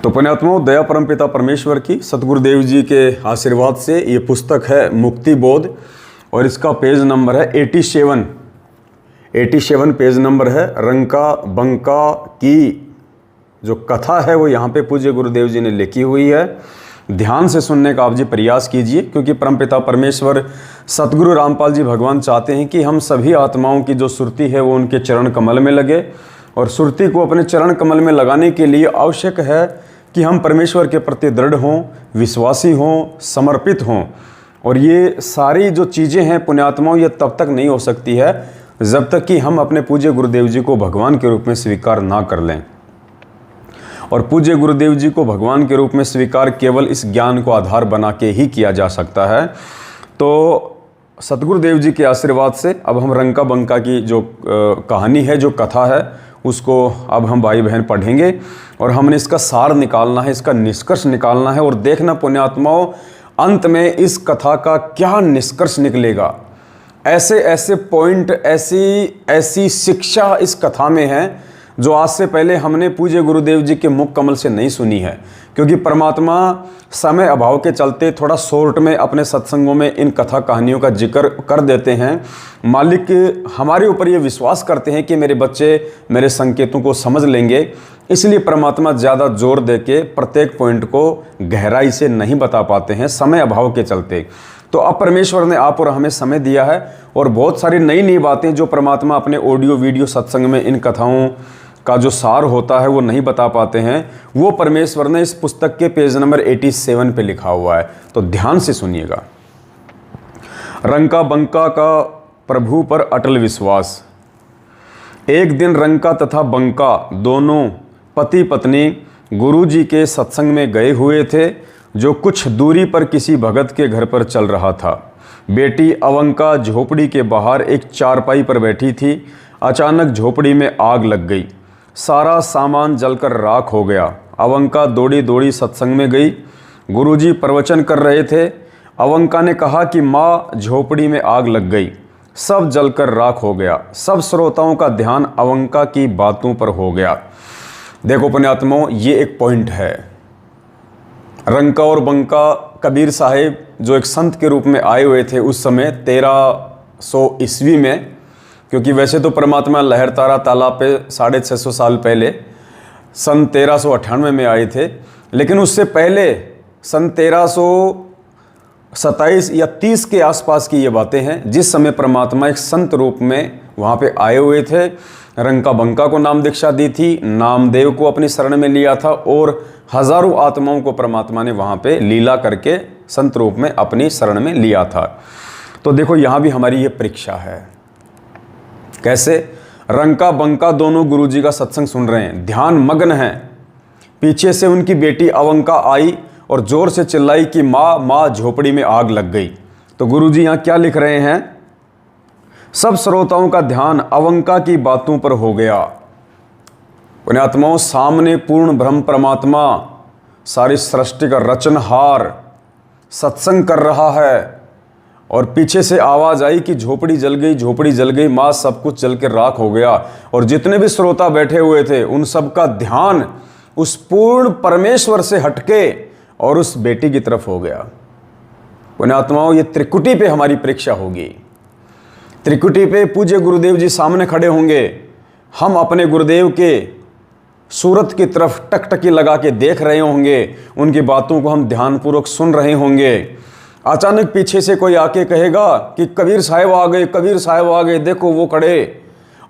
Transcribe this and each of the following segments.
तो पुण्यात्माओं, दया परमपिता परमेश्वर की सतगुरुदेव जी के आशीर्वाद से ये पुस्तक है मुक्ति बोध और इसका पेज नंबर है 87 पेज नंबर है। रंका बंका की जो कथा है वो यहाँ पे पूज्य गुरुदेव जी ने लिखी हुई है। ध्यान से सुनने का आप जी प्रयास कीजिए, क्योंकि परमपिता परमेश्वर सतगुरु रामपाल जी भगवान चाहते हैं कि हम सभी आत्माओं की जो सुरती है वो उनके चरण कमल में लगे, और सुरती को अपने चरण कमल में लगाने के लिए आवश्यक है कि हम परमेश्वर के प्रति दृढ़ हों, विश्वासी हों, समर्पित हों। और ये सारी जो चीज़ें हैं पुण्यात्माओं, ये तब तक नहीं हो सकती है जब तक कि हम अपने पूज्य गुरुदेव जी को भगवान के रूप में स्वीकार ना कर लें। और पूज्य गुरुदेव जी को भगवान के रूप में स्वीकार केवल इस ज्ञान को आधार बना के ही किया जा सकता है। तो सतगुरुदेव जी के आशीर्वाद से अब हम रंका बंका की जो कहानी है, जो कथा है, उसको अब हम भाई बहन पढ़ेंगे और हमने इसका सार निकालना है, इसका निष्कर्ष निकालना है और देखना पुण्यात्माओं अंत में इस कथा का क्या निष्कर्ष निकलेगा। ऐसे ऐसे पॉइंट, ऐसी शिक्षा इस कथा में है जो आज से पहले हमने पूज्य गुरुदेव जी के मुख कमल से नहीं सुनी है, क्योंकि परमात्मा समय अभाव के चलते थोड़ा शॉर्ट में अपने सत्संगों में इन कथा कहानियों का जिक्र कर देते हैं। मालिक हमारे ऊपर ये विश्वास करते हैं कि मेरे बच्चे मेरे संकेतों को समझ लेंगे, इसलिए परमात्मा ज़्यादा जोर दे के प्रत्येक पॉइंट को गहराई से नहीं बता पाते हैं समय अभाव के चलते। तो अब परमेश्वर ने आप और हमें समय दिया है और बहुत सारी नई नई बातें जो परमात्मा अपने ऑडियो वीडियो सत्संग में इन कथाओं का जो सार होता है वो नहीं बता पाते हैं, वो परमेश्वर ने इस पुस्तक के पेज नंबर 87 पे लिखा हुआ है। तो ध्यान से सुनिएगा। रंका बंका का प्रभु पर अटल विश्वास। एक दिन रंका तथा बंका दोनों पति पत्नी गुरु जी के सत्संग में गए हुए थे, जो कुछ दूरी पर किसी भगत के घर पर चल रहा था। बेटी अवंका झोपड़ी के बाहर एक चारपाई पर बैठी थी। अचानक झोपड़ी में आग लग गई, सारा सामान जलकर राख हो गया। अवंका दौड़ी दौड़ी सत्संग में गई। गुरुजी प्रवचन कर रहे थे। अवंका ने कहा कि माँ, झोपड़ी में आग लग गई, सब जलकर राख हो गया। सब श्रोताओं का ध्यान अवंका की बातों पर हो गया। देखो पुण्यात्माओं, ये एक पॉइंट है। रंका और बंका कबीर साहिब जो एक संत के रूप में आए हुए थे उस समय 1300 ईस्वी में, क्योंकि वैसे तो परमात्मा लहरतारा तालाब पे 650 साल पहले सन 1398 में आए थे, लेकिन उससे पहले सन 1327 या 30 के आसपास की ये बातें हैं, जिस समय परमात्मा एक संत रूप में वहाँ पे आए हुए थे। रंका बंका को नाम दीक्षा दी थी, नामदेव को अपनी शरण में लिया था और हजारों आत्माओं को परमात्मा ने वहाँ पे लीला करके संत रूप में अपनी शरण में लिया था। तो देखो यहाँ भी हमारी ये परीक्षा है। कैसे? रंका बंका दोनों गुरुजी का सत्संग सुन रहे हैं, ध्यान मग्न हैं। पीछे से उनकी बेटी अवंका आई और जोर से चिल्लाई कि माँ माँ, झोपड़ी में आग लग गई। तो गुरुजी यहाँ क्या लिख रहे हैं? सब श्रोताओं का ध्यान अवंका की बातों पर हो गया। पुण्यात्माओं, सामने पूर्ण ब्रह्म परमात्मा सारी सृष्टि का रचनहार सत्संग कर रहा है और पीछे से आवाज़ आई कि झोपड़ी जल गई, झोपड़ी जल गई, माँ सब कुछ जल के राख हो गया। और जितने भी श्रोता बैठे हुए थे उन सब का ध्यान उस पूर्ण परमेश्वर से हटके और उस बेटी की तरफ हो गया। पुण्यात्माओं, ये त्रिकुटी पे हमारी परीक्षा होगी। त्रिकुटी पे पूज्य गुरुदेव जी सामने खड़े होंगे, हम अपने गुरुदेव के सूरत की तरफ टकटकी लगा के देख रहे होंगे, उनकी बातों को हम ध्यानपूर्वक सुन रहे होंगे। अचानक पीछे से कोई आके कहेगा कि कबीर साहब आ गए, कबीर साहब आ गए, देखो वो खड़े।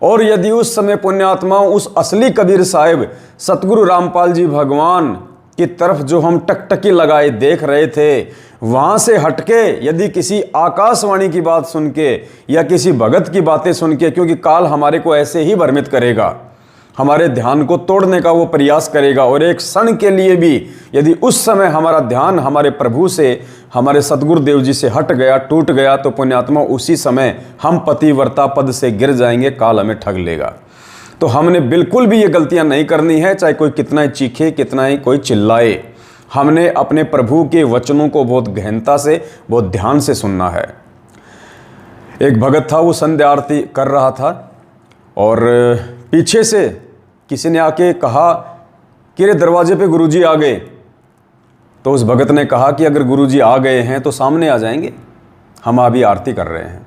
और यदि उस समय पुण्यात्मा उस असली कबीर साहब सतगुरु रामपाल जी भगवान की तरफ जो हम टकटकी लगाए देख रहे थे, वहाँ से हटके यदि किसी आकाशवाणी की बात सुन के या किसी भगत की बातें सुन के, क्योंकि काल हमारे को ऐसे ही भ्रमित करेगा, हमारे ध्यान को तोड़ने का वो प्रयास करेगा। और एक क्षण के लिए भी यदि उस समय हमारा ध्यान हमारे प्रभु से, हमारे सतगुरुदेव जी से हट गया, टूट गया, तो पुण्यात्मा उसी समय हम पतिव्रता पद से गिर जाएंगे, काल हमें ठग लेगा। तो हमने बिल्कुल भी ये गलतियां नहीं करनी है, चाहे कोई कितना ही चीखे, कितना ही कोई चिल्लाए। हमने अपने प्रभु के वचनों को बहुत गहनता से, बहुत ध्यान से सुनना है। एक भगत था, वो संध्या आरती कर रहा था और पीछे से किसी ने आके कहा कि अरे दरवाजे पे गुरुजी आ गए। तो उस भगत ने कहा कि अगर गुरुजी आ गए हैं तो सामने आ जाएंगे, हम अभी आरती कर रहे हैं।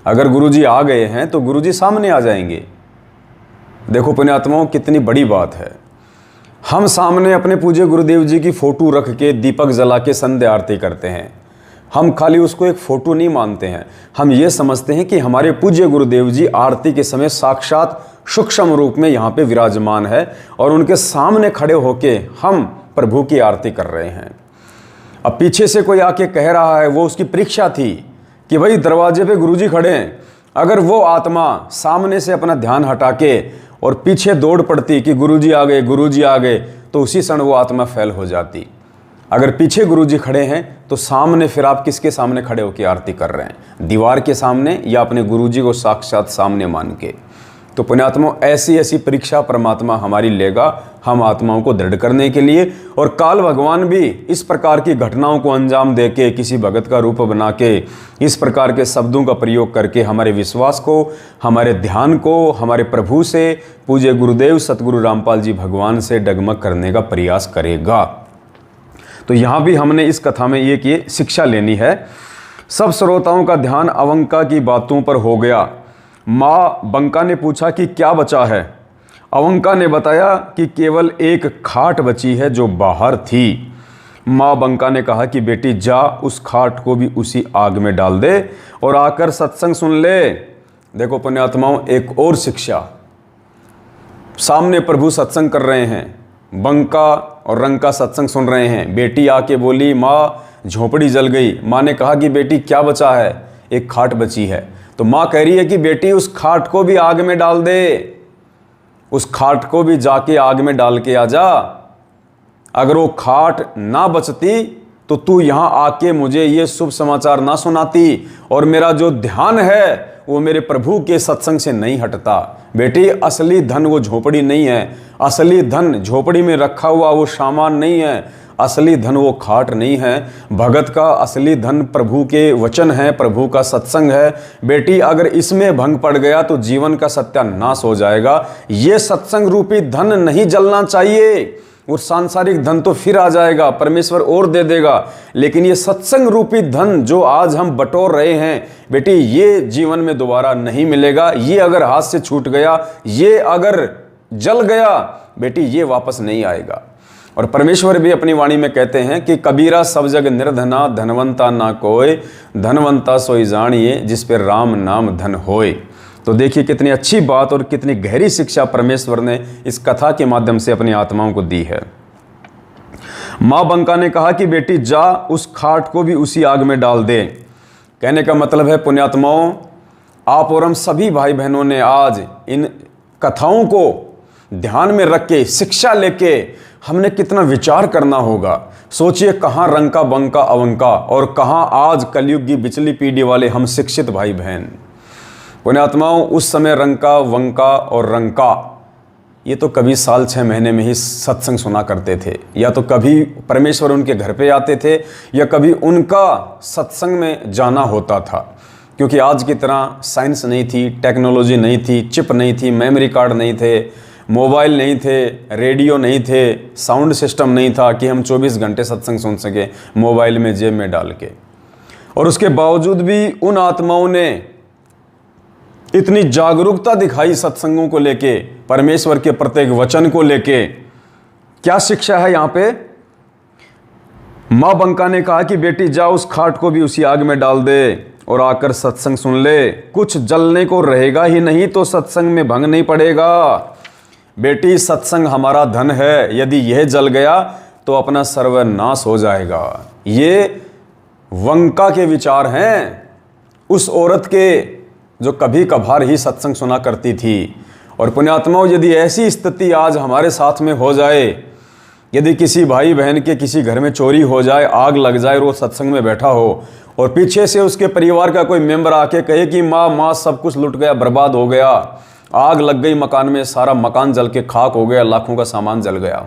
अगर गुरुजी आ गए हैं तो गुरुजी सामने आ जाएंगे। देखो पुण्यात्माओं, कितनी बड़ी बात है। हम सामने अपने पूज्य गुरुदेव जी की फ़ोटो रख के दीपक जला के संध्या आरती करते हैं। हम खाली उसको एक फ़ोटो नहीं मानते हैं, हम ये समझते हैं कि हमारे पूज्य गुरुदेव जी आरती के समय साक्षात सूक्ष्म रूप में यहाँ पे विराजमान है और उनके सामने खड़े होके हम प्रभु की आरती कर रहे हैं। अब पीछे से कोई आके कह रहा है, वो उसकी परीक्षा थी कि भाई दरवाजे पे गुरुजी खड़े हैं। अगर वो आत्मा सामने से अपना ध्यान हटा के और पीछे दौड़ पड़ती कि गुरुजी आ गए, गुरुजी आ गए, तो उसी क्षण वो आत्मा फैल हो जाती। अगर पीछे गुरुजी खड़े हैं तो सामने फिर आप किसके सामने खड़े होकर आरती कर रहे हैं? दीवार के सामने या अपने गुरुजी को साक्षात सामने मान के? तो पुण्यात्माओं, ऐसी ऐसी परीक्षा परमात्मा हमारी लेगा हम आत्माओं को दृढ़ करने के लिए। और काल भगवान भी इस प्रकार की घटनाओं को अंजाम दे के, किसी भगत का रूप बना के, इस प्रकार के शब्दों का प्रयोग करके हमारे विश्वास को, हमारे ध्यान को, हमारे प्रभु से, पूज्य गुरुदेव सतगुरु रामपाल जी भगवान से डगमग करने का प्रयास करेगा। तो यहाँ भी हमने इस कथा में एक ये शिक्षा लेनी है। सब श्रोताओं का ध्यान अवंका की बातों पर हो गया। माँ बंका ने पूछा कि क्या बचा है? अवंका ने बताया कि केवल एक खाट बची है जो बाहर थी। माँ बंका ने कहा कि बेटी जा, उस खाट को भी उसी आग में डाल दे और आकर सत्संग सुन ले। देखो पुण्यात्माओं, एक और शिक्षा। सामने प्रभु सत्संग कर रहे हैं, बंका और रंका सत्संग सुन रहे हैं। बेटी आके बोली, माँ झोपड़ी जल गई। माँ ने कहा कि बेटी क्या बचा है? एक खाट बची है। तो माँ कह रही है कि बेटी उस खाट को भी आग में डाल दे, उस खाट को भी जाके आग में डाल के आ जा। अगर वो खाट ना बचती तो तू यहाँ आके मुझे ये शुभ समाचार ना सुनाती और मेरा जो ध्यान है वो मेरे प्रभु के सत्संग से नहीं हटता। बेटी, असली धन वो झोपड़ी नहीं है, असली धन झोपड़ी में रखा हुआ वो सामान नहीं है, असली धन वो खाट नहीं है। भगत का असली धन प्रभु के वचन है, प्रभु का सत्संग है। बेटी, अगर इसमें भंग पड़ गया तो जीवन का सत्यानाश हो जाएगा। ये सत्संग रूपी धन नहीं जलना चाहिए। और सांसारिक धन तो फिर आ जाएगा, परमेश्वर और दे देगा, लेकिन ये सत्संग रूपी धन जो आज हम बटोर रहे हैं, बेटी ये जीवन में दोबारा नहीं मिलेगा। ये अगर हाथ से छूट गया, ये अगर जल गया, बेटी ये वापस नहीं आएगा। और परमेश्वर भी अपनी वाणी में कहते हैं कि कबीरा सब जग निर्धना, धनवंता ना कोय, धनवंता सोई जानिए जिस पे राम नाम धन होए। तो देखिए कितनी अच्छी बात और कितनी गहरी शिक्षा परमेश्वर ने इस कथा के माध्यम से अपनी आत्माओं को दी है। माँ बंका ने कहा कि बेटी जा, उस खाट को भी उसी आग में डाल दे। कहने का मतलब है पुण्यात्माओं, आप और हम सभी भाई बहनों ने आज इन कथाओं को ध्यान में रख के, शिक्षा लेके हमने कितना विचार करना होगा। सोचिए कहाँ रंका बंका अवंका और कहाँ आज कलयुग की बिचली पीढ़ी वाले हम शिक्षित भाई बहन। पुण्यात्माओं, उस समय रंका वंका और रंका ये तो कभी साल 6 महीने में ही सत्संग सुना करते थे, या तो कभी परमेश्वर उनके घर पे आते थे या कभी उनका सत्संग में जाना होता था। क्योंकि आज की तरह साइंस नहीं थी, टेक्नोलॉजी नहीं थी, चिप नहीं थी, मेमोरी कार्ड नहीं थे, मोबाइल नहीं थे, रेडियो नहीं थे, साउंड सिस्टम नहीं था कि हम 24 घंटे सत्संग सुन सके मोबाइल में जेब में डाल के। और उसके बावजूद भी उन आत्माओं ने इतनी जागरूकता दिखाई सत्संगों को लेके, परमेश्वर के प्रत्येक वचन को लेके। क्या शिक्षा है यहाँ पे? माँ बंका ने कहा कि बेटी जा, उस खाट को भी उसी आग में डाल दे और आकर सत्संग सुन ले। कुछ जलने को रहेगा ही नहीं तो सत्संग में भंग नहीं पड़ेगा। बेटी, सत्संग हमारा धन है, यदि यह जल गया तो अपना सर्वनाश हो जाएगा। ये वंका के विचार हैं उस औरत के जो कभी कभार ही सत्संग सुना करती थी। और पुण्यात्माओं, यदि ऐसी स्थिति आज हमारे साथ में हो जाए, यदि किसी भाई बहन के किसी घर में चोरी हो जाए, आग लग जाए और वो सत्संग में बैठा हो और पीछे से उसके परिवार का कोई मेंबर आके कहे कि माँ सब कुछ लुट गया, बर्बाद हो गया, आग लग गई मकान में, सारा मकान जल के खाक हो गया, लाखों का सामान जल गया।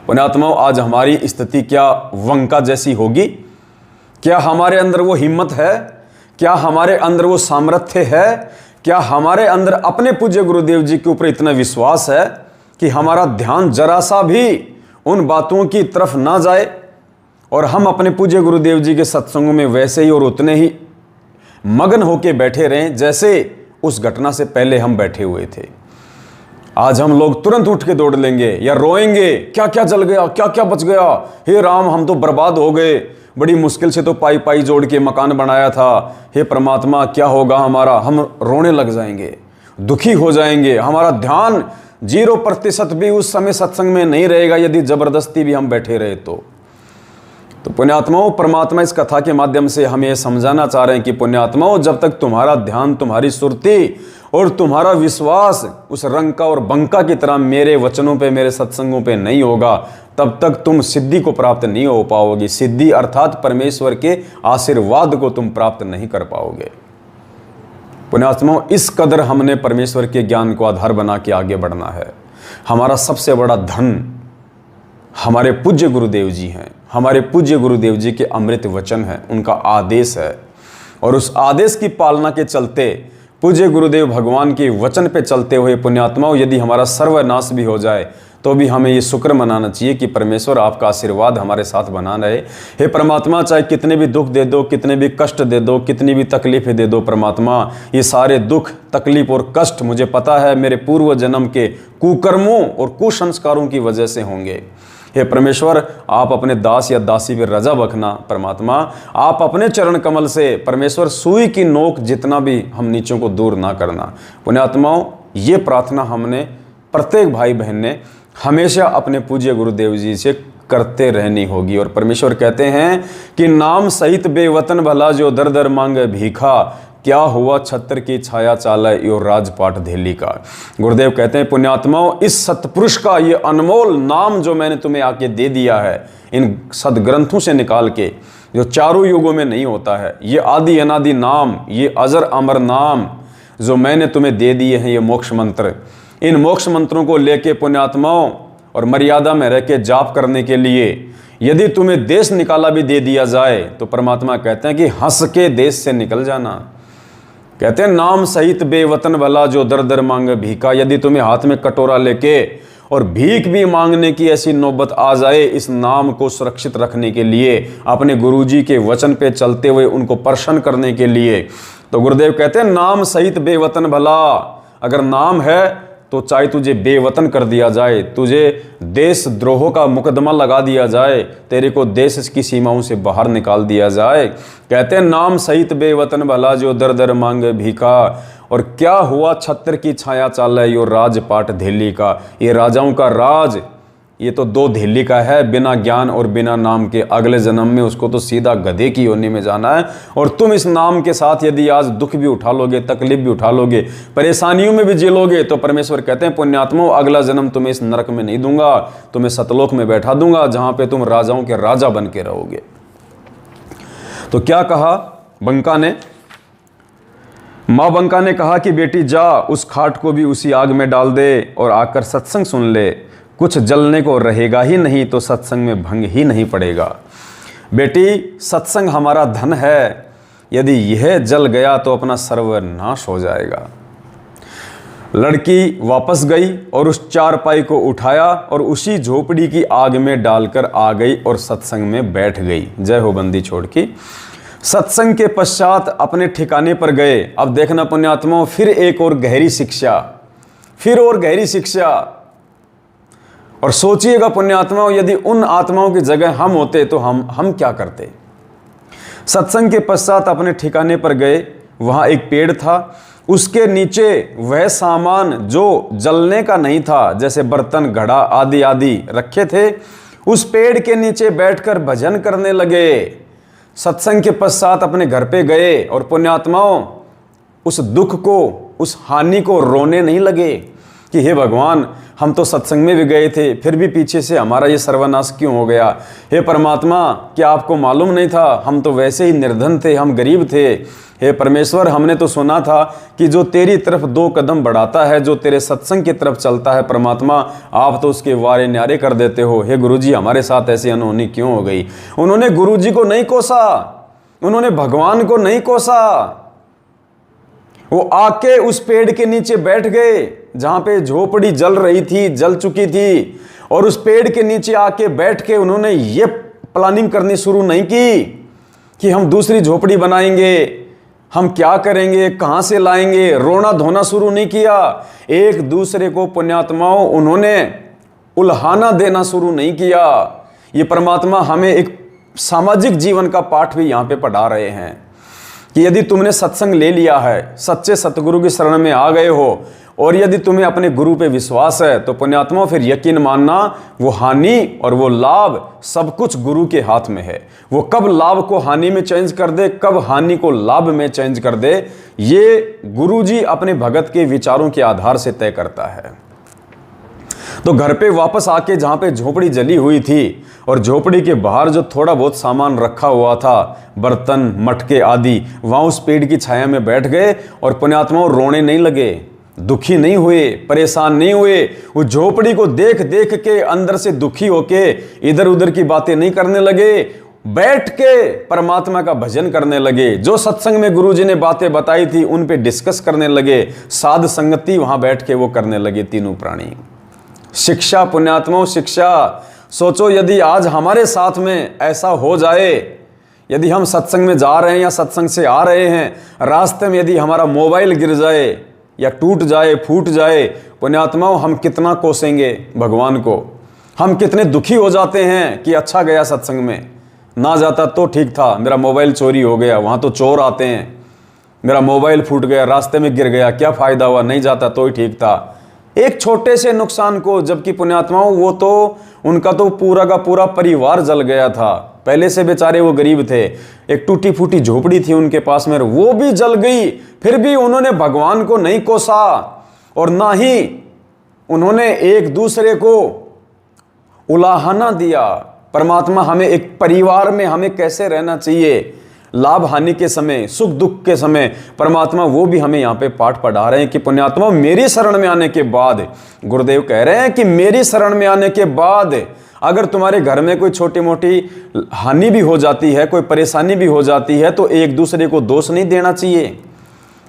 पुण्यात्माओं, आज हमारी स्थिति क्या वंका जैसी होगी? क्या हमारे अंदर वो हिम्मत है? क्या हमारे अंदर वो सामर्थ्य है? क्या हमारे अंदर अपने पूज्य गुरुदेव जी के ऊपर इतना विश्वास है कि हमारा ध्यान जरा सा भी उन बातों की तरफ ना जाए और हम अपने पूज्य गुरुदेव जी के सत्संगों में वैसे ही और उतने ही मगन होके बैठे रहें जैसे उस घटना से पहले हम बैठे हुए थे। आज हम लोग तुरंत उठ के दौड़ लेंगे या रोएंगे, क्या क्या जल गया, क्या क्या बच गया, हे राम हम तो बर्बाद हो गए, बड़ी मुश्किल से तो पाई पाई जोड़ के मकान बनाया था, हे परमात्मा क्या होगा हमारा। हम रोने लग जाएंगे, दुखी हो जाएंगे, हमारा ध्यान 0% भी उस समय सत्संग में नहीं रहेगा यदि जबरदस्ती भी हम बैठे रहे तो पुण्यात्माओं, परमात्मा इस कथा के माध्यम से हमें समझाना चाह रहे हैं कि पुण्यात्माओं, जब तक तुम्हारा ध्यान, तुम्हारी सुरती और तुम्हारा विश्वास उस रंका और बंका की तरह मेरे वचनों पे, मेरे सत्संगों पे नहीं होगा, तब तक तुम सिद्धि को प्राप्त नहीं हो पाओगे। सिद्धि अर्थात परमेश्वर के आशीर्वाद को तुम प्राप्त नहीं कर पाओगे। पुण्यात्माओं, इस कदर हमने परमेश्वर के ज्ञान को आधार बना के आगे बढ़ना है। हमारा सबसे बड़ा धन हमारे पूज्य गुरुदेव जी हैं, हमारे पूज्य गुरुदेव जी के अमृत वचन हैं, उनका आदेश है। और उस आदेश की पालना के चलते, पूज्य गुरुदेव भगवान के वचन पे चलते हुए पुण्यात्माओं, यदि हमारा सर्वनाश भी हो जाए तो भी हमें ये शुक्र मनाना चाहिए कि परमेश्वर आपका आशीर्वाद हमारे साथ बना रहे। हे परमात्मा, चाहे कितने भी दुख दे दो, कितने भी कष्ट दे दो, कितनी भी तकलीफें दे दो परमात्मा, ये सारे दुख, तकलीफ और कष्ट मुझे पता है मेरे पूर्व जन्म के कुकर्मों और कुसंस्कारों की वजह से होंगे। हे परमेश्वर, आप अपने दास या दासी पे रजा बखना। परमात्मा, आप अपने चरण कमल से परमेश्वर सुई की नोक जितना भी हम नीचों को दूर ना करना। पुण्यात्माओं, ये प्रार्थना हमने प्रत्येक भाई बहन ने हमेशा अपने पूज्य गुरुदेव जी से करते रहनी होगी। और परमेश्वर कहते हैं कि नाम सहित बेवतन भला जो दर दर मांगे भीखा, क्या हुआ छत्र की छाया चाला यो राजपाट धेली का। गुरुदेव कहते हैं पुण्यात्माओं, इस सतपुरुष का ये अनमोल नाम जो मैंने तुम्हें आके दे दिया है, इन सदग्रंथों से निकाल के, जो चारों युगों में नहीं होता है, ये आदि अनादि नाम, ये अजर अमर नाम जो मैंने तुम्हें दे दिए हैं, ये मोक्ष मंत्र, इन मोक्ष मंत्रों को लेके पुण्यात्माओं और मर्यादा में रह के जाप करने के लिए यदि तुम्हें देश निकाला भी दे दिया जाए तो परमात्मा कहते हैं कि हंस के देश से निकल जाना। कहते हैं नाम सहित बेवतन भला जो दर दर मांग भीखा। यदि तुम्हें हाथ में कटोरा लेके और भीख भी मांगने की ऐसी नौबत आ जाए, इस नाम को सुरक्षित रखने के लिए, अपने गुरुजी के वचन पे चलते हुए उनको प्रसन्न करने के लिए, तो गुरुदेव कहते हैं नाम सहित बेवतन भला। अगर नाम है तो चाहे तुझे बेवतन कर दिया जाए, तुझे देश द्रोह का मुकदमा लगा दिया जाए, तेरे को देश की सीमाओं से बाहर निकाल दिया जाए, कहते हैं नाम सहित बेवतन भला जो दर दर मांगे भीखा। और क्या हुआ छत्र की छाया चाल है यो राजपाट धेली का। ये राजाओं का राज, ये तो दो धेली का है, बिना ज्ञान और बिना नाम के अगले जन्म में उसको तो सीधा गधे की योनि में जाना है। और तुम इस नाम के साथ यदि आज दुख भी उठा लोगे, तकलीफ भी उठा लोगे, परेशानियों में भी जी लोगे, तो परमेश्वर कहते हैं पुण्यात्माओं, अगला जन्म तुम्हें इस नरक में नहीं दूंगा, तुम्हें सतलोक में बैठा दूंगा, जहां पे तुम राजाओं के राजा बन के रहोगे। तो क्या कहा बंका ने? माँ बंका ने कहा कि बेटी जा, उस खाट को भी उसी आग में डाल दे और आकर सत्संग सुन ले, कुछ जलने को रहेगा ही नहीं तो सत्संग में भंग ही नहीं पड़ेगा। बेटी, सत्संग हमारा धन है, यदि यह जल गया तो अपना सर्वनाश हो जाएगा। लड़की वापस गई और उस चारपाई को उठाया और उसी झोपड़ी की आग में डालकर आ गई और सत्संग में बैठ गई। जय हो बंदी छोड़ की। सत्संग के पश्चात अपने ठिकाने पर गए। अब देखना पुण्यात्माओं, फिर एक और गहरी शिक्षा, फिर और गहरी शिक्षा। और सोचिएगा पुण्यात्माओं, यदि उन आत्माओं की जगह हम होते तो हम क्या करते। सत्संग के पश्चात अपने ठिकाने पर गए, वहां एक पेड़ था, उसके नीचे वह सामान जो जलने का नहीं था, जैसे बर्तन, घड़ा आदि आदि रखे थे, उस पेड़ के नीचे बैठकर भजन करने लगे। सत्संग के पश्चात अपने घर पे गए और पुण्यात्माओं उस दुख को, उस हानि को रोने नहीं लगे कि हे भगवान, हम तो सत्संग में भी गए थे, फिर भी पीछे से हमारा ये सर्वनाश क्यों हो गया। हे परमात्मा, क्या आपको मालूम नहीं था, हम तो वैसे ही निर्धन थे, हम गरीब थे। हे परमेश्वर, हमने तो सुना था कि जो तेरी तरफ 2 कदम बढ़ाता है, जो तेरे सत्संग की तरफ चलता है, परमात्मा आप तो उसके वारे न्यारे कर देते हो। हे गुरुजी, हमारे साथ ऐसी अनहोनी क्यों हो गई। उन्होंने गुरुजी को नहीं कोसा, उन्होंने भगवान को नहीं कोसा, वो आके उस पेड़ के नीचे बैठ गए, जहाँ पे झोपड़ी जल रही थी, जल चुकी थी, और उस पेड़ के नीचे आके बैठ के उन्होंने ये प्लानिंग करनी शुरू नहीं की कि हम दूसरी झोपड़ी बनाएंगे, हम क्या करेंगे, कहाँ से लाएंगे, रोना धोना शुरू नहीं किया। एक दूसरे को पुण्यात्माओं उन्होंने उल्हाना देना शुरू नहीं किया। ये परमात्मा हमें एक सामाजिक जीवन का पाठ भी यहाँ पे पढ़ा रहे हैं कि यदि तुमने सत्संग ले लिया है, सच्चे सतगुरु की शरण में आ गए हो, और यदि तुम्हें अपने गुरु पे विश्वास है, तो पुण्यात्मा फिर यकीन मानना वो हानि और वो लाभ सब कुछ गुरु के हाथ में है। वो कब लाभ को हानि में चेंज कर दे, कब हानि को लाभ में चेंज कर दे, ये गुरु जी अपने भगत के विचारों के आधार से तय करता है। तो घर पे वापस आके जहाँ पे झोपड़ी जली हुई थी और झोपड़ी के बाहर जो थोड़ा बहुत सामान रखा हुआ था, बर्तन मटके आदि, वहाँ उस पेड़ की छाया में बैठ गए और पुण्यात्माओं रोने नहीं लगे, दुखी नहीं हुए, परेशान नहीं हुए। उस झोपड़ी को देख देख के अंदर से दुखी होके इधर उधर की बातें नहीं करने लगे, बैठ के परमात्मा का भजन करने लगे। जो सत्संग में गुरुजी ने बातें बताई थी उन पे डिस्कस करने लगे, साध संगति वहां बैठ के वो करने लगे तीनों प्राणी। शिक्षा पुण्यात्माओं, शिक्षा। सोचो यदि आज हमारे साथ में ऐसा हो जाए, यदि हम सत्संग में जा रहे हैं या सत्संग से आ रहे हैं, रास्ते में यदि हमारा मोबाइल गिर जाए या टूट जाए, फूट जाए, पुण्यात्माओं हम कितना कोसेंगे भगवान को, हम कितने दुखी हो जाते हैं कि अच्छा गया सत्संग में, ना जाता तो ठीक था, मेरा मोबाइल चोरी हो गया, वहाँ तो चोर आते हैं, मेरा मोबाइल फूट गया, रास्ते में गिर गया, क्या फ़ायदा हुआ, नहीं जाता तो ही ठीक था। एक छोटे से नुकसान को, जबकि पुण्यात्माओं वो तो उनका तो पूरा का पूरा परिवार जल गया था, पहले से बेचारे वो गरीब थे, एक टूटी फूटी झोपड़ी थी उनके पास में, वो भी जल गई, फिर भी उन्होंने भगवान को नहीं कोसा और ना ही उन्होंने एक दूसरे को उलाहना दिया। परमात्मा हमें एक परिवार में हमें कैसे रहना चाहिए, लाभ हानि के समय, सुख दुख के समय, परमात्मा वो भी हमें यहाँ पे पाठ पढ़ा रहे हैं कि पुण्यात्मा मेरी शरण में आने के बाद, गुरुदेव कह रहे हैं कि मेरी शरण में आने के बाद अगर तुम्हारे घर में कोई छोटी मोटी हानि भी हो जाती है, कोई परेशानी भी हो जाती है, तो एक दूसरे को दोष नहीं देना चाहिए,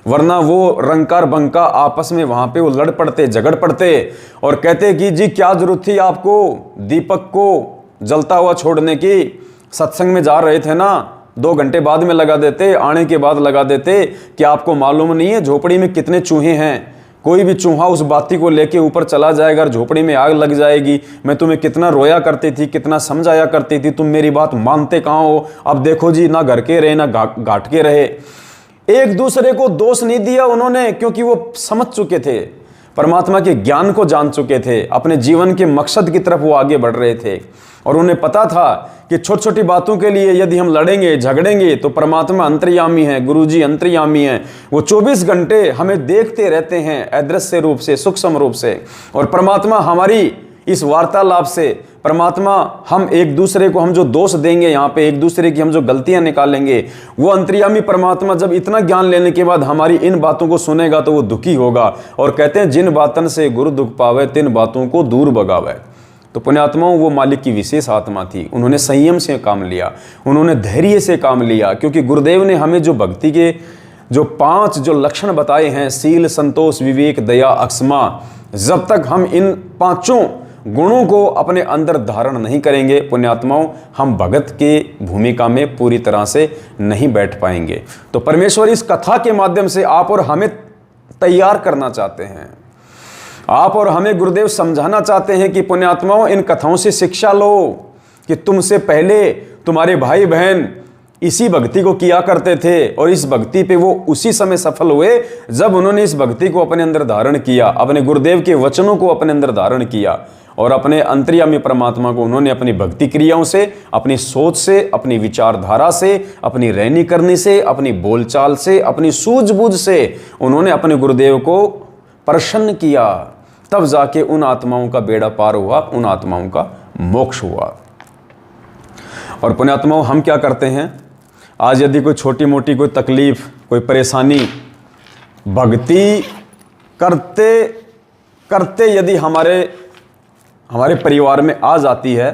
वरना वो रंकार बंका आपस में वहां पे वो लड़ पड़ते, झगड़ पड़ते और कहते कि जी क्या जरूरत थी आपको दीपक को जलता हुआ छोड़ने की, सत्संग में जा रहे थे ना, 2 घंटे बाद में लगा देते, आने के बाद लगा देते, कि आपको मालूम नहीं है झोपड़ी में कितने चूहे हैं, कोई भी चूहा उस बाती को लेके ऊपर चला जाएगा और झोपड़ी में आग लग जाएगी। मैं तुम्हें कितना रोया करती थी, कितना समझाया करती थी, तुम मेरी बात मानते कहाँ हो, अब देखो जी ना घर के रहे ना घाट के रहे। एक दूसरे को दोष नहीं दिया उन्होंने, क्योंकि वो समझ चुके थे, परमात्मा के ज्ञान को जान चुके थे, अपने जीवन के मकसद की तरफ वो आगे बढ़ रहे थे और उन्हें पता था कि छोटी छोटी बातों के लिए यदि हम लड़ेंगे झगड़ेंगे तो परमात्मा अंतर्यामी है, गुरुजी अंतर्यामी है, वो 24 घंटे हमें देखते रहते हैं अदृश्य रूप से, सूक्ष्म रूप से। और परमात्मा हमारी इस वार्तालाप से, परमात्मा हम एक दूसरे को हम जो दोष देंगे, यहाँ पे एक दूसरे की हम जो गलतियां निकालेंगे, वो अंतर्यामी परमात्मा जब इतना ज्ञान लेने के बाद हमारी इन बातों को सुनेगा तो वो दुखी होगा। और कहते हैं जिन बातन से गुरु दुख पावे तिन बातों को दूर भगावे। तो पुण्यात्माओं वो मालिक की विशेष आत्मा थी, उन्होंने संयम से काम लिया, उन्होंने धैर्य से काम लिया, क्योंकि गुरुदेव ने हमें जो भक्ति के जो 5 जो लक्षण बताए हैं, शील संतोष विवेक दया अक्षमा, जब तक हम इन 5 गुणों को अपने अंदर धारण नहीं करेंगे पुण्यात्माओं, हम भगत के भूमिका में पूरी तरह से नहीं बैठ पाएंगे। तो परमेश्वर इस कथा के माध्यम से आप और हमें तैयार करना चाहते हैं, आप और हमें गुरुदेव समझाना चाहते हैं कि पुण्यात्माओं इन कथाओं से शिक्षा लो कि तुमसे पहले तुम्हारे भाई बहन इसी भक्ति को किया करते थे और इस भक्ति पे वो उसी समय सफल हुए जब उन्होंने इस भक्ति को अपने अंदर धारण किया, अपने गुरुदेव के वचनों को अपने अंदर धारण किया और अपने अंतर्यामी परमात्मा को उन्होंने अपनी भक्ति क्रियाओं से, अपनी सोच से, अपनी विचारधारा से, अपनी रहनी करनी से, अपनी बोलचाल से, अपनी सूझबूझ से उन्होंने अपने गुरुदेव को प्रसन्न किया। तब जाके उन आत्माओं का बेड़ा पार हुआ, उन आत्माओं का मोक्ष हुआ। और पुण्यात्माओं हम क्या करते हैं, आज यदि कोई छोटी मोटी कोई तकलीफ, कोई परेशानी भक्ति करते करते यदि हमारे परिवार में आ जाती है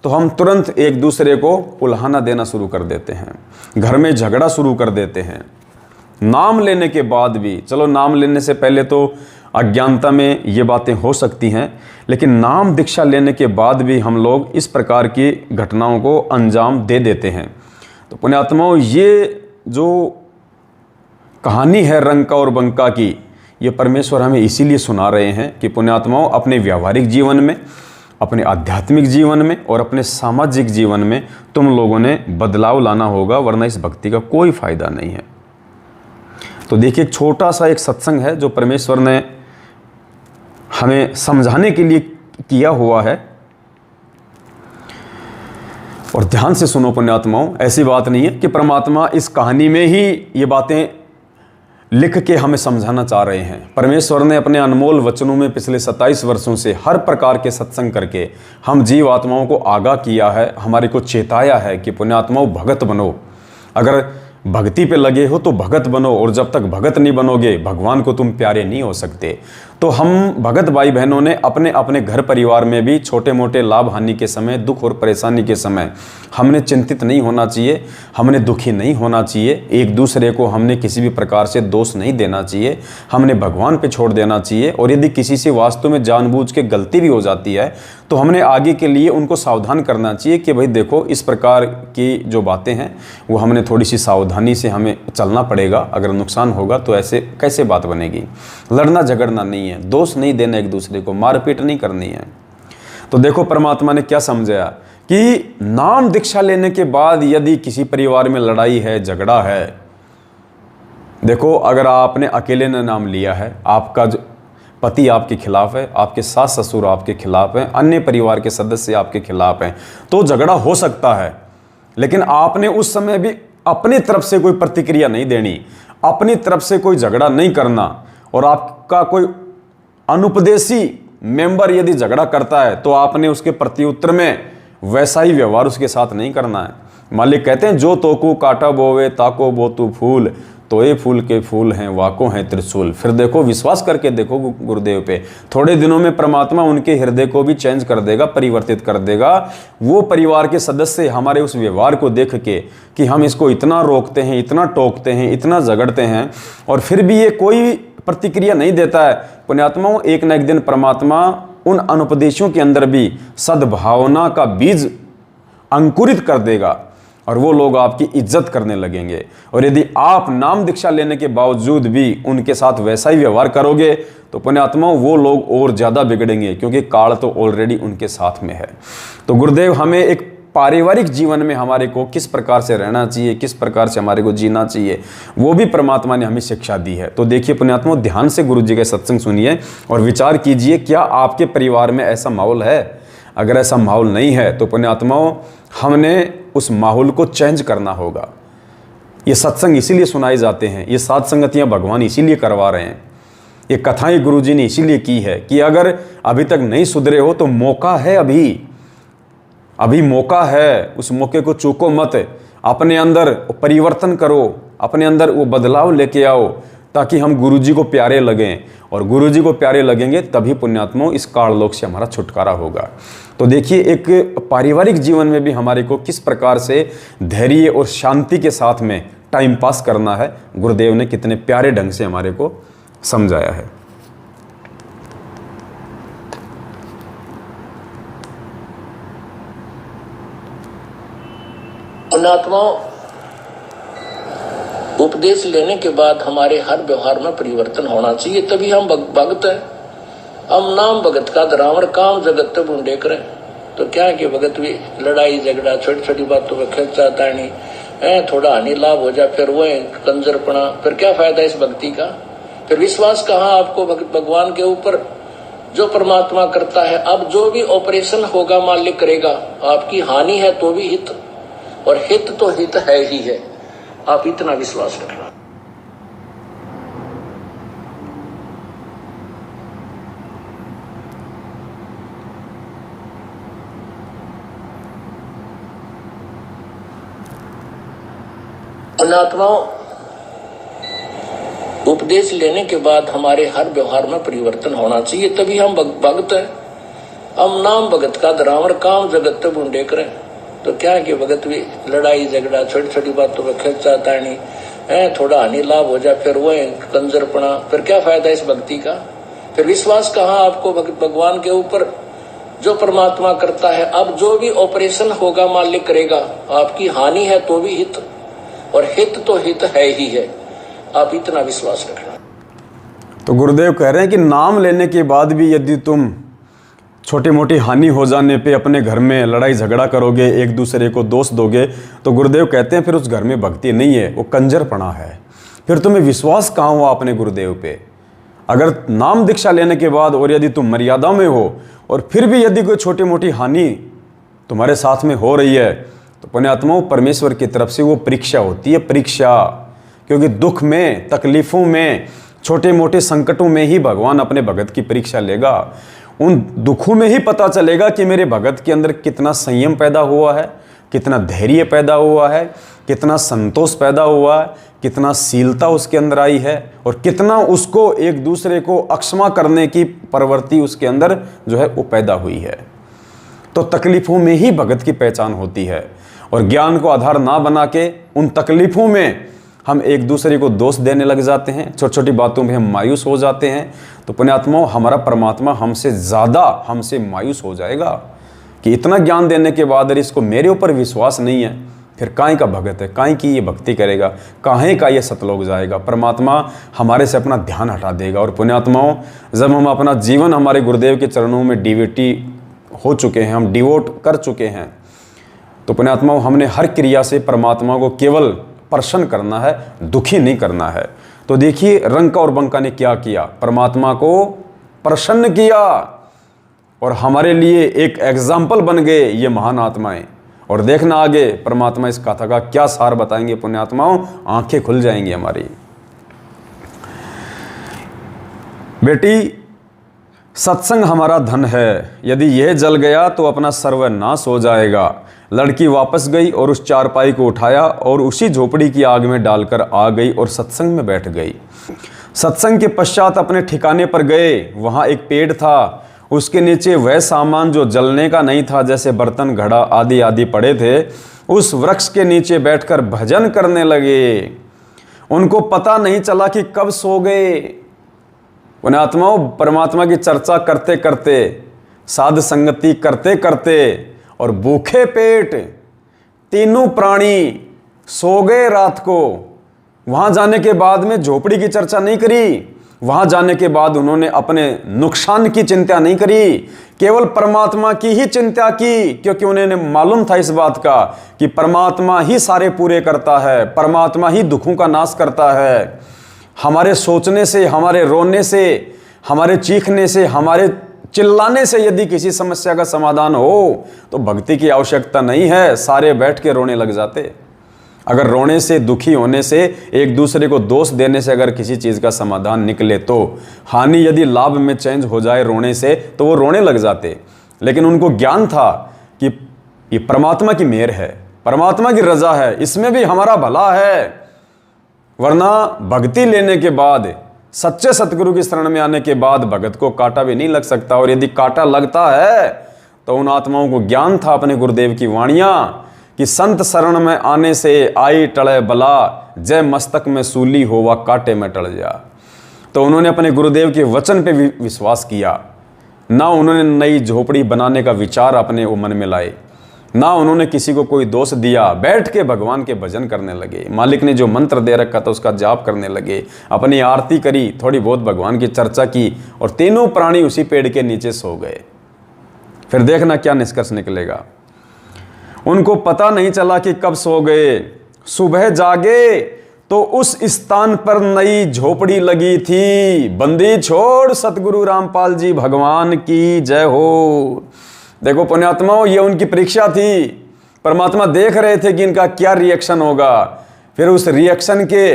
तो हम तुरंत एक दूसरे को उल्हाना देना शुरू कर देते हैं, घर में झगड़ा शुरू कर देते हैं। नाम लेने के बाद भी, चलो नाम लेने से पहले तो अज्ञानता में ये बातें हो सकती हैं, लेकिन नाम दीक्षा लेने के बाद भी हम लोग इस प्रकार की घटनाओं को अंजाम दे देते हैं। तो पुण्यात्माओं, ये जो कहानी है रंका और बंका की, ये परमेश्वर हमें इसीलिए सुना रहे हैं कि पुण्यात्माओं, अपने व्यावहारिक जीवन में, अपने आध्यात्मिक जीवन में और अपने सामाजिक जीवन में तुम लोगों ने बदलाव लाना होगा, वरना इस भक्ति का कोई फायदा नहीं है। तो देखिए, एक छोटा सा एक सत्संग है जो परमेश्वर ने हमें समझाने के लिए किया हुआ है, और ध्यान से सुनो पुण्यात्माओं। ऐसी बात नहीं है कि परमात्मा इस कहानी में ही ये बातें लिख के हमें समझाना चाह रहे हैं। परमेश्वर ने अपने अनमोल वचनों में पिछले 27 वर्षों से हर प्रकार के सत्संग करके हम जीव आत्माओं को आगाह किया है, हमारे को चेताया है कि पुण्यात्माओं भगत बनो। अगर भक्ति पे लगे हो तो भगत बनो, और जब तक भगत नहीं बनोगे भगवान को तुम प्यारे नहीं हो सकते। तो हम भगत भाई बहनों ने अपने अपने घर परिवार में भी छोटे मोटे लाभ हानि के समय, दुख और परेशानी के समय हमने चिंतित नहीं होना चाहिए, हमने दुखी नहीं होना चाहिए, एक दूसरे को हमने किसी भी प्रकार से दोष नहीं देना चाहिए, हमने भगवान पे छोड़ देना चाहिए। और यदि किसी से वास्तव में जानबूझ के गलती भी हो जाती है तो हमने आगे के लिए उनको सावधान करना चाहिए कि भाई देखो, इस प्रकार की जो बातें हैं वो हमने थोड़ी सी सावधानी से हमें चलना पड़ेगा, अगर नुकसान होगा तो ऐसे कैसे बात बनेगी। लड़ना झगड़ना नहीं है, दोष नहीं देना एक दूसरे को, मारपीट नहीं करनी है। तो देखो परमात्मा ने क्या समझाया कि नाम दीक्षा लेने के बाद यदि किसी परिवार में लड़ाई है, झगड़ा है, देखो अगर आपने अकेले ने नाम लिया है, आपका पति आपके खिलाफ है, आपके सास ससुर आपके खिलाफ हैं, अन्य परिवार के सदस्य आपके खिलाफ हैं, तो झगड़ा हो सकता है। लेकिन आपने उस समय भी अपनी तरफ से कोई प्रतिक्रिया नहीं देनी, अपनी तरफ से कोई झगड़ा नहीं करना। और आपका कोई अनुपदेशी मेंबर यदि झगड़ा करता है तो आपने उसके प्रत्युत्तर में वैसा ही व्यवहार उसके साथ नहीं करना है। मालिक कहते हैं, जो तोकू काटा बोवे ताको बोतू फूल, तो ये फूल के फूल हैं वाको हैं त्रिशूल। फिर देखो, विश्वास करके देखो गुरुदेव पे, थोड़े दिनों में परमात्मा उनके हृदय को भी चेंज कर देगा, परिवर्तित कर देगा। वो परिवार के सदस्य हमारे उस व्यवहार को देख के कि हम इसको इतना रोकते हैं, इतना टोकते हैं, इतना झगड़ते हैं, और फिर भी ये कोई प्रतिक्रिया नहीं देता है। पुण्यात्माओं, एक न एक दिन परमात्मा उन अनुपदेशों के अंदर भी सद्भावना का बीज अंकुरित कर देगा और वो लोग आपकी इज्जत करने लगेंगे। और यदि आप नाम दीक्षा लेने के बावजूद भी उनके साथ वैसा ही व्यवहार करोगे तो पुण्यात्माओं वो लोग और ज़्यादा बिगड़ेंगे, क्योंकि काल तो ऑलरेडी उनके साथ में है। तो गुरुदेव हमें एक पारिवारिक जीवन में हमारे को किस प्रकार से रहना चाहिए, किस प्रकार से हमारे को जीना चाहिए, वो भी परमात्मा ने हमें शिक्षा दी है। तो देखिए पुण्यात्माओं, ध्यान से गुरु जी के सत्संग सुनिए और विचार कीजिए, क्या आपके परिवार में ऐसा माहौल है? अगर ऐसा माहौल नहीं है तो पुण्यात्माओं हमने उस माहौल को चेंज करना होगा। ये सत्संग इसीलिए सुनाए जाते हैं, ये सात संगतियाँ भगवान इसीलिए करवा रहे हैं, ये कथाएं गुरुजी ने इसीलिए की है कि अगर अभी तक नहीं सुधरे हो तो मौका है, अभी मौका है, उस मौके को चूको मत। अपने अंदर परिवर्तन करो, अपने अंदर वो बदलाव लेके आओ, ताकि हम गुरुजी को प्यारे लगें, और गुरुजी को प्यारे लगेंगे तभी पुण्यात्माओं इस काललोक से हमारा छुटकारा होगा। तो देखिए, एक पारिवारिक जीवन में भी हमारे को किस प्रकार से धैर्य और शांति के साथ में टाइम पास करना है, गुरुदेव ने कितने प्यारे ढंग से हमारे को समझाया है। पुण्यात्माओं, उपदेश लेने के बाद हमारे हर व्यवहार में परिवर्तन होना चाहिए, तभी हम भगत हैं। हम नाम भगत का धरावर, काम जगत बूंदे करें। तो क्या है कि भगत भी लड़ाई झगड़ा छोटी छोटी बातों में खर्चा तानी थोड़ा हानि लाभ हो जाए, फिर वो कंजरपना, फिर क्या फायदा इस भक्ति का? फिर विश्वास कहाँ आपको भगवान के ऊपर? जो परमात्मा करता है, अब जो भी ऑपरेशन होगा मालिक करेगा। आपकी हानि है तो भी हित, और हित तो हित है ही है। आप इतना विश्वास रखना। पुण्यात्माओं, उपदेश लेने के बाद हमारे हर व्यवहार में परिवर्तन होना चाहिए, तभी हम भगत हैं। हम नाम भगत का धरावर, काम जगत बूंदे करें। तो क्या है कि भगत भी लड़ाई झगड़ा छोटी छोटी बातों में खर्चा तानी थोड़ा हानि लाभ हो जाए, फिर वो कंजरपना, फिर क्या फायदा इस भक्ति का? फिर विश्वास कहाँ आपको भगवान के ऊपर, जो परमात्मा करता है। अब जो भी ऑपरेशन होगा मालिक करेगा, आपकी हानि है तो भी हित, और हित तो हित है ही है, आप इतना विश्वास रखना। तो गुरुदेव कह रहे हैं कि नाम लेने के बाद भी यदि तुम छोटी मोटी हानि हो जाने पे अपने घर में लड़ाई झगड़ा करोगे, एक दूसरे को दोष दोगे, तो गुरुदेव कहते हैं फिर उस घर में भक्ति नहीं है, वो कंजरपना है। फिर तुम्हें विश्वास कहाँ हुआ अपने गुरुदेव पे? अगर नाम दीक्षा लेने के बाद और यदि तुम मर्यादा में हो और फिर भी यदि कोई छोटी मोटी हानि तुम्हारे साथ में हो रही है, तो पुण्यात्माओं परमेश्वर की तरफ से वो परीक्षा होती है, परीक्षा। क्योंकि दुख में, तकलीफ़ों में, छोटे मोटे संकटों में ही भगवान अपने भगत की परीक्षा लेगा। उन दुखों में ही पता चलेगा कि मेरे भगत के अंदर कितना संयम पैदा हुआ है, कितना धैर्य पैदा हुआ है, कितना संतोष पैदा हुआ है, कितना शीलता उसके अंदर आई है, और कितना उसको एक दूसरे को अक्षमा करने की प्रवृत्ति उसके अंदर जो है वो पैदा हुई है। तो तकलीफ़ों में ही भगत की पहचान होती है। और ज्ञान को आधार ना बना के उन तकलीफ़ों में हम एक दूसरे को दोष देने लग जाते हैं, छोटी छोटी बातों में हम मायूस हो जाते हैं, तो पुण्यात्माओं हमारा परमात्मा हमसे ज़्यादा हमसे मायूस हो जाएगा कि इतना ज्ञान देने के बाद अगर इसको मेरे ऊपर विश्वास नहीं है, फिर काहे का भगत है, काहे की ये भक्ति करेगा, काहे का ये सतलोक जाएगा। परमात्मा हमारे से अपना ध्यान हटा देगा। और पुण्यात्माओं जब हम अपना जीवन हमारे गुरुदेव के चरणों में डिवोटी हो चुके हैं, हम डिवोट कर चुके हैं, तो पुण्यात्माओं हमने हर क्रिया से परमात्मा को केवल प्रसन्न करना है, दुखी नहीं करना है। तो देखिए रंका और बंका ने क्या किया, परमात्मा को प्रसन्न किया और हमारे लिए एक एग्जाम्पल बन गए ये महान आत्माएं। और देखना आगे परमात्मा इस कथा का क्या सार बताएंगे पुण्यात्माओं, आंखें खुल जाएंगी हमारी। बेटी सत्संग हमारा धन है, यदि यह जल गया तो अपना सर्वनाश हो जाएगा। लड़की वापस गई और उस चारपाई को उठाया और उसी झोपड़ी की आग में डालकर आ गई और सत्संग में बैठ गई। सत्संग के पश्चात अपने ठिकाने पर गए, वहाँ एक पेड़ था, उसके नीचे वह सामान जो जलने का नहीं था, जैसे बर्तन घड़ा आदि आदि पड़े थे, उस वृक्ष के नीचे बैठकर भजन करने लगे। उनको पता नहीं चला कि कब सो गए। पुण्यात्माओं परमात्मा की चर्चा करते करते, साध संगति करते करते और भूखे पेट तीनों प्राणी सो गए रात को। वहां जाने के बाद में झोपड़ी की चर्चा नहीं करी, वहां जाने के बाद उन्होंने अपने नुकसान की चिंता नहीं करी, केवल परमात्मा की ही चिंता की। क्योंकि उन्हें मालूम था इस बात का कि परमात्मा ही सारे पूरे करता है, परमात्मा ही दुखों का नाश करता है। हमारे सोचने से, हमारे रोने से, हमारे चीखने से, हमारे चिल्लाने से यदि किसी समस्या का समाधान हो तो भक्ति की आवश्यकता नहीं है, सारे बैठ के रोने लग जाते। अगर रोने से, दुखी होने से, एक दूसरे को दोष देने से अगर किसी चीज़ का समाधान निकले, तो हानि यदि लाभ में चेंज हो जाए रोने से, तो वो रोने लग जाते। लेकिन उनको ज्ञान था कि ये परमात्मा की मेहर है, परमात्मा की रजा है, इसमें भी हमारा भला है। वरना भक्ति लेने के बाद, सच्चे सतगुरु की शरण में आने के बाद भगत को कांटा भी नहीं लग सकता। और यदि कांटा लगता है तो उन आत्माओं को ज्ञान था अपने गुरुदेव की वाणियां कि संत शरण में आने से आई टले बला, जय मस्तक में सूली होवा कांटे में टल जा। तो उन्होंने अपने गुरुदेव के वचन पे विश्वास किया, ना उन्होंने नई झोपड़ी बनाने का विचार अपने वो मन में लाए, ना उन्होंने किसी को कोई दोष दिया। बैठ के भगवान के भजन करने लगे, मालिक ने जो मंत्र दे रखा था उसका जाप करने लगे, अपनी आरती करी, थोड़ी बहुत भगवान की चर्चा की, और तीनों प्राणी उसी पेड़ के नीचे सो गए। फिर देखना क्या निष्कर्ष निकलेगा। उनको पता नहीं चला कि कब सो गए। सुबह जागे तो उस स्थान पर नई झोपड़ी लगी थी। बंदी छोड़ सतगुरु रामपाल जी भगवान की जय हो। देखो पुण्यात्माओं, ये उनकी परीक्षा थी। परमात्मा देख रहे थे कि इनका क्या रिएक्शन होगा। फिर उस रिएक्शन के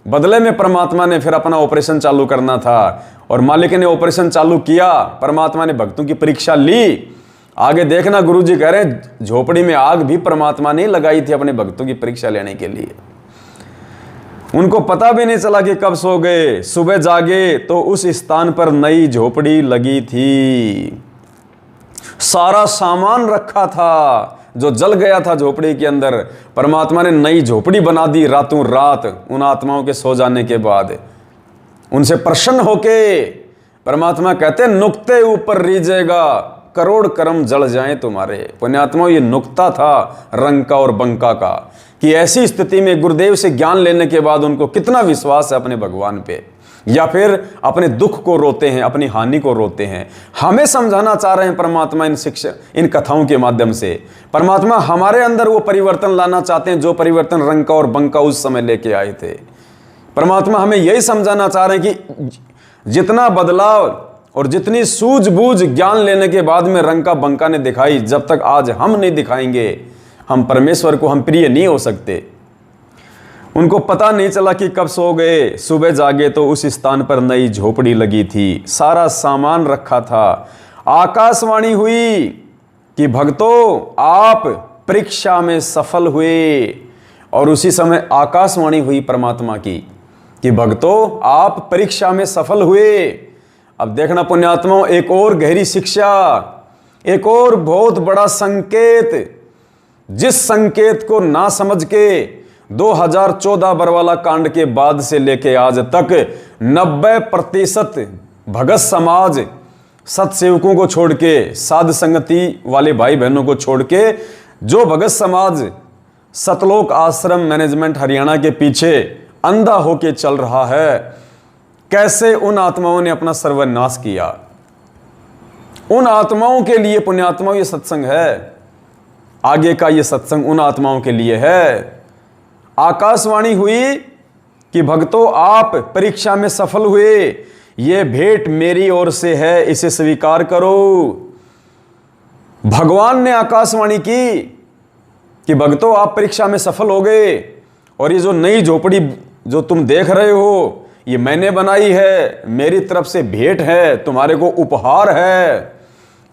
बदले में परमात्मा ने फिर अपना ऑपरेशन चालू करना था, और मालिक ने ऑपरेशन चालू किया। परमात्मा ने भक्तों की परीक्षा ली। आगे देखना, गुरुजी कह रहे हैं झोपड़ी में आग भी परमात्मा ने लगाई थी अपने भक्तों की परीक्षा लेने के लिए। उनको पता भी नहीं चला कि कब सो गए। सुबह जागे तो उस स्थान पर नई झोपड़ी लगी थी। सारा सामान रखा था जो जल गया था झोपड़ी के अंदर। परमात्मा ने नई झोपड़ी बना दी रातों रात, उन आत्माओं के सो जाने के बाद। उनसे प्रसन्न होके परमात्मा कहते हैं नुक्ते ऊपर रीजेगा, करोड़ कर्म जल जाएं तुम्हारे। पुण्यात्माओं, ये नुक्ता था रंका और बंका का कि ऐसी स्थिति में गुरुदेव से ज्ञान लेने के बाद उनको कितना विश्वास है अपने भगवान पे, या फिर अपने दुख को रोते हैं, अपनी हानि को रोते हैं। हमें समझाना चाह रहे हैं परमात्मा इन शिक्षा, इन कथाओं के माध्यम से। परमात्मा हमारे अंदर वो परिवर्तन लाना चाहते हैं जो परिवर्तन रंका और बंका उस समय लेके आए थे। परमात्मा हमें यही समझाना चाह रहे हैं कि जितना बदलाव और जितनी सूझबूझ ज्ञान लेने के बाद में रंका बंका ने दिखाई, जब तक आज हम नहीं दिखाएंगे, हम परमेश्वर को हम प्रिय नहीं हो सकते। उनको पता नहीं चला कि कब सो गए, सुबह जागे तो उस स्थान पर नई झोपड़ी लगी थी, सारा सामान रखा था। आकाशवाणी हुई कि भक्तों आप परीक्षा में सफल हुए, और उसी समय आकाशवाणी हुई परमात्मा की कि भक्तों आप परीक्षा में सफल हुए। अब देखना पुण्यात्माओं, एक और गहरी शिक्षा, एक और बहुत बड़ा संकेत, जिस संकेत को ना समझ के 2014 बरवाला कांड के बाद से लेके आज तक 90% भगत समाज सत्सेवकों को छोड़ के, साध संगति वाले भाई बहनों को छोड़ के, जो भगत समाज सतलोक आश्रम मैनेजमेंट हरियाणा के पीछे अंधा होके चल रहा है, कैसे उन आत्माओं ने अपना सर्वनाश किया। उन आत्माओं के लिए पुण्यात्माओं ये सत्संग है, आगे का ये सत्संग उन आत्माओं के लिए है। आकाशवाणी हुई कि भक्तों आप परीक्षा में सफल हुए, ये भेंट मेरी ओर से है, इसे स्वीकार करो। भगवान ने आकाशवाणी की कि भक्तों आप परीक्षा में सफल हो गए, और ये जो नई झोपड़ी जो तुम देख रहे हो ये मैंने बनाई है, मेरी तरफ से भेंट है, तुम्हारे को उपहार है,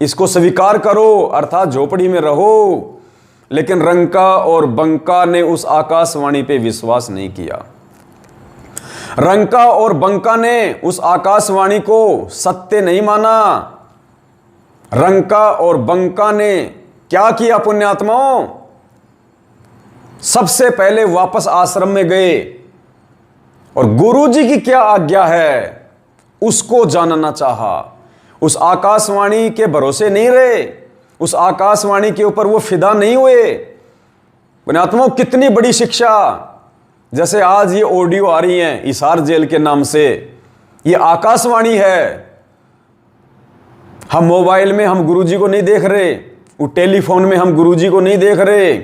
इसको स्वीकार करो, अर्थात झोपड़ी में रहो। लेकिन रंका और बंका ने उस आकाशवाणी पे विश्वास नहीं किया। रंका और बंका ने उस आकाशवाणी को सत्य नहीं माना। रंका और बंका ने क्या किया पुण्यात्माओं? सबसे पहले वापस आश्रम में गए और गुरुजी की क्या आज्ञा है उसको जानना चाहा। उस आकाशवाणी के भरोसे नहीं रहे, उस आकाशवाणी के ऊपर वो फिदा नहीं हुए। पुण्यात्माओं, कितनी बड़ी शिक्षा! जैसे आज ये ऑडियो आ रही है हिसार जेल के नाम से, ये आकाशवाणी है। हम मोबाइल में हम गुरुजी को नहीं देख रहे, वो टेलीफोन में हम गुरुजी को नहीं देख रहे,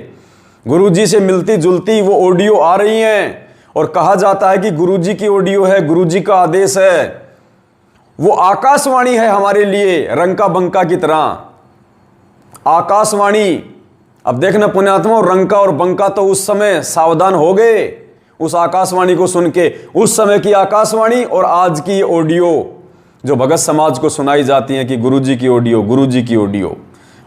गुरुजी से मिलती जुलती वो ऑडियो आ रही हैं और कहा जाता है कि गुरुजी की ऑडियो है, गुरुजी का आदेश है। वो आकाशवाणी है हमारे लिए, रंका बंका की तरह आकाशवाणी। अब देखना पुण्यात्मा, रंका और बंका तो उस समय सावधान हो गए उस आकाशवाणी को सुन के। उस समय की आकाशवाणी और आज की ऑडियो जो भगत समाज को सुनाई जाती है कि गुरुजी की ऑडियो, गुरुजी की ऑडियो।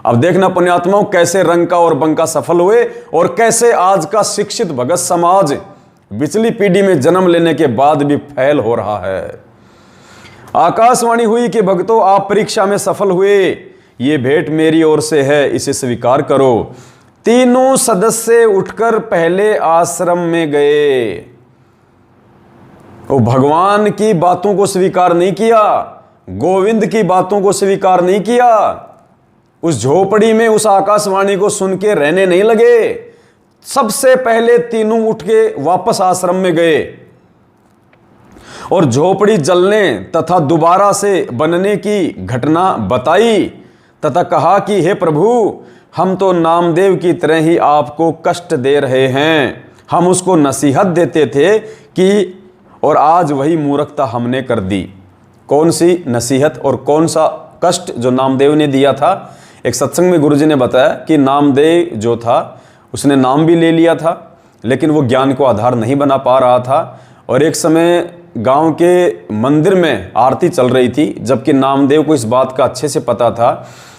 अब देखना पुण्यात्माओं, कैसे रंका और बंका सफल हुए और कैसे आज का शिक्षित भगत समाज पिछली पीढ़ी में जन्म लेने के बाद भी फैल हो रहा है। आकाशवाणी हुई कि भक्तों आप परीक्षा में सफल हुए, ये भेंट मेरी ओर से है, इसे स्वीकार करो। तीनों सदस्य उठकर पहले आश्रम में गए। वो भगवान की बातों को स्वीकार नहीं किया, गोविंद की बातों को स्वीकार नहीं किया। उस झोपड़ी में उस आकाशवाणी को सुन के रहने नहीं लगे। सबसे पहले तीनों उठ के वापस आश्रम में गए और झोपड़ी जलने तथा दोबारा से बनने की घटना बताई तथा कहा कि हे प्रभु, हम तो नामदेव की तरह ही आपको कष्ट दे रहे हैं। हम उसको नसीहत देते थे कि, और आज वही मूर्खता हमने कर दी। कौन सी नसीहत और कौन सा कष्ट जो नामदेव ने दिया था? एक सत्संग में गुरुजी ने बताया कि नामदेव जो था उसने नाम भी ले लिया था, लेकिन वो ज्ञान को आधार नहीं बना पा रहा था। और एक समय गांव के मंदिर में आरती चल रही थी, जबकि नामदेव को इस बात का अच्छे से पता था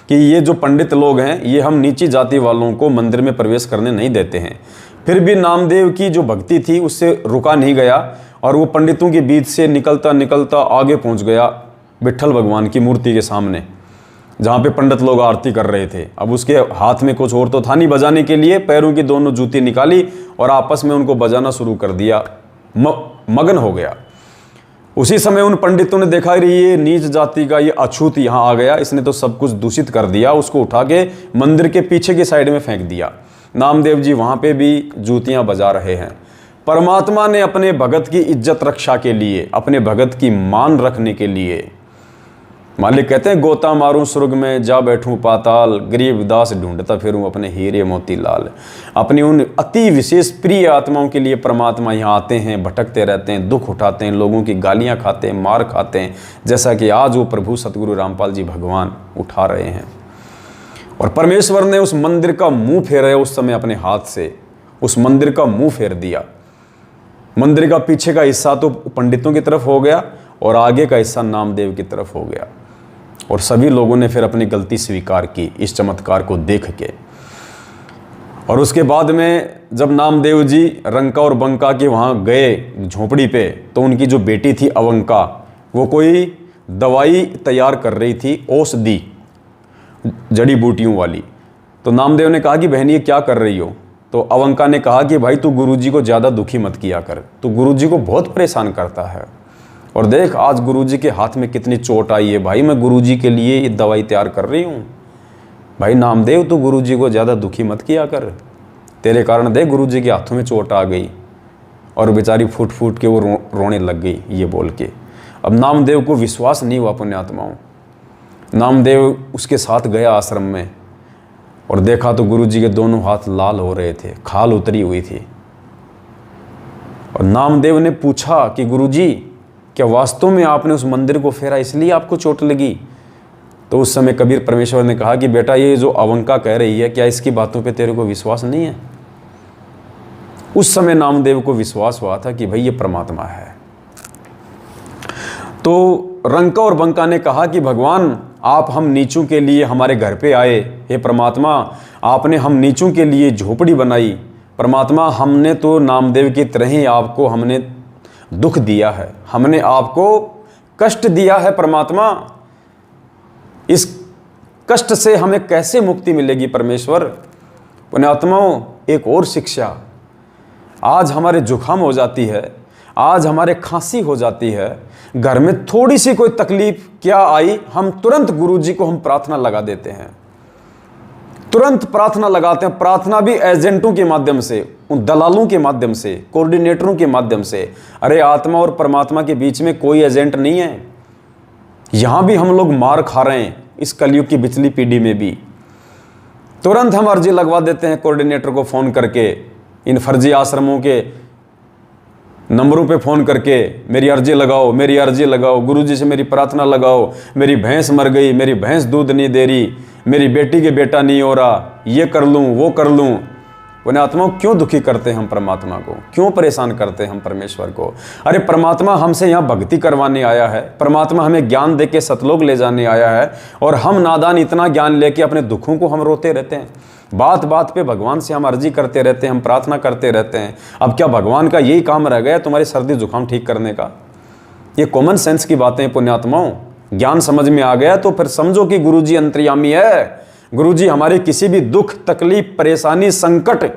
कि ये जो पंडित लोग हैं ये हम नीची जाति वालों को मंदिर में प्रवेश करने नहीं देते हैं। फिर भी नामदेव की जो भक्ति थी उससे रुका नहीं गया और वो पंडितों के बीच से निकलता निकलता आगे पहुंच गया विट्ठल भगवान की मूर्ति के सामने, जहाँ पे पंडित लोग आरती कर रहे थे। अब उसके हाथ में कुछ और तो था नहीं बजाने के लिए, पैरों की दोनों जूती निकाली और आपस में उनको बजाना शुरू कर दिया, मगन हो गया। उसी समय उन पंडितों ने देखा कि ये नीच जाति का ये अछूत यहाँ आ गया, इसने तो सब कुछ दूषित कर दिया। उसको उठा के मंदिर के पीछे की साइड में फेंक दिया। नामदेव जी वहाँ पे भी जूतियाँ बजा रहे हैं। परमात्मा ने अपने भगत की इज्जत रक्षा के लिए, अपने भगत की मान रखने के लिए, मालिक कहते हैं गोता मारूं स्वर्ग में जा बैठूं पाताल, गरीब दास ढूंढता फिरूं अपने हीरे मोती लाल। अपनी उन अति विशेष प्रिय आत्माओं के लिए परमात्मा यहाँ आते हैं, भटकते रहते हैं, दुख उठाते हैं, लोगों की गालियाँ खाते हैं, मार खाते हैं, जैसा कि आज वो प्रभु सतगुरु रामपाल जी भगवान उठा रहे हैं। और परमेश्वर ने उस मंदिर का मुंह फेरा उस समय अपने हाथ से, उस मंदिर का मुंह फेर दिया। मंदिर का पीछे का हिस्सा तो पंडितों की तरफ हो गया और आगे का हिस्सा नामदेव की तरफ हो गया। और सभी लोगों ने फिर अपनी गलती स्वीकार की इस चमत्कार को देख के। और उसके बाद में जब नामदेव जी रंका और बंका के वहाँ गए झोपड़ी पे, तो उनकी जो बेटी थी अवंका, वो कोई दवाई तैयार कर रही थी, औषधि जड़ी बूटियों वाली। तो नामदेव ने कहा कि बहन ये क्या कर रही हो? तो अवंका ने कहा कि भाई तू गुरुजी को ज़्यादा दुखी मत किया कर, तू गुरुजी को बहुत परेशान करता है। और देख आज गुरुजी के हाथ में कितनी चोट आई है, भाई मैं गुरुजी के लिए ये दवाई तैयार कर रही हूँ। भाई नामदेव तू गुरुजी को ज़्यादा दुखी मत किया कर, तेरे कारण देख गुरुजी के हाथों में चोट आ गई। और बेचारी फूट फूट के वो रोने लग गई ये बोल के। अब नामदेव को विश्वास नहीं हुआ पुण्यात्माओं। नामदेव उसके साथ गया आश्रम में और देखा तो गुरुजी के दोनों हाथ लाल हो रहे थे, खाल उतरी हुई थी। और नामदेव ने पूछा कि गुरुजी क्या वास्तव में आपने उस मंदिर को फेरा इसलिए आपको चोट लगी? तो उस समय कबीर परमेश्वर ने कहा कि बेटा ये जो अवंका कह रही है, क्या इसकी बातों पे तेरे को विश्वास नहीं है? उस समय नामदेव को विश्वास हुआ था कि भाई ये परमात्मा है। तो रंका और बंका ने कहा कि भगवान आप हम नीचों के लिए हमारे घर पे आए, हे परमात्मा आपने हम नीचों के लिए झोपड़ी बनाई। परमात्मा हमने तो नामदेव की तरह ही आपको हमने दुख दिया है, हमने आपको कष्ट दिया है। परमात्मा इस कष्ट से हमें कैसे मुक्ति मिलेगी परमेश्वर? पुण्यात्माओं एक और शिक्षा, आज हमारे जुखाम हो जाती है, आज हमारे खांसी हो जाती है, घर में थोड़ी सी कोई तकलीफ क्या आई, हम तुरंत गुरुजी को हम प्रार्थना लगा देते हैं, तुरंत प्रार्थना लगाते हैं। प्रार्थना भी एजेंटों के माध्यम से, उन दलालों के माध्यम से, कोऑर्डिनेटरों के माध्यम से। अरे आत्मा और परमात्मा के बीच में कोई एजेंट नहीं है। यहां भी हम लोग मार खा रहे हैं, इस कलयुग की बिचली पीढ़ी में भी। तुरंत हम अर्जी लगवा देते हैं कोऑर्डिनेटर को फ़ोन करके, इन फर्जी आश्रमों के नंबरों पे फ़ोन करके मेरी अर्जी लगाओ, मेरी अर्जी लगाओ, गुरुजी से मेरी प्रार्थना लगाओ, मेरी भैंस मर गई, मेरी भैंस दूध नहीं दे रही, मेरी बेटी के बेटा नहीं हो रहा, ये कर लूँ वो कर लूँ। पुण्यात्माओं क्यों दुखी करते हैं हम परमात्मा को, क्यों परेशान करते हैं हम परमेश्वर को? अरे परमात्मा हमसे यहाँ भक्ति करवाने आया है, परमात्मा हमें ज्ञान दे के सतलोक ले जाने आया है, और हम नादान इतना ज्ञान लेके अपने दुखों को हम रोते रहते हैं। बात बात पे भगवान से हम अर्जी करते रहते हैं, हम प्रार्थना करते रहते हैं। अब क्या भगवान का यही काम रह गया तुम्हारी सर्दी जुकाम ठीक करने का? ये कॉमन सेंस की बातें पुण्यात्माओं, ज्ञान समझ में आ गया तो फिर समझो कि गुरुजी अंतर्यामी है। गुरुजी हमारे किसी भी दुख तकलीफ परेशानी संकट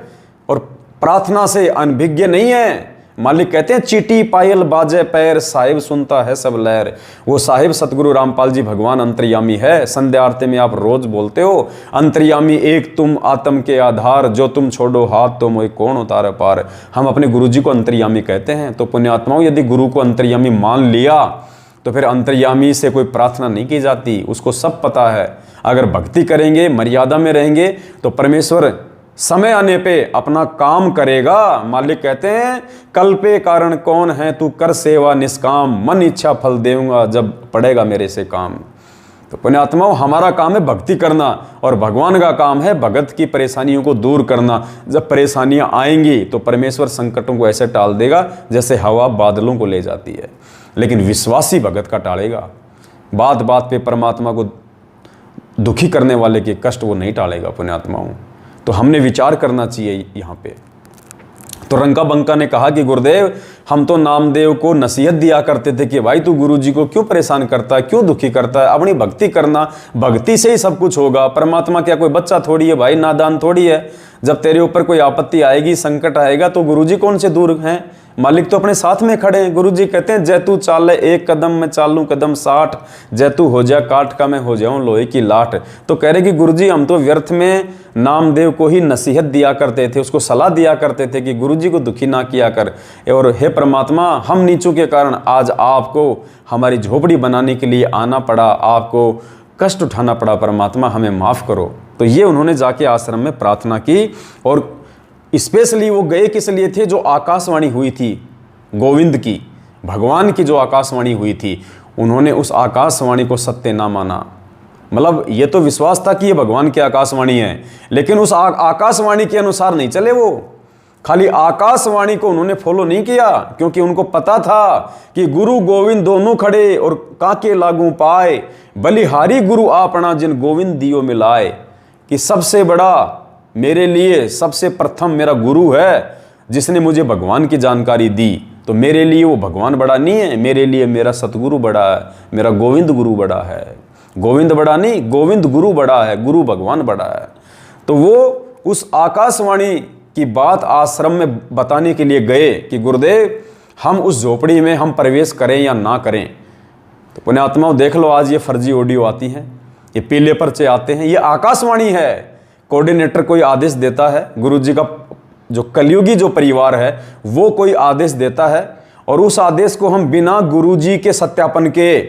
और प्रार्थना से अनभिज्ञ नहीं है। मालिक कहते हैं चीटी पायल बाजे पैर, साहिब सुनता है सब लहर। वो साहिब सतगुरु रामपाल जी भगवान अंतर्यामी है। संध्या आरती में आप रोज बोलते हो, अंतर्यामी एक तुम आत्म के आधार, जो तुम छोड़ो हाथ तो मोई कौन उतारे पार। हम अपने गुरुजी को अंतर्यामी कहते हैं। तो पुण्यात्माओं यदि गुरु को अंतर्यामी मान लिया तो फिर अंतर्यामी से कोई प्रार्थना नहीं की जाती, उसको सब पता है। अगर भक्ति करेंगे, मर्यादा में रहेंगे तो परमेश्वर समय आने पे अपना काम करेगा। मालिक कहते हैं कल पे कारण कौन है, तू कर सेवा निष्काम, मन इच्छा फल देऊंगा जब पड़ेगा मेरे से काम। तो पुण्यात्माओं हमारा काम है भक्ति करना, और भगवान का काम है भगत की परेशानियों को दूर करना। जब परेशानियां आएंगी तो परमेश्वर संकटों को ऐसे टाल देगा जैसे हवा बादलों को ले जाती है, लेकिन विश्वासी भगत का टालेगा। बात बात पे परमात्मा को दुखी करने वाले के कष्ट वो नहीं टालेगा पुण्यात्माओं। तो हमने विचार करना चाहिए यहाँ पे। तो रंका बंका ने कहा कि गुरुदेव हम तो नामदेव को नसीहत दिया करते थे कि भाई तू गुरुजी को क्यों परेशान करता है, क्यों दुखी करता है, अपनी भक्ति करना, भक्ति से ही सब कुछ होगा। परमात्मा क्या कोई बच्चा थोड़ी है भाई, नादान थोड़ी है। जब तेरे ऊपर कोई आपत्ति आएगी, संकट आएगा तो गुरुजी कौन से दूर हैं, मालिक तो अपने साथ में खड़े हैं। गुरु जी कहते हैं जैतू चाले एक कदम मैं चालूं कदम 60, जैतू हो जा काट का मैं हो जाऊं लोहे की लाट। तो कह रहे कि गुरु जी हम तो व्यर्थ में नामदेव को ही नसीहत दिया करते थे, उसको सलाह दिया करते थे कि गुरु जी को दुखी ना किया कर, और हे परमात्मा हम नीचों के कारण आज आपको हमारी झोपड़ी बनाने के लिए आना पड़ा, आपको कष्ट उठाना पड़ा, परमात्मा हमें माफ़ करो। तो ये उन्होंने जाके आश्रम में प्रार्थना की। और स्पेशली वो गए किस लिए थे? जो आकाशवाणी हुई थी गोविंद की, भगवान की जो आकाशवाणी हुई थी, उन्होंने उस आकाशवाणी को सत्य ना माना। मतलब ये तो विश्वास था कि ये भगवान की आकाशवाणी है, लेकिन उस आकाशवाणी के अनुसार नहीं चले। वो खाली आकाशवाणी को उन्होंने फॉलो नहीं किया, क्योंकि उनको पता था कि गुरु गोविंद दोनों खड़े और काके लागू पाए, बलिहारी गुरु आपना जिन गोविंद दियो मिलाए। कि सबसे बड़ा मेरे लिए सबसे प्रथम मेरा गुरु है जिसने मुझे भगवान की जानकारी दी। तो मेरे लिए वो भगवान बड़ा नहीं है, मेरे लिए मेरा सतगुरु बड़ा है, मेरा गोविंद गुरु बड़ा है। गोविंद बड़ा नहीं, गोविंद गुरु बड़ा है, गुरु भगवान बड़ा है। तो वो उस आकाशवाणी की बात आश्रम में बताने के लिए गए कि गुरुदेव हम उस झोपड़ी में हम प्रवेश करें या ना करें। तो पुण्यात्माओं देख लो, आज ये फर्जी ऑडियो आती हैं, ये पीले पर्चे आते हैं, ये आकाशवाणी है। कोऑर्डिनेटर कोई आदेश देता है, गुरु जी का जो कलयुगी जो परिवार है वो कोई आदेश देता है, और उस आदेश को हम बिना गुरु जी के सत्यापन के,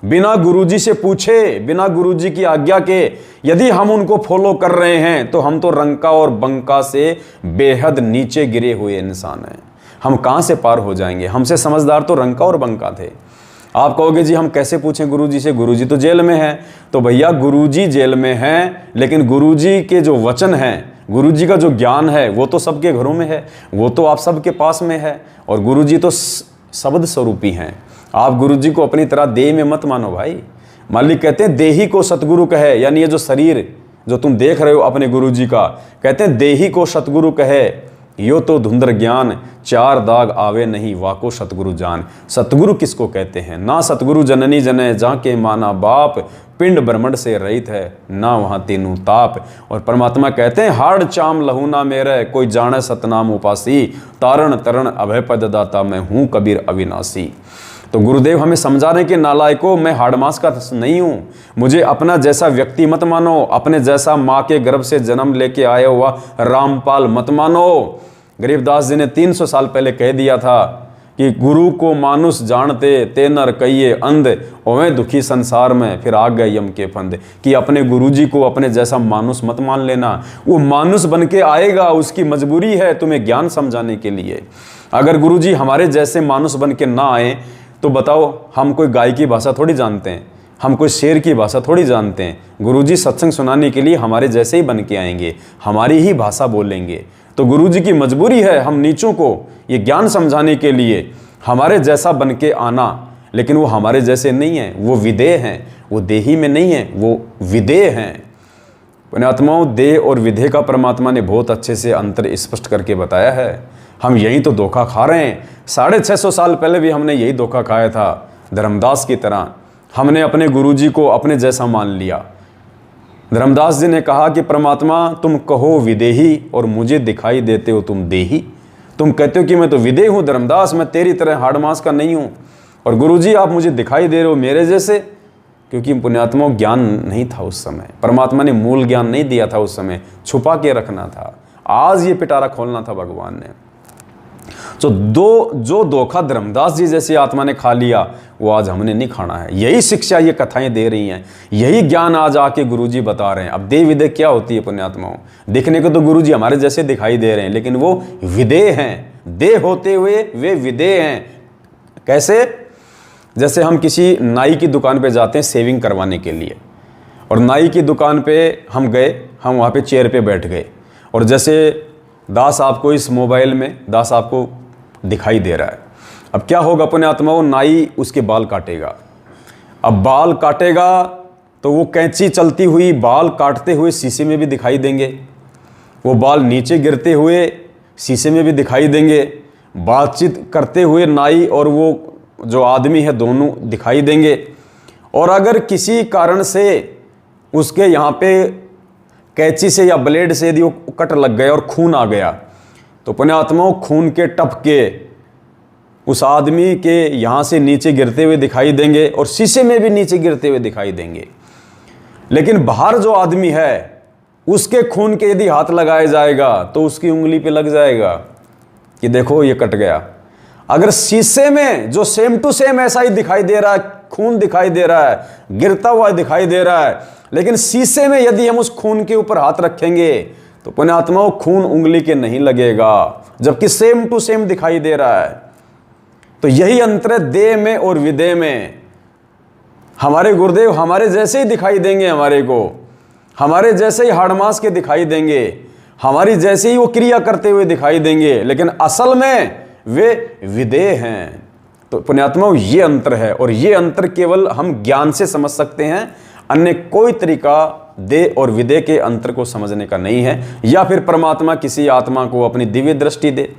बिना गुरु जी से पूछे, बिना गुरु जी की आज्ञा के यदि हम उनको फॉलो कर रहे हैं तो हम तो रंका और बंका से बेहद नीचे गिरे हुए इंसान हैं। हम कहाँ से पार हो जाएंगे? हमसे समझदार तो रंका और बंका थे। आप कहोगे जी हम कैसे पूछें गुरुजी से, गुरुजी तो जेल में हैं। तो भैया गुरुजी जेल में हैं, लेकिन गुरुजी के जो वचन हैं, गुरुजी का जो ज्ञान है वो तो सबके घरों में है, वो तो आप सबके पास में है। और गुरुजी तो शब्द स्वरूपी हैं। आप गुरुजी को अपनी तरह देह में मत मानो भाई। मालिक कहते हैं देही को सतगुरु कहे, यानी ये जो शरीर जो तुम देख रहे हो अपने गुरुजी का, कहते हैं देही को सतगुरु कहे, यो तो धुंधर ज्ञान, चार दाग आवे नहीं वाको सतगुरु जान। सतगुरु किसको कहते हैं? ना सतगुरु जननी जने जाके माना बाप, पिंड ब्रह्मंड से रहित है ना वहाँ तीनों ताप। और परमात्मा कहते हैं हाड़ चाम लहू ना मेरे, कोई जाने सतनाम उपासी, तारण तरण अभय पद दाता मैं हूँ कबीर अविनाशी। तो गुरुदेव हमें समझा रहे कि नालायकों, मैं हाड़मास का नहीं हूँ, मुझे अपना जैसा व्यक्ति मत मानो, अपने जैसा माँ के गर्भ से जन्म लेके आया हुआ रामपाल मत मानो। गरीबदास जी ने 300 साल पहले कह दिया था कि गुरु को मानुष जानते ते नर कहिए अंध, ओवें दुखी संसार में फिर आ गए यम के फंद। कि अपने गुरुजी को अपने जैसा मानुष मत मान लेना, वो मानुष बन के आएगा, उसकी मजबूरी है तुम्हें ज्ञान समझाने के लिए। अगर गुरुजी हमारे जैसे मानुष बन के ना आए तो बताओ, हम कोई गाय की भाषा थोड़ी जानते हैं, हम कोई शेर की भाषा थोड़ी जानते हैं। गुरुजी सत्संग सुनाने के लिए हमारे जैसे ही बन के आएंगे, हमारी ही भाषा बोलेंगे। तो गुरुजी की मजबूरी है हम नीचों को ये ज्ञान समझाने के लिए हमारे जैसा बन के आना, लेकिन वो हमारे जैसे नहीं है, वो विदेह हैं, वो देही में नहीं है, वो विदेह हैं। पुण्यात्माओं, देह और विदेह का परमात्मा ने बहुत अच्छे से अंतर स्पष्ट करके बताया है। हम यही तो धोखा खा रहे हैं। 650 साल पहले भी हमने यही धोखा खाया था, धर्मदास की तरह। हमने अपने गुरुजी को अपने जैसा मान लिया। धर्मदास जी ने कहा कि परमात्मा तुम कहो विदेही और मुझे दिखाई देते हो तुम देही। तुम कहते हो कि मैं तो विदेह हूँ धर्मदास, मैं तेरी तरह हाड़मास का नहीं हूँ, और गुरुजी आप मुझे दिखाई दे रहे हो मेरे जैसे। क्योंकि पुण्यात्माओं ज्ञान नहीं था उस समय, परमात्मा ने मूल ज्ञान नहीं दिया था उस समय, छुपा के रखना था। आज ये पिटारा खोलना था भगवान ने। जो धोखा धर्मदास जी जैसी आत्मा ने खा लिया वो आज हमने नहीं खाना है। यही शिक्षा ये कथाएं दे रही हैं, यही ज्ञान आज आके गुरुजी बता रहे हैं। अब देह विदेह क्या होती है पुण्यात्माओं? दिखने को तो गुरुजी हमारे जैसे दिखाई दे रहे हैं, लेकिन वो विदेह हैं। देह होते हुए वे विदेह हैं। कैसे? जैसे हम किसी नाई की दुकान पे जाते हैं सेविंग करवाने के लिए, और नाई की दुकान पे हम गए, हम वहाँ पे चेयर पे बैठ गए, और जैसे दास आपको इस मोबाइल में दास आपको दिखाई दे रहा है। अब क्या होगा पुण्यात्माओं? नाई उसके बाल काटेगा। अब बाल काटेगा तो वो कैंची चलती हुई बाल काटते हुए शीशे में भी दिखाई देंगे, वो बाल नीचे गिरते हुए शीशे में भी दिखाई देंगे, बातचीत करते हुए नाई और वो जो आदमी है दोनों दिखाई देंगे। और अगर किसी कारण से उसके यहाँ पे कैंची से या ब्लेड से यदि वो कट लग गया और खून आ गया, तो पुण्यात्माओं खून के टपके उस आदमी के यहाँ से नीचे गिरते हुए दिखाई देंगे और शीशे में भी नीचे गिरते हुए दिखाई देंगे। लेकिन बाहर जो आदमी है उसके खून के यदि हाथ लगाया जाएगा तो उसकी उंगली पे लग जाएगा कि देखो ये कट गया। अगर शीशे में जो सेम टू सेम ऐसा ही दिखाई दे रहा है, खून दिखाई दे रहा है, गिरता हुआ दिखाई दे रहा है, लेकिन शीशे में यदि हम उस खून के ऊपर हाथ रखेंगे तो पुण्यात्माओं खून उंगली के नहीं लगेगा, जबकि सेम टू सेम दिखाई दे रहा है। तो यही अंतर है देह में और विदेह में। हमारे गुरुदेव हमारे जैसे ही दिखाई देंगे, हमारे जैसे ही हाड़ मांस के दिखाई देंगे, हमारी जैसे ही वो क्रिया करते हुए दिखाई देंगे, लेकिन असल में वे विदेह हैं। तो पुण्यात्माओं ये अंतर है, और ये अंतर केवल हम ज्ञान से समझ सकते हैं, अन्य कोई तरीका देह और विदेह के अंतर को समझने का नहीं है। या फिर परमात्मा किसी आत्मा को अपनी दिव्य दृष्टि दे,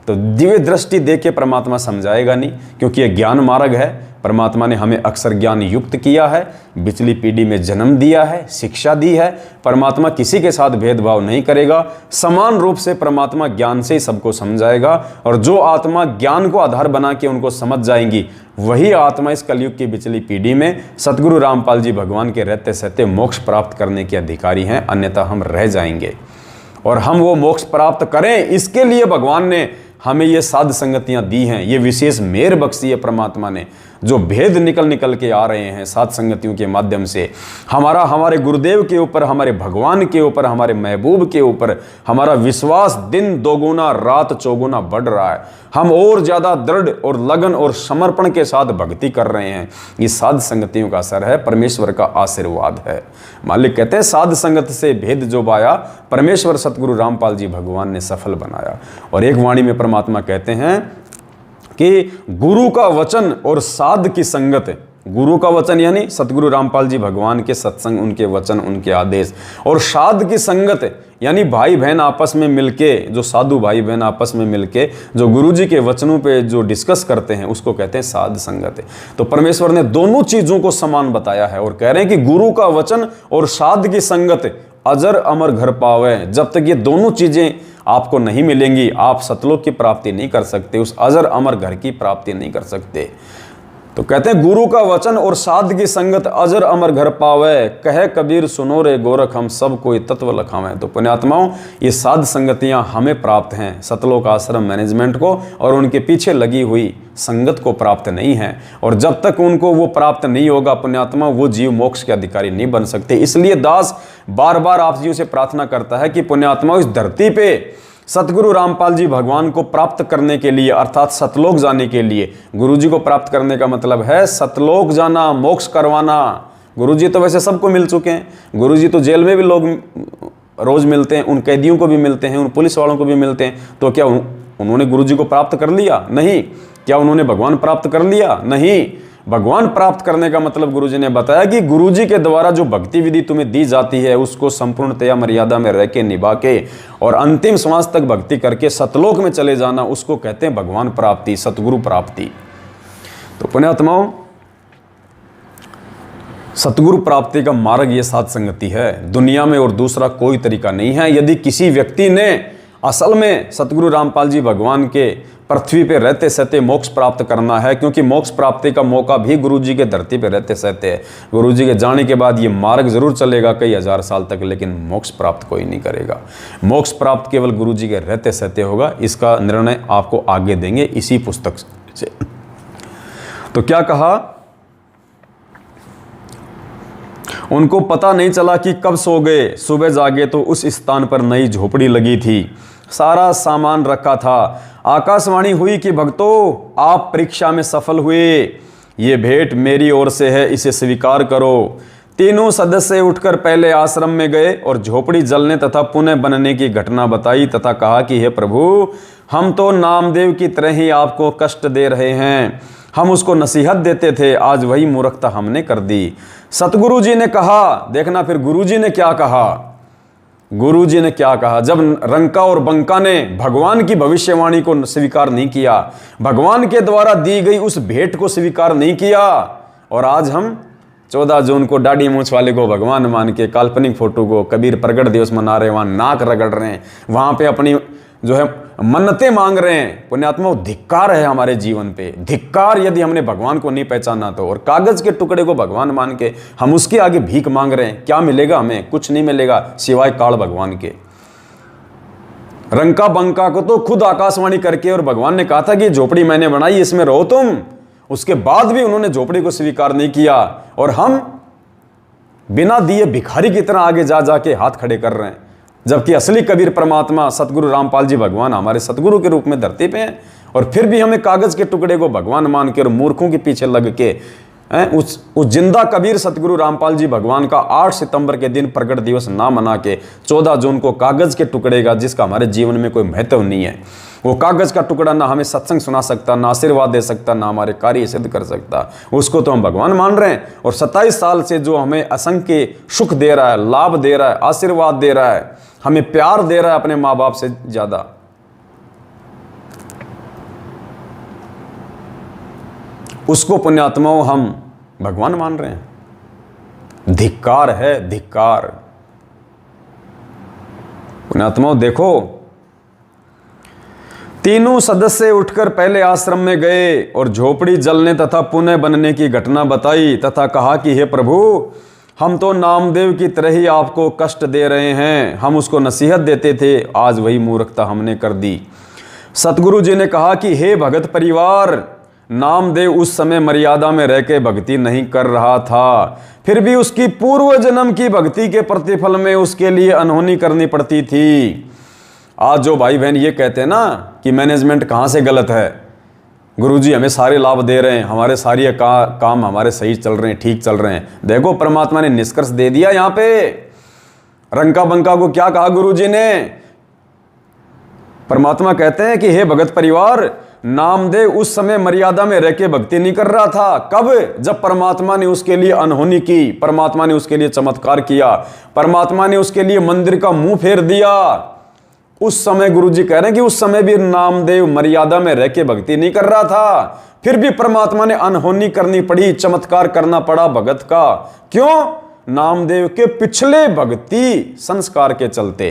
तो दिव्य दृष्टि दे के परमात्मा समझाएगा नहीं, क्योंकि यह ज्ञान मार्ग है। परमात्मा ने हमें अक्सर ज्ञान युक्त किया है, पिछली पीढ़ी में जन्म दिया है, शिक्षा दी है। परमात्मा किसी के साथ भेदभाव नहीं करेगा, समान रूप से परमात्मा ज्ञान से ही सबको समझाएगा। और जो आत्मा ज्ञान को आधार बना के उनको समझ जाएंगी, वही आत्मा इस कलयुग की पिछली पीढ़ी में सतगुरु रामपाल जी भगवान के रहते सहते मोक्ष प्राप्त करने के अधिकारी हैं, अन्यथा हम रह जाएंगे। और हम वो मोक्ष प्राप्त करें, इसके लिए भगवान ने हमें ये साध संगतियां दी हैं, ये विशेष मेहर बख्शी है परमात्मा ने, जो भेद निकल के आ रहे हैं साध संगतियों के माध्यम से। हमारे गुरुदेव के ऊपर, हमारे भगवान के ऊपर, हमारे महबूब के ऊपर हमारा विश्वास दिन दोगुना रात चौगुना बढ़ रहा है। हम और ज़्यादा दृढ़ और लगन और समर्पण के साथ भक्ति कर रहे हैं। ये साध संगतियों का असर है, परमेश्वर का आशीर्वाद है। मालिक कहते हैं साध संगत से भेद जो पाया, परमेश्वर सतगुरु रामपाल जी भगवान ने सफल बनाया। और एक वाणी में परमात्मा कहते हैं कि गुरु का वचन और साध की संगत, गुरु का वचन यानी सतगुरु रामपाल जी भगवान के सत्संग, उनके वचन, उनके आदेश, और साध की संगत यानी भाई बहन आपस में मिलके, जो साधु भाई बहन आपस में मिलके जो गुरु जी के वचनों पे जो डिस्कस करते हैं, उसको कहते हैं साध संगत। तो परमेश्वर ने दोनों चीजों को समान बताया है और कह रहे हैं कि गुरु का वचन और साध की संगत अजर अमर घर पावे। जब तक ये दोनों चीजें आपको नहीं मिलेंगी, आप सतलोक की प्राप्ति नहीं कर सकते, उस अजर अमर घर की प्राप्ति नहीं कर सकते। तो कहते हैं गुरु का वचन और साध की संगत अजर अमर घर पावे, कहे कबीर सुनो रे गोरख हम सब कोई तत्व लखावें। तो पुण्यात्माओं ये साध संगतियां हमें प्राप्त हैं, सतलोक आश्रम मैनेजमेंट को और उनके पीछे लगी हुई संगत को प्राप्त नहीं है। और जब तक उनको वो प्राप्त नहीं होगा पुण्यात्मा, वो जीव मोक्ष के अधिकारी नहीं बन सकते। इसलिए दास बार बार आप जीव से प्रार्थना करता है कि पुण्यात्मा इस धरती पे सतगुरु रामपाल जी भगवान को प्राप्त करने के लिए, अर्थात सतलोक जाने के लिए, गुरु जी को प्राप्त करने का मतलब है सतलोक जाना, मोक्ष करवाना। गुरु जी तो वैसे सबको मिल चुके हैं, गुरु जी तो जेल में भी लोग रोज मिलते हैं, उन कैदियों को भी मिलते हैं, उन पुलिस वालों को भी मिलते हैं। तो क्या उन्होंने गुरु जी को प्राप्त कर लिया? नहीं। क्या उन्होंने भगवान प्राप्त कर लिया? नहीं। भगवान प्राप्त करने का मतलब गुरुजी ने बताया कि गुरुजी के द्वारा जो भक्ति विधि तुम्हें दी जाती है, उसको संपूर्णतया मर्यादा में रह के निभा के और अंतिम श्वास तक भक्ति करके सतलोक में चले जाना, उसको कहते हैं भगवान प्राप्ति, सतगुरु प्राप्ति। तो पुण्यात्माओं सतगुरु प्राप्ति का मार्ग ये साध संगति है, दुनिया में और दूसरा कोई तरीका नहीं है। यदि किसी व्यक्ति ने असल में सतगुरु रामपाल जी भगवान के पृथ्वी पे रहते सहते मोक्ष प्राप्त करना है, क्योंकि मोक्ष प्राप्ति का मौका भी गुरुजी के धरती पे रहते सहते है। गुरुजी के जाने के बाद ये मार्ग जरूर चलेगा कई हजार साल तक, लेकिन मोक्ष प्राप्त कोई नहीं करेगा। मोक्ष प्राप्त केवल गुरुजी के रहते सहते होगा। इसका निर्णय आपको आगे देंगे इसी पुस्तक से। तो क्या कहा, उनको पता नहीं चला कि कब सो गए, सुबह जागे तो उस स्थान पर नई झोपड़ी लगी थी, सारा सामान रखा था। आकाशवाणी हुई कि भक्तों आप परीक्षा में सफल हुए, ये भेंट मेरी ओर से है, इसे स्वीकार करो। तीनों सदस्य उठकर पहले आश्रम में गए और झोपड़ी जलने तथा पुनः बनने की घटना बताई तथा कहा कि हे प्रभु, हम तो नामदेव की तरह ही आपको कष्ट दे रहे हैं, हम उसको नसीहत देते थे, आज वही मूर्खता हमने कर दी। सतगुरु जी ने कहा, देखना फिर गुरु जी ने क्या कहा, गुरु जी ने क्या कहा। जब रंका और बंका ने भगवान की भविष्यवाणी को स्वीकार नहीं किया, भगवान के द्वारा दी गई उस भेंट को स्वीकार नहीं किया, और आज हम 14 जून को दाढ़ी मूंछ वाले को भगवान मान के काल्पनिक फोटो को कबीर प्रगट दिवस मना रहे हैं, वहाँ नाक रगड़ रहे हैं, वहाँ पे अपनी जो है मन्नतें मांग रहे हैं। पुण्यात्मा, धिक्कार है हमारे जीवन पे, धिक्कार यदि हमने भगवान को नहीं पहचाना तो। और कागज के टुकड़े को भगवान मान के हम उसके आगे भीख मांग रहे हैं। क्या मिलेगा हमें? कुछ नहीं मिलेगा सिवाय काल भगवान के। रंका बंका को तो खुद आकाशवाणी करके और भगवान ने कहा था कि झोपड़ी मैंने बनाई, इसमें रहो तुम। उसके बाद भी उन्होंने झोपड़ी को स्वीकार नहीं किया और हम बिना दिए भिखारी की तरह आगे जा जाके हाथ खड़े कर रहे हैं। जबकि असली कबीर परमात्मा सतगुरु रामपाल जी भगवान हमारे सतगुरु के रूप में धरती पे हैं, और फिर भी हमें कागज के टुकड़े को भगवान मान के और मूर्खों के पीछे लग के उस जिंदा कबीर सतगुरु रामपाल जी भगवान का 8 सितंबर के दिन प्रकट दिवस ना मना के 14 जून को कागज के टुकड़े का, जिसका हमारे जीवन में कोई महत्व नहीं है, वो कागज का टुकड़ा ना हमें सत्संग सुना सकता, ना आशीर्वाद दे सकता, ना हमारे कार्य सिद्ध कर सकता, उसको तो हम भगवान मान रहे हैं। और 27 साल से जो हमें असंख्य सुख दे रहा है, लाभ दे रहा है, आशीर्वाद दे रहा है, हमें प्यार दे रहा है अपने माँ बाप से ज्यादा, उसको पुण्यात्माओं हम भगवान मान रहे हैं। धिक्कार है, धिक्कार। पुण्यात्माओं देखो, तीनों सदस्य उठकर पहले आश्रम में गए और झोपड़ी जलने तथा पुनः बनने की घटना बताई तथा कहा कि हे प्रभु, हम तो नामदेव की तरह ही आपको कष्ट दे रहे हैं। हम उसको नसीहत देते थे, आज वही मूर्खता हमने कर दी। सतगुरु जी ने कहा कि हे भगत परिवार, नामदेव उस समय मर्यादा में रह के भक्ति नहीं कर रहा था, फिर भी उसकी पूर्व जन्म की भक्ति के प्रतिफल में उसके लिए अनहोनी करनी पड़ती थी। आज जो भाई बहन ये कहते हैं ना कि मैनेजमेंट कहाँ से गलत है, गुरुजी हमें सारे लाभ दे रहे हैं, हमारे सारे काम हमारे सही चल रहे हैं, ठीक चल रहे हैं। देखो परमात्मा ने निष्कर्ष दे दिया यहाँ पे। रंका बंका को क्या कहा गुरुजी ने? परमात्मा कहते हैं कि हे भगत परिवार, नामदेव उस समय मर्यादा में रह के भक्ति नहीं कर रहा था। कब? जब परमात्मा ने उसके लिए अनहोनी की, परमात्मा ने उसके लिए चमत्कार किया, परमात्मा ने उसके लिए मंदिर का मुंह फेर दिया। उस समय गुरुजी कह रहे हैं कि उस समय भी नामदेव मर्यादा में रह के भक्ति नहीं कर रहा था, फिर भी परमात्मा ने अनहोनी करनी पड़ी, चमत्कार करना पड़ा भगत का। क्यों? नामदेव के पिछले भक्ति संस्कार के चलते।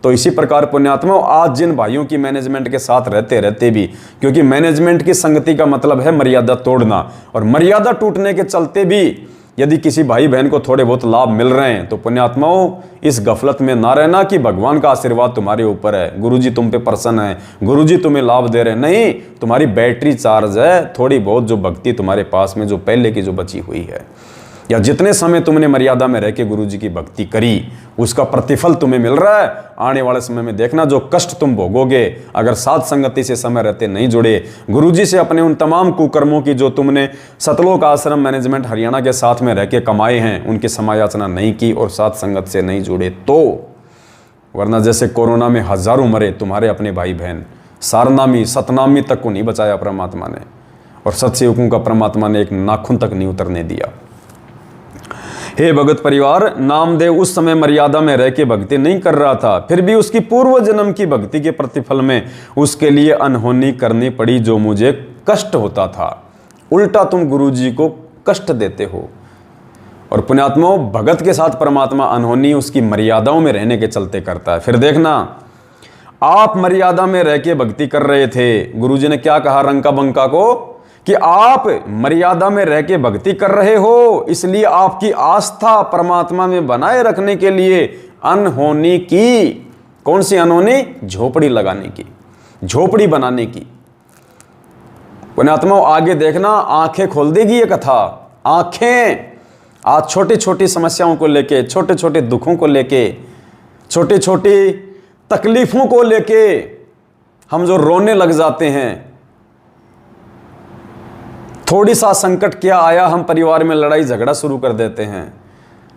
तो इसी प्रकार पुण्यात्मा, आज जिन भाइयों की मैनेजमेंट के साथ रहते रहते भी, क्योंकि मैनेजमेंट की संगति का मतलब है मर्यादा तोड़ना, और मर्यादा टूटने के चलते भी यदि किसी भाई बहन को थोड़े बहुत लाभ मिल रहे हैं, तो पुण्यात्माओं इस गफलत में ना रहना कि भगवान का आशीर्वाद तुम्हारे ऊपर है, गुरुजी तुम पे प्रसन्न है, गुरुजी तुम्हें लाभ दे रहे हैं। नहीं, तुम्हारी बैटरी चार्ज है, थोड़ी बहुत जो भक्ति तुम्हारे पास में जो पहले की जो बची हुई है, या जितने समय तुमने मर्यादा में रह के गुरुजी की भक्ति करी, उसका प्रतिफल तुम्हें मिल रहा है। आने वाले समय में देखना जो कष्ट तुम भोगोगे, अगर साथ संगति से समय रहते नहीं जुड़े, गुरुजी से अपने उन तमाम कुकर्मों की जो तुमने सतलोक आश्रम मैनेजमेंट हरियाणा के साथ में रह के कमाए हैं, उनकी समायाचना नहीं की और साथ संगत से नहीं जुड़े तो, वरना जैसे कोरोना में हजारों मरे तुम्हारे अपने भाई बहन, सारनामी सतनामी तक को नहीं बचाया परमात्मा ने, और सत्सेवकों का परमात्मा ने एक नाखून तक नहीं उतरने दिया। हे भगत परिवार, नामदेव उस समय मर्यादा में रह के भक्ति नहीं कर रहा था, फिर भी उसकी पूर्व जन्म की भक्ति के प्रतिफल में उसके लिए अनहोनी करनी पड़ी, जो मुझे कष्ट होता था। उल्टा तुम गुरुजी को कष्ट देते हो। और पुण्यात्माओं, भगत के साथ परमात्मा अनहोनी उसकी मर्यादाओं में रहने के चलते करता है। फिर देखना, आप मर्यादा में रह के भक्ति कर रहे थे, गुरुजी ने क्या कहा रंका बंका को कि आप मर्यादा में रह के भक्ति कर रहे हो, इसलिए आपकी आस्था परमात्मा में बनाए रखने के लिए अनहोनी की। कौन सी अनहोनी? झोपड़ी लगाने की, झोपड़ी बनाने की। पुण्यात्माओं आगे देखना, आंखें खोल देगी ये कथा। आंखें आज छोटी छोटी समस्याओं को लेके, छोटे छोटे दुखों को लेके, छोटी छोटी तकलीफों को लेके हम जो रोने लग जाते हैं, थोड़ी सा संकट क्या आया, हम परिवार में लड़ाई झगड़ा शुरू कर देते हैं।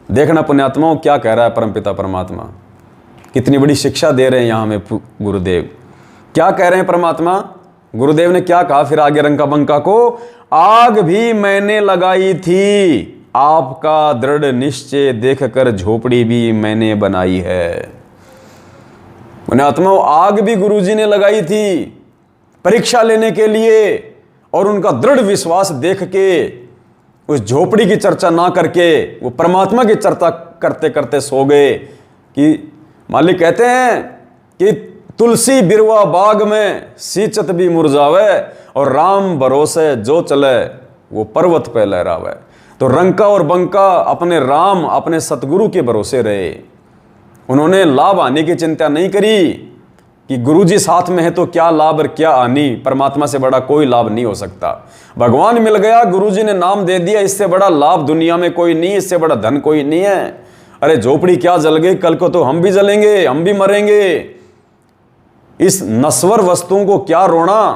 देखना पुण्यात्माओं क्या कह रहा है परमपिता परमात्मा, कितनी बड़ी शिक्षा दे रहे हैं यहाँ में गुरुदेव। क्या कह रहे हैं परमात्मा? गुरुदेव ने क्या कहा फिर आगे रंका बंका को? आग भी मैंने लगाई थी, आपका दृढ़ निश्चय देखकर झोपड़ी भी मैंने बनाई है। पुण्यात्माओं आग भी गुरुजी ने लगाई थी परीक्षा लेने के लिए, और उनका दृढ़ विश्वास देख के उस झोपड़ी की चर्चा ना करके वो परमात्मा की चर्चा करते करते सो गए। कि मालिक कहते हैं कि तुलसी बिरवा बाग में सींचत भी मुरझावे, और राम भरोसे जो चले वो पर्वत पे लहरावे। तो रंका और बंका अपने राम, अपने सतगुरु के भरोसे रहे। उन्होंने लाभ आने की चिंता नहीं करी कि गुरुजी साथ में है तो क्या लाभ और क्या हानि। परमात्मा से बड़ा कोई लाभ नहीं हो सकता। भगवान मिल गया, गुरुजी ने नाम दे दिया, इससे बड़ा लाभ दुनिया में कोई नहीं, इससे बड़ा धन कोई नहीं है। अरे झोपड़ी क्या जल गई, कल को तो हम भी जलेंगे, हम भी मरेंगे। इस नश्वर वस्तुओं को क्या रोना।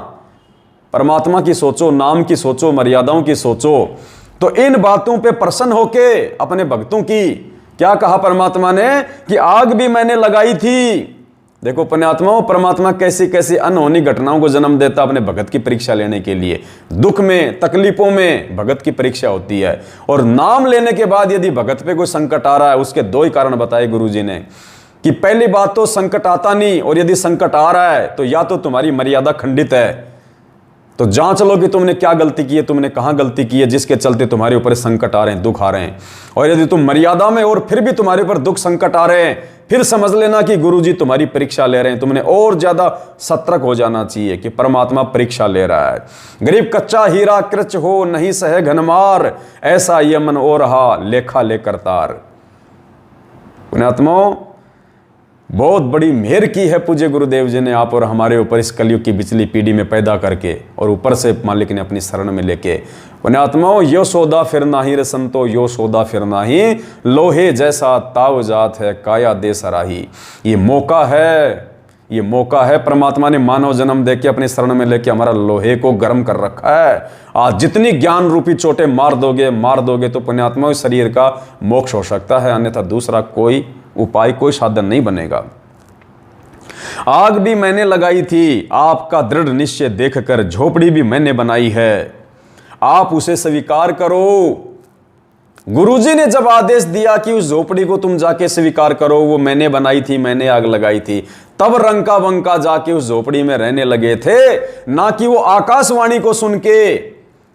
परमात्मा की सोचो, नाम की सोचो, मर्यादाओं की सोचो। तो इन बातों पे प्रसन्न होके अपने भक्तों की क्या कहा परमात्मा ने कि आग भी मैंने लगाई थी। देखो पुण्यात्माओं, परमात्मा कैसी कैसी अनहोनी घटनाओं को जन्म देता अपने भगत की परीक्षा लेने के लिए। दुख में, तकलीफों में भगत की परीक्षा होती है। और नाम लेने के बाद यदि भगत पे कोई संकट आ रहा है, उसके दो ही कारण बताए गुरुजी ने कि पहली बात तो संकट आता नहीं, और यदि संकट आ रहा है तो या तो तुम्हारी मर्यादा खंडित है, तो जांच लो कि तुमने क्या गलती की है, तुमने कहां गलती की है जिसके चलते तुम्हारे ऊपर संकट आ रहे हैं, दुख आ रहे हैं। और यदि तुम मर्यादा में और फिर भी तुम्हारे ऊपर दुख संकट आ रहे हैं, फिर समझ लेना कि गुरुजी तुम्हारी परीक्षा ले रहे हैं। तुमने और ज्यादा सतर्क हो जाना चाहिए कि परमात्मा परीक्षा ले रहा है। गरीब कच्चा हीरा कृच हो, नहीं सहे घनमार, ऐसा ये मन ओ रहा लेखा लेकर तार। पुण्यात्माओं, बहुत बड़ी मेहर की है पूज्य गुरुदेव जी ने आप और हमारे ऊपर इस कलयुग की बिचली पीढ़ी में पैदा करके, और ऊपर से मालिक ने अपनी शरण में लेके। पुण्यात्माओं, यो सौदा फिर नाही रे संतो, यो सौदा फिर नाही, लोहे जैसा ताव जात है काया दे सराही। ये मौका है परमात्मा ने मानव जन्म दे के अपनी शरण में लेके हमारा लोहे को गर्म कर रखा है। आज जितनी ज्ञान रूपी चोटें मार दोगे तो पुण्यात्माओं शरीर का मोक्ष हो सकता है, अन्यथा दूसरा कोई उपाय, कोई साधन नहीं बनेगा। आग भी मैंने लगाई थी, आपका दृढ़ निश्चय देखकर झोपड़ी भी मैंने बनाई है, आप उसे स्वीकार करो। गुरुजी ने जब आदेश दिया कि उस झोपड़ी को तुम जाके स्वीकार करो, वो मैंने बनाई थी, मैंने आग लगाई थी, तब रंका बंका जाके उस झोपड़ी में रहने लगे थे। ना कि वो आकाशवाणी को सुन के,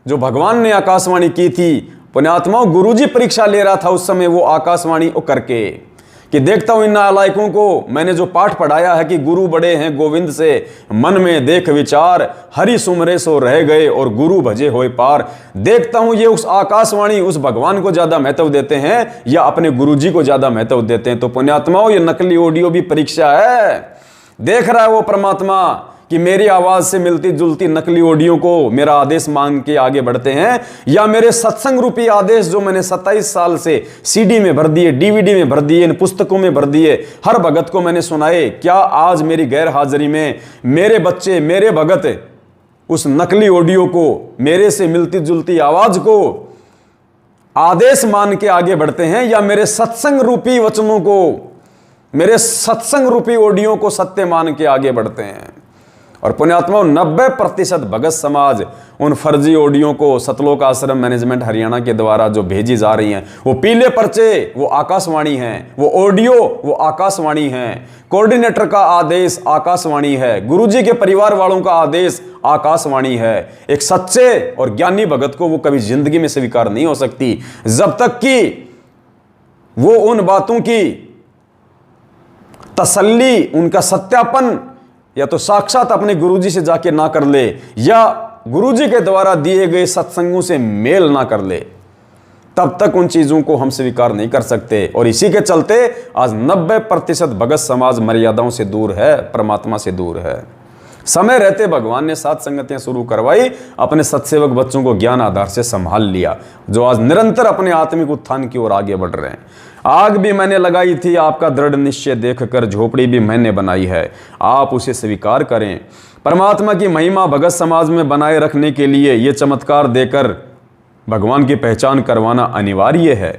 जो भगवान ने आकाशवाणी की थी। पुण्यात्माओं, गुरुजी परीक्षा ले रहा था उस समय वो आकाशवाणी करके कि देखता हूं इन नालायकों को, मैंने जो पाठ पढ़ाया है कि गुरु बड़े हैं गोविंद से, मन में देख विचार, हरि सुमरे सो रह गए और गुरु भजे होए पार। देखता हूं ये उस आकाशवाणी, उस भगवान को ज्यादा महत्व देते हैं या अपने गुरुजी को ज्यादा महत्व देते हैं। तो पुण्यात्माओं, ये नकली ऑडियो भी परीक्षा है। देख रहा है वो परमात्मा कि मेरी आवाज से मिलती जुलती नकली ऑडियो को मेरा आदेश मांग के आगे बढ़ते हैं, या मेरे सत्संग रूपी आदेश जो मैंने 27 साल से सीडी में भर दिए, डीवीडी में भर दिए, इन पुस्तकों में भर दिए, हर भगत को मैंने सुनाए। क्या आज मेरी गैर हाजिरी में मेरे बच्चे, मेरे भगत उस नकली ऑडियो को, मेरे से मिलती जुलती आवाज को आदेश मान के आगे बढ़ते हैं, या मेरे सत्संग रूपी वचनों को, मेरे सत्संग रूपी ऑडियो को सत्य मान के आगे बढ़ते हैं? और पुण्यात्माओं, 90% भगत समाज उन फर्जी ऑडियो को सतलोक आश्रम मैनेजमेंट हरियाणा के द्वारा जो भेजी जा रही हैं, वो पीले पर्चे वो आकाशवाणी हैं, वो ऑडियो वो आकाशवाणी हैं, कोऑर्डिनेटर का आदेश आकाशवाणी है, गुरुजी के परिवार वालों का आदेश आकाशवाणी है। एक सच्चे और ज्ञानी भगत को वो कभी जिंदगी में स्वीकार नहीं हो सकती जब तक कि वो उन बातों की तसल्ली, उनका सत्यापन या तो साक्षात अपने गुरुजी से जाके ना कर ले, या गुरुजी के द्वारा दिए गए सत्संगों से मेल ना कर ले, तब तक उन चीजों को हम स्वीकार नहीं कर सकते। और इसी के चलते आज 90% भगत समाज मर्यादाओं से दूर है, परमात्मा से दूर है। समय रहते भगवान ने सात संगतियां शुरू करवाई, अपने सत्सेवक बच्चों को ज्ञान आधार से संभाल लिया, जो आज निरंतर अपने आत्मिक उत्थान की ओर आगे बढ़ रहे हैं। आग भी मैंने लगाई थी, आपका दृढ़ निश्चय देखकर झोपड़ी भी मैंने बनाई है, आप उसे स्वीकार करें। परमात्मा की महिमा भगत समाज में बनाए रखने के लिए ये चमत्कार देकर भगवान की पहचान करवाना अनिवार्य है।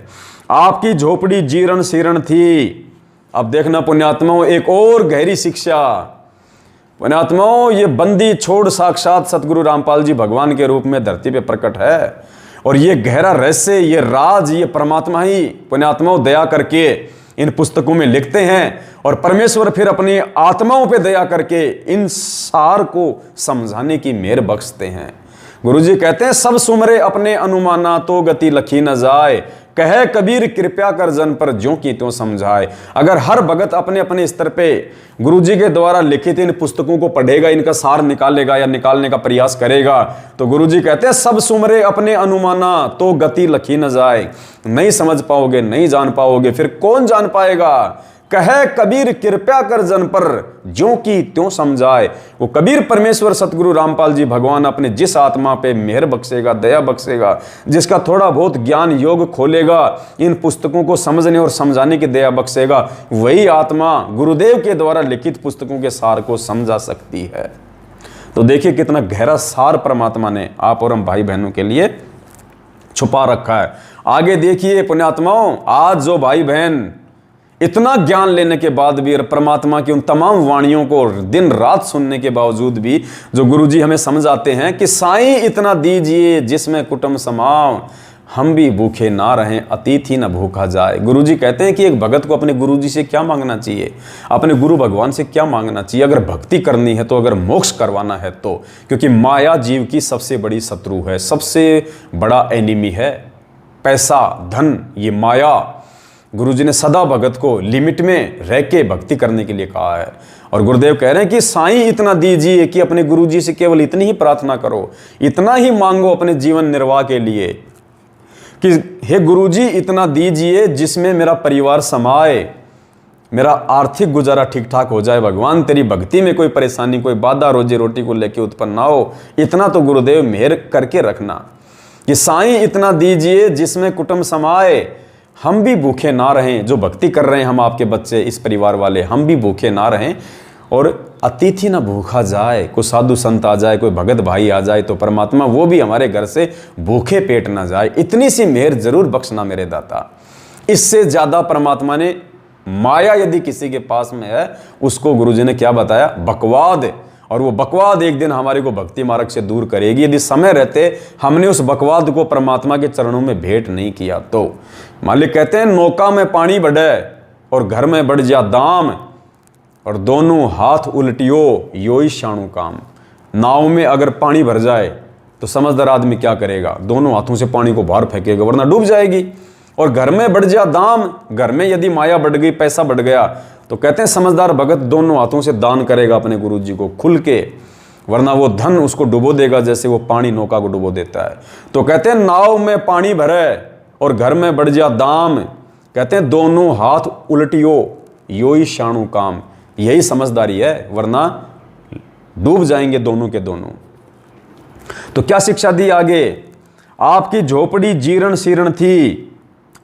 आपकी झोपड़ी जीर्ण शीर्ण थी। अब देखना पुण्यात्माओं, एक और गहरी शिक्षा। पुण्यात्माओं, ये बंदी छोड़ साक्षात सतगुरु रामपाल जी भगवान के रूप में धरती पे प्रकट है, और ये गहरा रहस्य, ये राज, ये परमात्मा ही पुण्यात्माओं दया करके इन पुस्तकों में लिखते हैं, और परमेश्वर फिर अपनी आत्माओं पे दया करके इन सार को समझाने की मेहर बख्शते हैं। गुरुजी कहते हैं, सब सुमरे अपने अनुमाना तो गति लखी न जाए, कहे कबीर कृपया कर जन पर ज्यों की त्यों समझाए। अगर हर भगत अपने अपने स्तर पे गुरुजी के द्वारा लिखित इन पुस्तकों को पढ़ेगा, इनका सार निकालेगा या निकालने का प्रयास करेगा, तो गुरुजी कहते हैं सब सुमरे अपने अनुमाना तो गति लखी न जाए। नहीं समझ पाओगे, नहीं जान पाओगे, फिर कौन जान पाएगा। कहे कबीर कृपया कर जन पर ज्यों की त्यों समझाए। वो कबीर परमेश्वर सतगुरु रामपाल जी भगवान अपने जिस आत्मा पे मेहर बख्शेगा, दया बख्शेगा, जिसका थोड़ा बहुत ज्ञान योग खोलेगा, इन पुस्तकों को समझने और समझाने की दया बख्शेगा, वही आत्मा गुरुदेव के द्वारा लिखित पुस्तकों के सार को समझा सकती है। तो देखिए कितना गहरा सार परमात्मा ने आप और हम भाई बहनों के लिए छुपा रखा है। आगे देखिए पुण्यात्माओं, आज जो भाई बहन इतना ज्ञान लेने के बाद भी और परमात्मा की उन तमाम वाणियों को दिन रात सुनने के बावजूद भी जो गुरुजी हमें समझाते हैं कि साईं इतना दीजिए जिसमें कुटुंब समाओ, हम भी भूखे ना रहें, अतिथि न भूखा जाए। गुरुजी कहते हैं कि एक भगत को अपने गुरुजी से क्या मांगना चाहिए, अपने गुरु भगवान से क्या मांगना चाहिए अगर भक्ति करनी है तो, अगर मोक्ष करवाना है तो। क्योंकि माया जीव की सबसे बड़ी शत्रु है, सबसे बड़ा एनिमी है। पैसा, धन, ये माया। गुरुजी ने सदा भगत को लिमिट में रह के भक्ति करने के लिए कहा है। और गुरुदेव कह रहे हैं कि साईं इतना दीजिए कि अपने गुरुजी से केवल इतनी ही प्रार्थना करो, इतना ही मांगो अपने जीवन निर्वाह के लिए कि हे गुरुजी इतना दीजिए जिसमें मेरा परिवार समाए, मेरा आर्थिक गुजारा ठीक ठाक हो जाए। भगवान तेरी भक्ति में कोई परेशानी, कोई बाधा रोजी रोटी को लेके उत्पन्न ना हो, इतना तो गुरुदेव मेहर करके रखना। कि साईं इतना दीजिए जिसमें कुटुंब समाए, हम भी भूखे ना रहें। जो भक्ति कर रहे हैं हम आपके बच्चे, इस परिवार वाले, हम भी भूखे ना रहें और अतिथि ना भूखा जाए। कोई साधु संत आ जाए, कोई भगत भाई आ जाए तो परमात्मा वो भी हमारे घर से भूखे पेट ना जाए। इतनी सी मेहर जरूर बख्शना मेरे दाता। इससे ज्यादा परमात्मा ने माया यदि किसी के पास में है, उसको गुरुजी ने क्या बताया, बकवाद। और वो बकवाद एक दिन हमारे को भक्ति मार्ग से दूर करेगी यदि समय रहते हमने उस बकवाद को परमात्मा के चरणों में भेंट नहीं किया तो। मालिक कहते हैं नौका में पानी बढ़े और घर में बढ़ जा दाम, और दोनों हाथ उल्टियो योई शाणु काम। नाव में अगर पानी भर जाए तो समझदार आदमी क्या करेगा, दोनों हाथों से पानी को बाहर फेंकेगा वरना डूब जाएगी। और घर में बढ़ जा दाम, घर में यदि माया बढ़ गई, पैसा बढ़ गया, तो कहते हैं समझदार भगत दोनों हाथों से दान करेगा अपने गुरुजी को खुल के, वरना वो धन उसको डुबो देगा जैसे वो पानी नौका को डुबो देता है। तो कहते हैं नाव में पानी भरे और घर में बढ़ जा दाम, कहते हैं दोनों हाथ उल्टियो योई शाणु काम। यही समझदारी है, वरना डूब जाएंगे दोनों के दोनों। तो क्या शिक्षा दी आगे, आपकी झोपड़ी जीर्ण शीर्ण थी,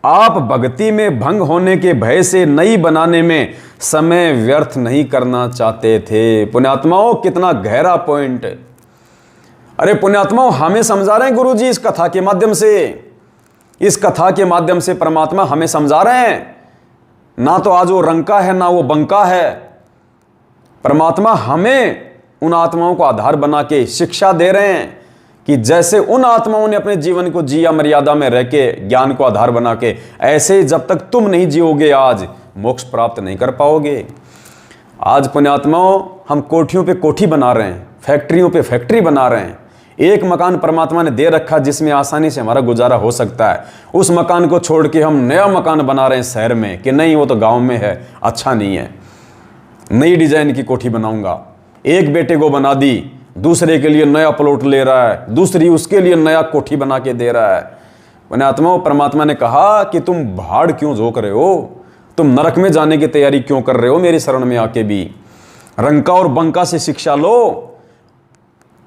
आप भक्ति में भंग होने के भय से नई बनाने में समय व्यर्थ नहीं करना चाहते थे। पुण्यात्माओं कितना गहरा पॉइंट। अरे पुण्यात्माओं हमें समझा रहे हैं गुरुजी इस कथा के माध्यम से, इस कथा के माध्यम से परमात्मा हमें समझा रहे हैं। ना तो आज वो रंका है ना वो बंका है। परमात्मा हमें उन आत्माओं को आधार बना के शिक्षा दे रहे हैं कि जैसे उन आत्माओं ने अपने जीवन को जिया मर्यादा में रह के ज्ञान को आधार बना के, ऐसे जब तक तुम नहीं जियोगे आज मोक्ष प्राप्त नहीं कर पाओगे। आज पुण्यात्माओं हम कोठियों पे कोठी बना रहे हैं, फैक्ट्रियों पे फैक्ट्री बना रहे हैं। एक मकान परमात्मा ने दे रखा जिसमें आसानी से हमारा गुजारा हो सकता है, उस मकान को छोड़ के हम नया मकान बना रहे हैं शहर में कि नहीं वो तो गाँव में है, अच्छा नहीं है, नई डिजाइन की कोठी बनाऊंगा। एक बेटे को बना दी, दूसरे के लिए नया प्लॉट ले रहा है, दूसरी उसके लिए नया कोठी बना के दे रहा है। पुण्यात्माओं परमात्मा ने कहा कि तुम भाड़ क्यों झोंक रहे हो, तुम नरक में जाने की तैयारी क्यों कर रहे हो मेरी शरण में आके भी। रंका और बंका से शिक्षा लो।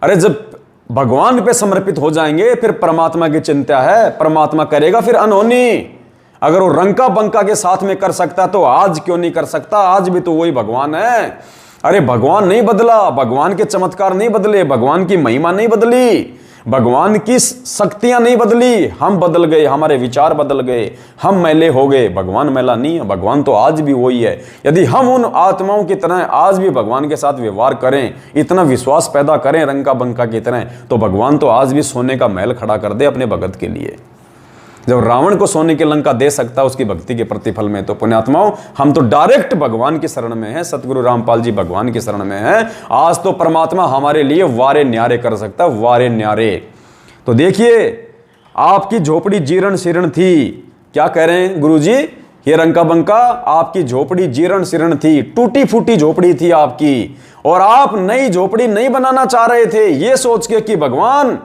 अरे जब भगवान पे समर्पित हो जाएंगे फिर परमात्मा की चिंता है, परमात्मा करेगा फिर अनहोनी। अगर वो रंका बंका के साथ में कर सकता तो आज क्यों नहीं कर सकता, आज भी तो वही भगवान है। अरे भगवान नहीं बदला, भगवान के चमत्कार नहीं बदले, भगवान की महिमा नहीं बदली, भगवान की शक्तियां नहीं बदली, हम बदल गए, हमारे विचार बदल गए, हम मैले हो गए। भगवान मैला नहीं है, भगवान तो आज भी वही है। यदि हम उन आत्माओं की तरह आज भी भगवान के साथ व्यवहार करें, इतना विश्वास पैदा करें रंका बंका की तरह, तो भगवान तो आज भी सोने का महल खड़ा कर दे अपने भगत के लिए। जब रावण को सोने की लंका दे सकता उसकी भक्ति के प्रतिफल में, तो पुण्यात्माओं हम तो डायरेक्ट भगवान की शरण में हैं, सतगुरु रामपाल जी भगवान की शरण में हैं। आज तो परमात्मा हमारे लिए वारे न्यारे कर सकता है, वारे न्यारे। तो देखिए आपकी झोपड़ी जीर्ण शीर्ण थी, क्या कह रहे हैं गुरुजी? ये रंका बंका, आपकी झोपड़ी जीर्ण शीर्ण थी, टूटी फूटी झोपड़ी थी आपकी, और आप नई झोपड़ी नहीं बनाना चाह रहे थे, ये सोच के कि भगवान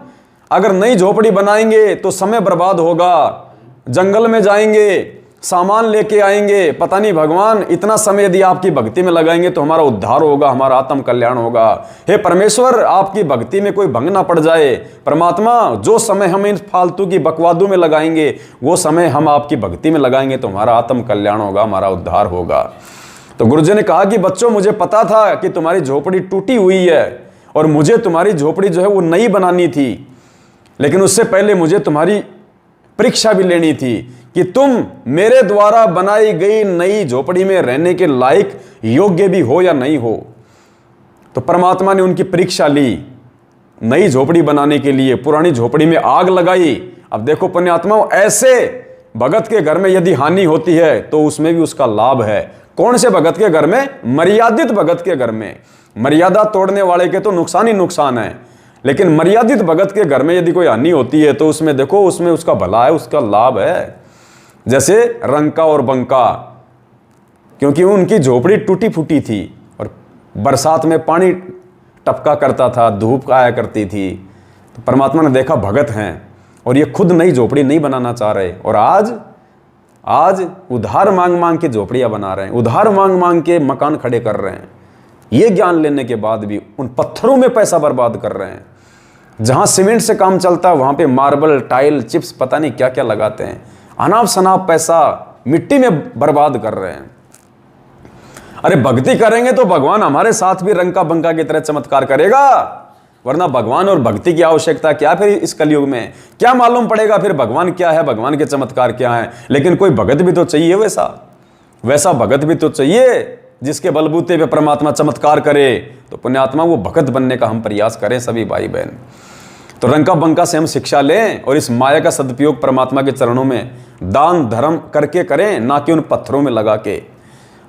अगर नई झोपड़ी बनाएंगे तो समय बर्बाद होगा, जंगल में जाएंगे, सामान लेके आएंगे, पता नहीं भगवान इतना समय यदि आपकी भक्ति में लगाएंगे तो हमारा उद्धार होगा, हमारा आत्म कल्याण होगा। हे परमेश्वर, आपकी भक्ति में कोई भंग ना पड़ जाए। परमात्मा, जो समय हम इन फालतू की बकवादों में लगाएंगे वो समय हम आपकी भक्ति में लगाएंगे तो हमारा आत्म कल्याण होगा, हमारा उद्धार होगा। तो गुरुजी ने कहा कि बच्चों, मुझे पता था कि तुम्हारी झोपड़ी टूटी हुई है और मुझे तुम्हारी झोपड़ी जो है वो नई बनानी थी, लेकिन उससे पहले मुझे तुम्हारी परीक्षा भी लेनी थी कि तुम मेरे द्वारा बनाई गई नई झोपड़ी में रहने के लायक योग्य भी हो या नहीं हो। तो परमात्मा ने उनकी परीक्षा ली, नई झोपड़ी बनाने के लिए पुरानी झोपड़ी में आग लगाई। अब देखो पुण्यात्माओं, ऐसे भगत के घर में यदि हानि होती है तो उसमें भी उसका लाभ है। कौन से भगत के घर में? मर्यादित भगत के घर में। मर्यादा तोड़ने वाले के तो नुकसान ही नुकसान है, लेकिन मर्यादित भगत के घर में यदि कोई हानि होती है तो उसमें देखो, उसमें उसका भला है, उसका लाभ है। जैसे रंका और बंका, क्योंकि उनकी झोपड़ी टूटी फूटी थी और बरसात में पानी टपका करता था, धूप आया करती थी, तो परमात्मा ने देखा भगत हैं और ये खुद नई झोपड़ी नहीं बनाना चाह रहे, और आज उधार मांग मांग के झोपड़ियां बना रहे हैं, उधार मांग मांग के मकान खड़े कर रहे हैं। ये ज्ञान लेने के बाद भी उन पत्थरों में पैसा बर्बाद कर रहे हैं। जहां सीमेंट से काम चलता है वहां पे मार्बल, टाइल, चिप्स, पता नहीं क्या क्या लगाते हैं। अनाप शनाप पैसा मिट्टी में बर्बाद कर रहे हैं। अरे भक्ति करेंगे तो भगवान हमारे साथ भी रंका बंका की तरह चमत्कार करेगा, वरना भगवान और भक्ति की आवश्यकता क्या फिर इस कलयुग में? क्या मालूम पड़ेगा फिर भगवान क्या है, भगवान के चमत्कार क्या है? लेकिन कोई भगत भी तो चाहिए, वैसा भगत भी तो चाहिए जिसके बलबूते पे परमात्मा चमत्कार करे। तो पुण्यात्मा, वो भगत बनने का हम प्रयास करें सभी भाई बहन। तो रंका बंका से हम शिक्षा लें और इस माया का सदुपयोग परमात्मा के चरणों में दान धर्म करके करें, ना कि उन पत्थरों में लगा के।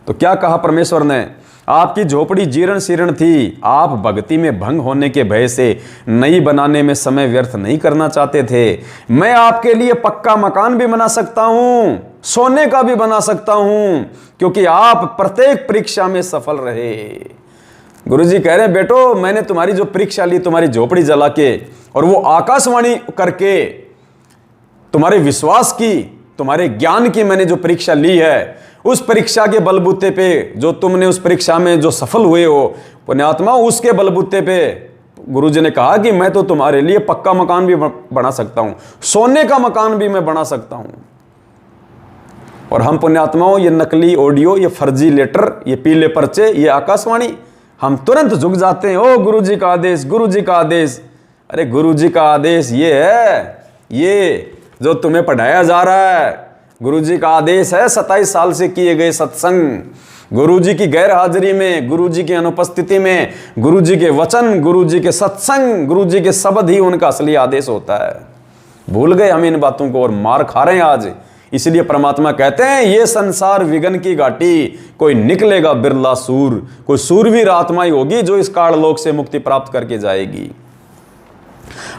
तो क्या कहा परमेश्वर ने? आपकी झोपड़ी जीर्ण शीर्ण थी, आप भक्ति में भंग होने के भय से नई बनाने में समय व्यर्थ नहीं करना चाहते थे। मैं आपके लिए पक्का मकान भी बना सकता हूं, सोने का भी बना सकता हूं, क्योंकि आप प्रत्येक परीक्षा में सफल रहे। गुरुजी कह रहे हैं, बेटो, मैंने तुम्हारी जो परीक्षा ली, तुम्हारी झोपड़ी जला के, और वो आकाशवाणी करके तुम्हारे विश्वास की, तुम्हारे ज्ञान की मैंने जो परीक्षा ली है, उस परीक्षा के बलबूते पे जो तुमने उस परीक्षा में जो सफल हुए हो पुण्यात्मा, उसके बलबूते पे गुरुजी ने कहा कि मैं तो तुम्हारे लिए पक्का मकान भी बना सकता हूं, सोने का मकान भी मैं बना सकता हूं। और हम पुण्यात्माओं, ये नकली ऑडियो, ये फर्जी लेटर, ये पीले पर्चे, ये आकाशवाणी, हम तुरंत झुक जाते हैं। ओ गुरुजी का आदेश, गुरुजी का आदेश। अरे गुरुजी का आदेश ये है, ये जो तुम्हें पढ़ाया जा रहा है, गुरुजी का आदेश है 27 साल से किए गए सत्संग, गुरुजी की गैर हाजिरी में, गुरुजी की अनुपस्थिति में, गुरुजी के वचन, गुरुजी के सत्संग, गुरुजी के शब्द ही उनका असली आदेश होता है। भूल गए हम इन बातों को और मार खा रहे हैं आज। इसलिए परमात्मा कहते हैं, ये संसार विघन की घाटी, कोई निकलेगा बिरला सूर, कोई सूरवीर आत्मा ही होगी जो इस काललोक से मुक्ति प्राप्त करके जाएगी।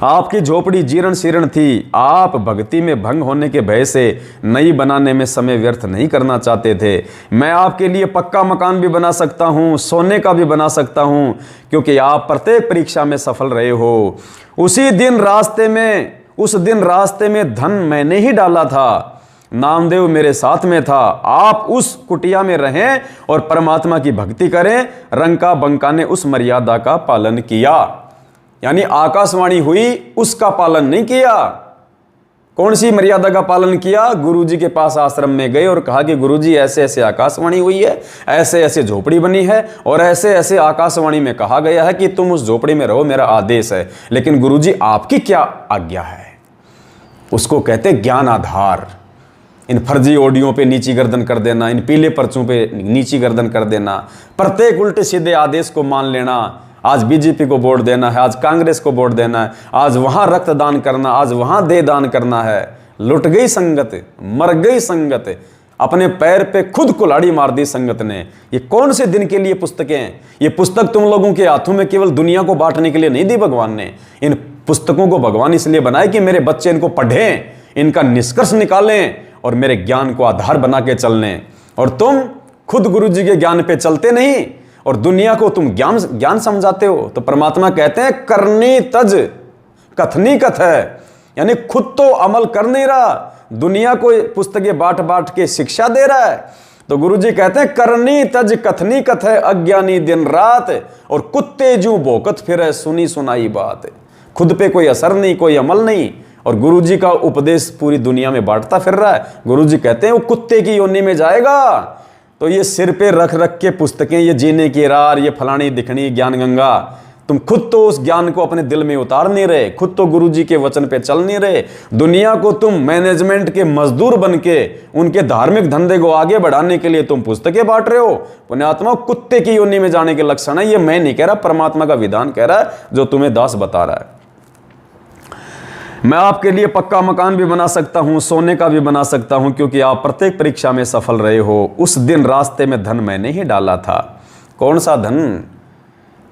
आपकी झोपड़ी जीर्ण शीर्ण थी, आप भक्ति में भंग होने के भय से नई बनाने में समय व्यर्थ नहीं करना चाहते थे। मैं आपके लिए पक्का मकान भी बना सकता हूं, सोने का भी बना सकता हूं, क्योंकि आप प्रत्येक परीक्षा में सफल रहे हो। उस दिन रास्ते में धन मैंने ही डाला था, नामदेव मेरे साथ में था। आप उस कुटिया में रहें और परमात्मा की भक्ति करें। रंका बंका ने उस मर्यादा का पालन किया, यानी आकाशवाणी हुई उसका पालन नहीं किया। कौन सी मर्यादा का पालन किया? गुरुजी के पास आश्रम में गए और कहा कि गुरुजी ऐसे ऐसे आकाशवाणी हुई है, ऐसे ऐसे झोपड़ी बनी है, और ऐसे ऐसे आकाशवाणी में कहा गया है कि तुम उस झोपड़ी में रहो, मेरा आदेश है। लेकिन गुरुजी आपकी क्या आज्ञा है? उसको कहते ज्ञान आधार। इन फर्जी ऑडियो पे नीची गर्दन कर देना, इन पीले पर्चों पे नीची गर्दन कर देना, प्रत्येक उल्टे सीधे आदेश को मान लेना। आज बीजेपी को वोट देना है, आज कांग्रेस को वोट देना है, आज वहां रक्तदान करना, आज वहां दे दान करना है। लुट गई संगत, मर गई संगत, अपने पैर पे खुद कुल्हाड़ी मार दी संगत ने। ये कौन से दिन के लिए पुस्तकें हैं? ये पुस्तक तुम लोगों के हाथों में केवल दुनिया को बांटने के लिए नहीं दी भगवान ने। इन पुस्तकों को भगवान इसलिए बनाए कि मेरे बच्चे इनको पढ़ें, इनका निष्कर्ष निकालें और मेरे ज्ञान को आधार बना के चलने, और तुम खुद गुरु जी के ज्ञान पे चलते नहीं और दुनिया को तुम ज्ञान समझाते हो। तो परमात्मा कहते हैं करनी तज कथनी कथ है, यानी खुद तो अमल कर नहीं रहा, दुनिया को पुस्तकें बांट बांट के शिक्षा दे रहा है। तो गुरुजी कहते हैं करनी तज कथनी कथ है, अज्ञानी दिन रात और कुत्ते जू भोकत फिरे सुनी सुनाई बात। खुद पे कोई असर नहीं, कोई अमल नहीं, और गुरुजी का उपदेश पूरी दुनिया में बांटता फिर रहा है। गुरुजी कहते हैं वो कुत्ते की योनि में जाएगा। तो ये सिर पे रख रख के पुस्तकें, ये जीने की रार, ये फलानी दिखनी ज्ञान गंगा, तुम खुद तो उस ज्ञान को अपने दिल में उतार नहीं रहे, खुद तो गुरुजी के वचन पे चल नहीं रहे। दुनिया को तुम मैनेजमेंट के मजदूर बन के उनके धार्मिक धंधे को आगे बढ़ाने के लिए तुम पुस्तकें बांट रहे हो। पुण्यात्मा, कुत्ते की योनि में जाने के लक्षण है। ये मैं नहीं कह रहा, परमात्मा का विधान कह रहा है, जो तुम्हें दास बता रहा है। मैं आपके लिए पक्का मकान भी बना सकता हूं, सोने का भी बना सकता हूं, क्योंकि आप प्रत्येक परीक्षा में सफल रहे हो। उस दिन रास्ते में धन मैंने ही डाला था। कौन सा धन?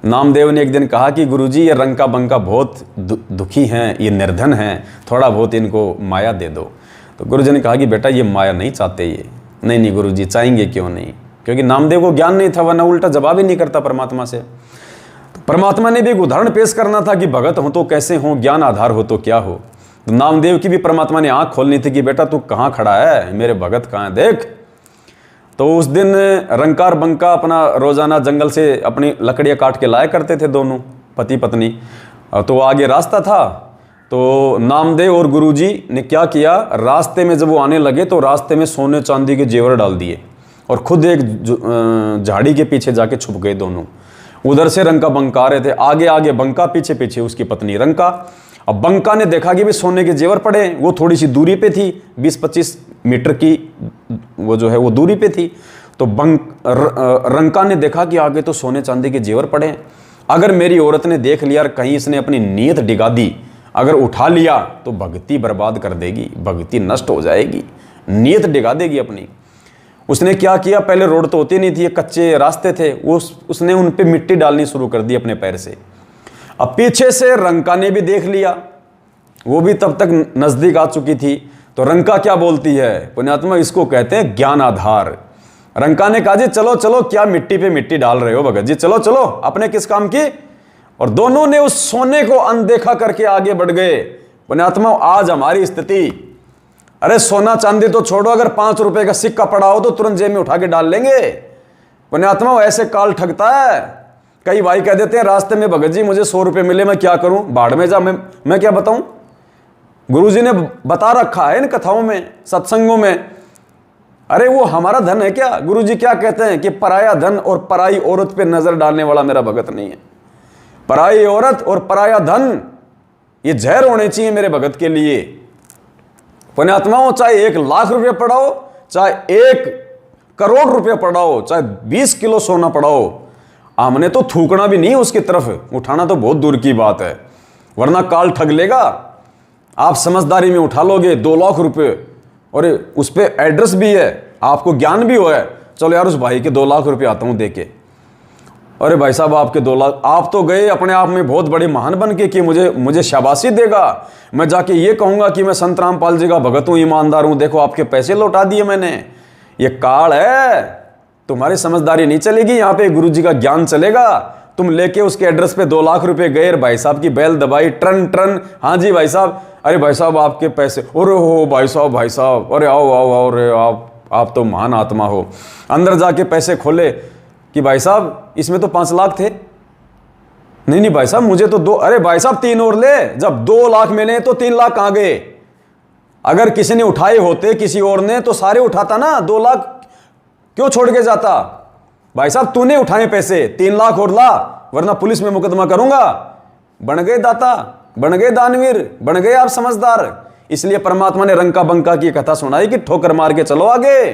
नामदेव ने एक दिन कहा कि गुरुजी ये रंका बंका बहुत दुखी हैं, ये निर्धन हैं, थोड़ा बहुत इनको माया दे दो। तो गुरुजी ने कहा कि बेटा ये माया नहीं चाहते ये। नहीं गुरुजी, चाहेंगे क्यों नहीं, क्योंकि नामदेव को ज्ञान नहीं था, वरना उल्टा जवाब ही नहीं करता परमात्मा से। तो परमात्मा ने भी एक उदाहरण पेश करना था कि भगत हो तो कैसे हो, ज्ञान आधार हो तो क्या हो। तो नामदेव की भी परमात्मा ने आंख खोलनी थी कि बेटा तू कहाँ खड़ा है, मेरे भगत कहाँ है, देख। तो उस दिन रंकार बंका अपना रोजाना जंगल से अपनी लकड़ियाँ काट के लाया करते थे, दोनों पति पत्नी। तो आगे रास्ता था, तो नामदेव और गुरुजी ने क्या किया, रास्ते में जब वो आने लगे तो रास्ते में सोने चांदी के जेवर डाल दिए और खुद एक झाड़ी के पीछे जाके छुप गए दोनों। उधर से रंका बंका आ रहे थे, आगे आगे बंका, पीछे पीछे उसकी पत्नी रंका। अब बंका ने देखा कि भी सोने के जेवर पड़े, वो थोड़ी सी दूरी पे थी, 20-25 मीटर की वो जो है वो दूरी पे थी। तो रंका ने देखा कि आगे तो सोने चांदी के जेवर पड़े हैं, अगर मेरी औरत ने देख लिया और कहीं इसने अपनी नीयत डिगा दी, अगर उठा लिया तो भक्ति बर्बाद कर देगी, भक्ति नष्ट हो जाएगी, नीयत डिगा देगी अपनी। उसने क्या किया, पहले रोड तो होती नहीं थी, कच्चे रास्ते थे, उसने उन पे मिट्टी डालनी शुरू कर दी अपने पैर से। अब पीछे से रंका ने भी देख लिया, वो भी तब तक नजदीक आ चुकी थी। तो रंका क्या बोलती है, पुण्यात्मा, इसको कहते हैं ज्ञान आधार। रंका ने कहा जी चलो चलो, क्या मिट्टी पे मिट्टी डाल रहे हो भगत जी, चलो चलो, अपने किस काम की। और दोनों ने उस सोने को अनदेखा करके आगे बढ़ गए। पुण्यात्मा, आज हमारी स्थिति, अरे सोना चांदी तो छोड़ो, अगर 5 रुपए का सिक्का पड़ा हो तो तुरंत जेब में उठा के डाल लेंगे। पुण्यात्मा, ऐसे काल ठगता है। कई भाई कह देते हैं रास्ते में, भगत जी मुझे 100 रुपए मिले, मैं क्या करूं, भाड़ में जा, मैं क्या बताऊं। गुरुजी ने बता रखा है इन कथाओं में, सत्संगों में। अरे वो हमारा धन है क्या? गुरुजी क्या कहते हैं कि पराया धन और पराई औरत पे नजर डालने वाला मेरा भगत नहीं है। पराई औरत और पराया धन ये जहर होने चाहिए मेरे भगत के लिए। पुण्यात्माओं, चाहे 1 लाख रुपए पड़ाओ, चाहे 1 करोड़ रुपए पड़ाओ, चाहे 20 किलो सोना पड़ाओ, हमने तो थूकना भी नहीं उसकी तरफ, उठाना तो बहुत दूर की बात है, वरना काल ठग लेगा। आप समझदारी में उठा लोगे 2 लाख रुपए, और उस पर एड्रेस भी है, आपको ज्ञान भी हो है, चलो यार उस भाई के 2 लाख रुपए आता हूं देके। अरे भाई साहब, आपके 2 लाख, आप तो गए अपने आप में बहुत बड़े महान बन के कि मुझे शाबाशी देगा, मैं जाके ये कहूंगा कि मैं संत रामपाल जी का भगत हूं, ईमानदार हूं, देखो आपके पैसे लौटा दिए मैंने। ये काल है, तुम्हारी समझदारी नहीं चलेगी, यहाँ पे गुरु जी का ज्ञान चलेगा। तुम लेके उसके एड्रेस पे 2 लाख रुपए गए, भाई साहब की बैल दबाई, ट्रन ट्रन, हाँ जी भाई साहब, अरे भाई साहब आपके पैसे, अरे हो भाई साहब, अरे आओ आओ आओ, अरे आप तो महान आत्मा हो। अंदर जाके पैसे खोले कि भाई साहब इसमें तो 5 लाख थे। नहीं भाई साहब मुझे तो 2, अरे भाई साहब 3 और ले। जब 2 लाख मिले तो 3 लाख कहाँ गए? अगर किसी ने उठाए होते किसी और ने तो सारे उठाता ना, 2 लाख क्यों छोड़ के जाता? भाई साहब तूने उठाए पैसे, 3 लाख और ला, वरना पुलिस में मुकदमा करूंगा। बन गए दाता, बन गए दानवीर, बन गए आप समझदार। इसलिए परमात्मा ने रंका बंका की कथा सुनाई कि ठोकर मार के चलो आगे,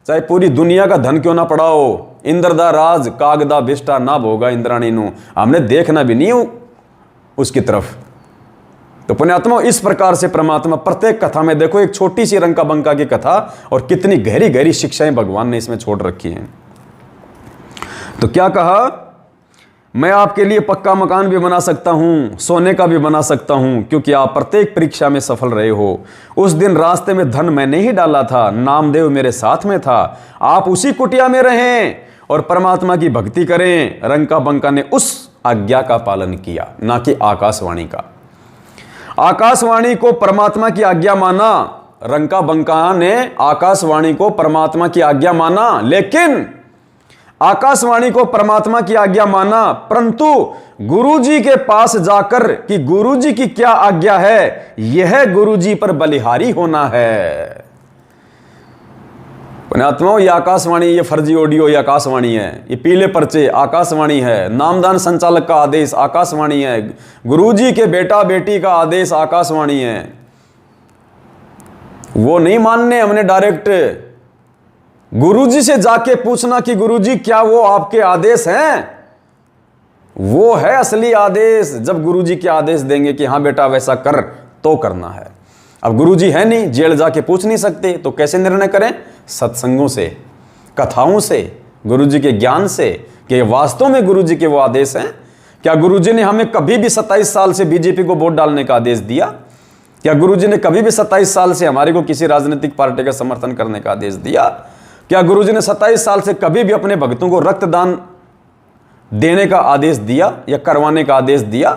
चाहे पूरी दुनिया का धन क्यों ना पड़ाओ। इंद्रदा राज कागदा बिष्टा ना भोगा इंद्राणी नु, हमने देखना भी नहीं उसकी तरफ। तो पुण्यात्मा, इस प्रकार से परमात्मा प्रत्येक कथा में देखो, एक छोटी सी रंका बंका की कथा और कितनी गहरी गहरी शिक्षाएं भगवान ने इसमें छोड़ रखी हैं। तो क्या कहा, मैं आपके लिए पक्का मकान भी बना सकता हूं, सोने का भी बना सकता हूं, क्योंकि आप प्रत्येक परीक्षा में सफल रहे हो। उस दिन रास्ते में धन मैंने ही डाला था, नामदेव मेरे साथ में था। आप उसी कुटिया में रहें और परमात्मा की भक्ति करें। रंका बंका ने उस आज्ञा का पालन किया, ना कि आकाशवाणी का। आकाशवाणी को परमात्मा की आज्ञा माना, रंका बंका ने आकाशवाणी को परमात्मा की आज्ञा माना, लेकिन आकाशवाणी को परमात्मा की आज्ञा माना, परंतु गुरुजी के पास जाकर कि गुरुजी की क्या आज्ञा है, यह गुरुजी पर बलिहारी होना है। पुण्यात्माओं, ये आकाशवाणी, ये फर्जी ऑडियो, ये आकाशवाणी है। ये पीले पर्चे आकाशवाणी है। नामदान संचालक का आदेश आकाशवाणी है। गुरुजी के बेटा बेटी का आदेश आकाशवाणी है। वो नहीं मानने हमने डायरेक्ट। गुरुजी से जाके पूछना कि गुरुजी क्या वो आपके आदेश हैं? वो है असली आदेश। जब गुरुजी के आदेश देंगे कि हाँ बेटा वैसा कर, तो करना है। अब गुरुजी है नहीं, जेल जाके पूछ नहीं सकते, तो कैसे निर्णय करें? सत्संगों से, कथाओं से, गुरुजी के ज्ञान से कि वास्तव में गुरुजी के वो आदेश हैं। क्या गुरुजी ने हमें कभी भी 27 साल से बीजेपी को वोट डालने का आदेश दिया? क्या गुरुजी ने कभी भी 27 साल से हमारे को किसी राजनीतिक पार्टी का समर्थन करने का आदेश दिया? क्या गुरुजी ने 27 साल से कभी भी अपने भक्तों को रक्तदान देने का आदेश दिया या करवाने का आदेश दिया?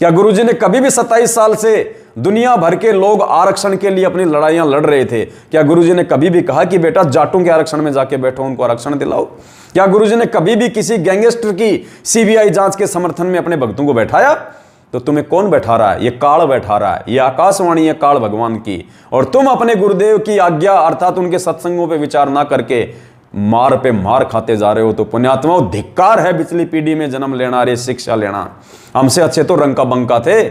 क्या गुरुजी ने कभी भी 27 साल से दुनिया भर के लोग आरक्षण के लिए अपनी लड़ाइयां लड़ रहे थे, क्या गुरुजी ने कभी भी कहा कि बेटा जाटों के आरक्षण में जाके बैठो, उनको आरक्षण दिलाओ? क्या गुरुजी ने कभी भी किसी गैंगस्टर की सीबीआई जांच के समर्थन में अपने भक्तों को बैठाया? तो तुम्हें कौन बैठा रहा है? ये काल बैठा रहा है। ये आकाशवाणी है काल भगवान की, और तुम अपने गुरुदेव की आज्ञा अर्थात उनके सत्संगों पे विचार ना करके मार पे मार खाते जा रहे हो। तो पुण्यात्माओं, धिक्कार है पिछली पीढ़ी में जन्म लेना, रे शिक्षा लेना। हमसे अच्छे तो रंका बंका थे,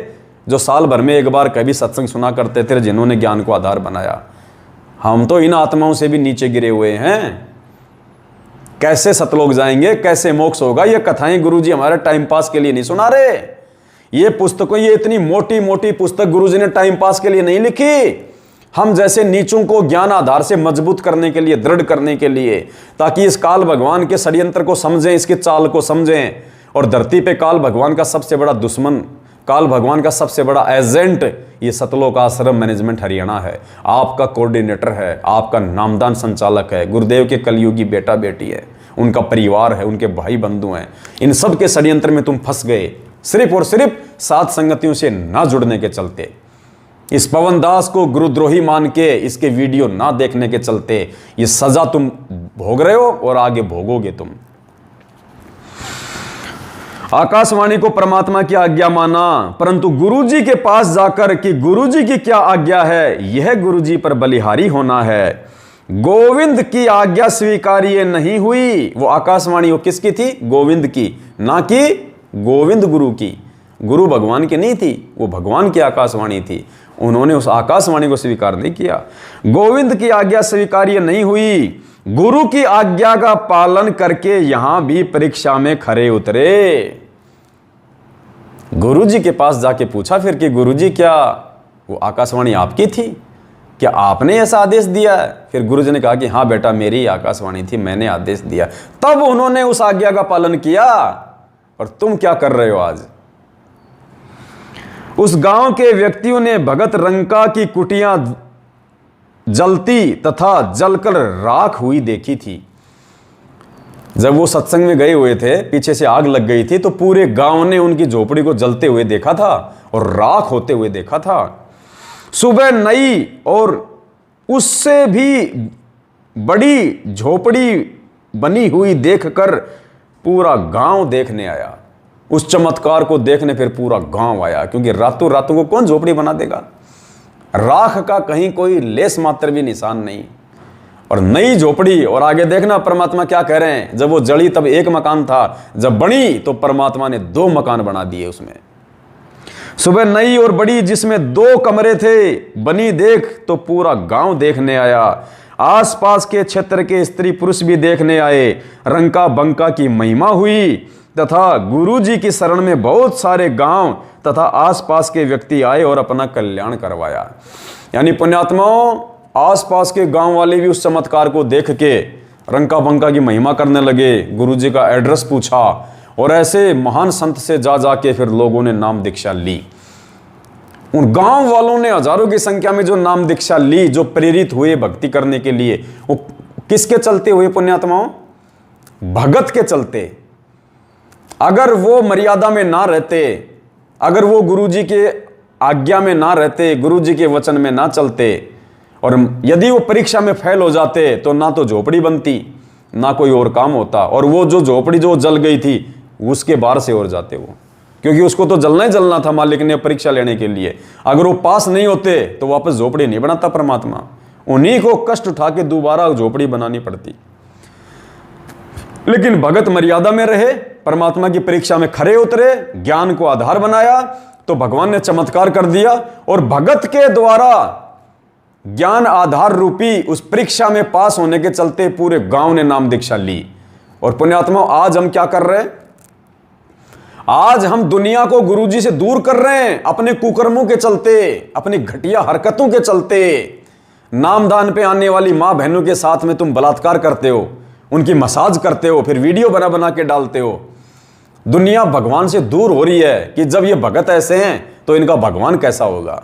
जो साल भर में एक बार कभी सत्संग सुना करते थे, जिन्होंने ज्ञान को आधार बनाया। हम तो इन आत्माओं से भी नीचे गिरे हुए हैं। कैसे सतलोक जाएंगे, कैसे मोक्ष होगा? ये कथाएं गुरुजी हमारे टाइम पास के लिए नहीं सुना रहे। ये पुस्तकों, ये इतनी मोटी मोटी पुस्तक गुरुजी ने टाइम पास के लिए नहीं लिखी। हम जैसे नीचों को ज्ञान आधार से मजबूत करने के लिए, दृढ़ करने के लिए, ताकि इस काल भगवान के षड्यंत्र को समझें, इसकी चाल को समझें। और धरती पे काल भगवान का सबसे बड़ा दुश्मन, काल भगवान का सबसे बड़ा एजेंट ये सतलोक आश्रम मैनेजमेंट हरियाणा है। आपका कोऑर्डिनेटर है, आपका नामदान संचालक है, गुरुदेव के कलयुगी बेटा बेटी है, उनका परिवार है, उनके भाई बंधु हैं। इन सब के षड्यंत्र में तुम फंस गए, सिर्फ और सिर्फ सात संगतियों से ना जुड़ने के चलते। इस पवन दास को गुरुद्रोही मान के इसके वीडियो ना देखने के चलते ये सजा तुम भोग रहे हो और आगे भोगोगे तुम। आकाशवाणी को परमात्मा की आज्ञा माना, परंतु गुरुजी के पास जाकर कि गुरुजी की क्या आज्ञा है, यह गुरुजी पर बलिहारी होना है। गोविंद की आज्ञा स्वीकार्य नहीं हुई। वो आकाशवाणी वो किसकी थी? गोविंद की, ना कि गोविंद गुरु की। गुरु भगवान की नहीं थी, वो भगवान की आकाशवाणी थी। उन्होंने उस आकाशवाणी को स्वीकार नहीं किया। गोविंद की आज्ञा स्वीकार्य नहीं हुई। गुरु की आज्ञा का पालन करके यहां भी परीक्षा में खरे उतरे। गुरुजी के पास जाके पूछा फिर कि गुरुजी क्या वो आकाशवाणी आपकी थी? क्या आपने ऐसा आदेश दिया है? फिर गुरुजी ने कहा कि हाँ बेटा, मेरी आकाशवाणी थी, मैंने आदेश दिया। तब उन्होंने उस आज्ञा का पालन किया। और तुम क्या कर रहे हो आज? उस गांव के व्यक्तियों ने भगत रंका की कुटियां जलती तथा जलकर राख हुई देखी थी। जब वो सत्संग में गए हुए थे, पीछे से आग लग गई थी, तो पूरे गांव ने उनकी झोपड़ी को जलते हुए देखा था और राख होते हुए देखा था। सुबह नई और उससे भी बड़ी झोपड़ी बनी हुई देखकर पूरा गांव देखने आया। उस चमत्कार को देखने फिर पूरा गांव आया, क्योंकि रातों रातों को कौन झोपड़ी बना देगा? राख का कहीं कोई लेस मात्र भी निशान नहीं, और नई झोपड़ी। और आगे देखना परमात्मा क्या कह रहे हैं, जब वो जड़ी तब एक मकान था, जब बनी तो परमात्मा ने 2 मकान बना दिए उसमें। सुबह नई और बड़ी जिसमें 2 कमरे थे, बनी देख तो पूरा गांव देखने आया। आसपास के क्षेत्र के स्त्री पुरुष भी देखने आए। रंका बंका की महिमा हुई तथा गुरुजी की शरण में बहुत सारे गांव तथा आसपास के व्यक्ति आए और अपना कल्याण करवाया। यानी पुण्यात्माओं, आसपास के गांव वाले भी उस चमत्कार को देख के रंका बंका की महिमा करने लगे। गुरुजी का एड्रेस पूछा और ऐसे महान संत से जा जाके फिर लोगों ने नाम दीक्षा ली। उन गांव वालों ने हजारों की संख्या में जो नाम दीक्षा ली, जो प्रेरित हुए भक्ति करने के लिए, वो किसके चलते हुए पुण्यात्माओं? भगत के चलते। अगर वो मर्यादा में ना रहते, अगर वो गुरुजी के आज्ञा में ना रहते, गुरुजी के वचन में ना चलते, और यदि वो परीक्षा में फेल हो जाते तो ना तो झोपड़ी बनती, ना कोई और काम होता, और वो जो झोपड़ी जो जल गई थी उसके बाहर से और जाते वो, क्योंकि उसको तो जलना ही जलना था मालिक ने परीक्षा लेने के लिए। अगर वो पास नहीं होते तो वापस झोपड़ी नहीं बनाता परमात्मा, उन्हीं को कष्ट उठा के दोबारा झोपड़ी बनानी पड़ती। लेकिन भगत मर्यादा में रहे, परमात्मा की परीक्षा में खरे उतरे, ज्ञान को आधार बनाया, तो भगवान ने चमत्कार कर दिया, और भगत के द्वारा ज्ञान आधार रूपी उस परीक्षा में पास होने के चलते पूरे गांव ने नाम दीक्षा ली। और पुण्यात्मा, आज हम क्या कर रहे हैं? आज हम दुनिया को गुरुजी से दूर कर रहे हैं अपने कुकर्मों के चलते, अपनी घटिया हरकतों के चलते। नामदान पे आने वाली मां बहनों के साथ में तुम बलात्कार करते हो, उनकी मसाज करते हो, फिर वीडियो बना बना के डालते हो। दुनिया भगवान से दूर हो रही है कि जब ये भगत ऐसे हैं तो इनका भगवान कैसा होगा।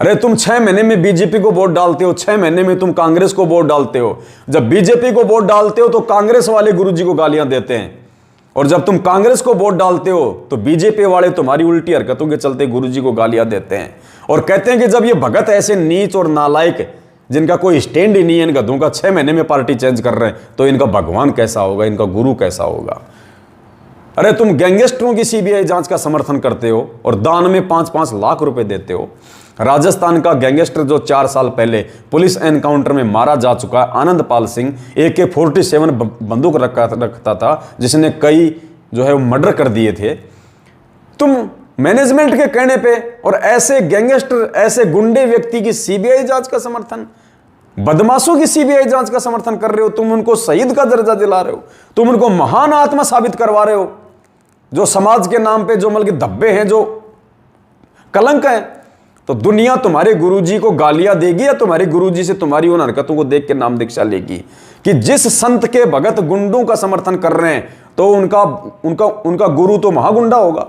अरे तुम 6 महीने में बीजेपी को वोट डालते हो, 6 महीने में तुम कांग्रेस को वोट डालते हो। जब बीजेपी को वोट डालते हो तो कांग्रेस वाले गुरुजी को गालियां देते हैं, और जब तुम कांग्रेस को वोट डालते हो तो बीजेपी वाले तुम्हारी उल्टी हरकतों के चलते गुरुजी को गालियां देते हैं, और कहते हैं कि जब ये भगत ऐसे नीच और नालायक, जिनका कोई स्टैंड ही नहीं है, इन गधों का 6 महीने में पार्टी चेंज कर रहे हैं, तो इनका भगवान कैसा होगा, इनका गुरु कैसा होगा। अरे तुम गैंगस्टरों की सीबीआई जांच का समर्थन करते हो और दान में 5-5 लाख रुपए देते हो। राजस्थान का गैंगस्टर जो 4 साल पहले पुलिस एनकाउंटर में मारा जा चुका है, आनंदपाल सिंह, AK-47 बंदूक रखता था, जिसने कई जो है वो मर्डर कर दिए थे। तुम मैनेजमेंट के कहने पे और ऐसे गैंगस्टर, ऐसे गुंडे व्यक्ति की सीबीआई जांच का समर्थन, बदमाशों की सीबीआई जांच का समर्थन कर रहे हो। तुम उनको शहीद का दर्जा दिला रहे हो, तुम उनको महान आत्मा साबित करवा रहे हो, जो समाज के नाम पे जो मतलब धब्बे हैं, जो कलंक हैं। तो दुनिया तुम्हारे गुरुजी को गालियां देगी या तुम्हारे गुरुजी से तुम्हारी उन हरकतों को देख के नाम दीक्षा लेगी कि जिस संत के भगत गुंडों का समर्थन कर रहे हैं तो उनका गुरु तो महागुंडा होगा,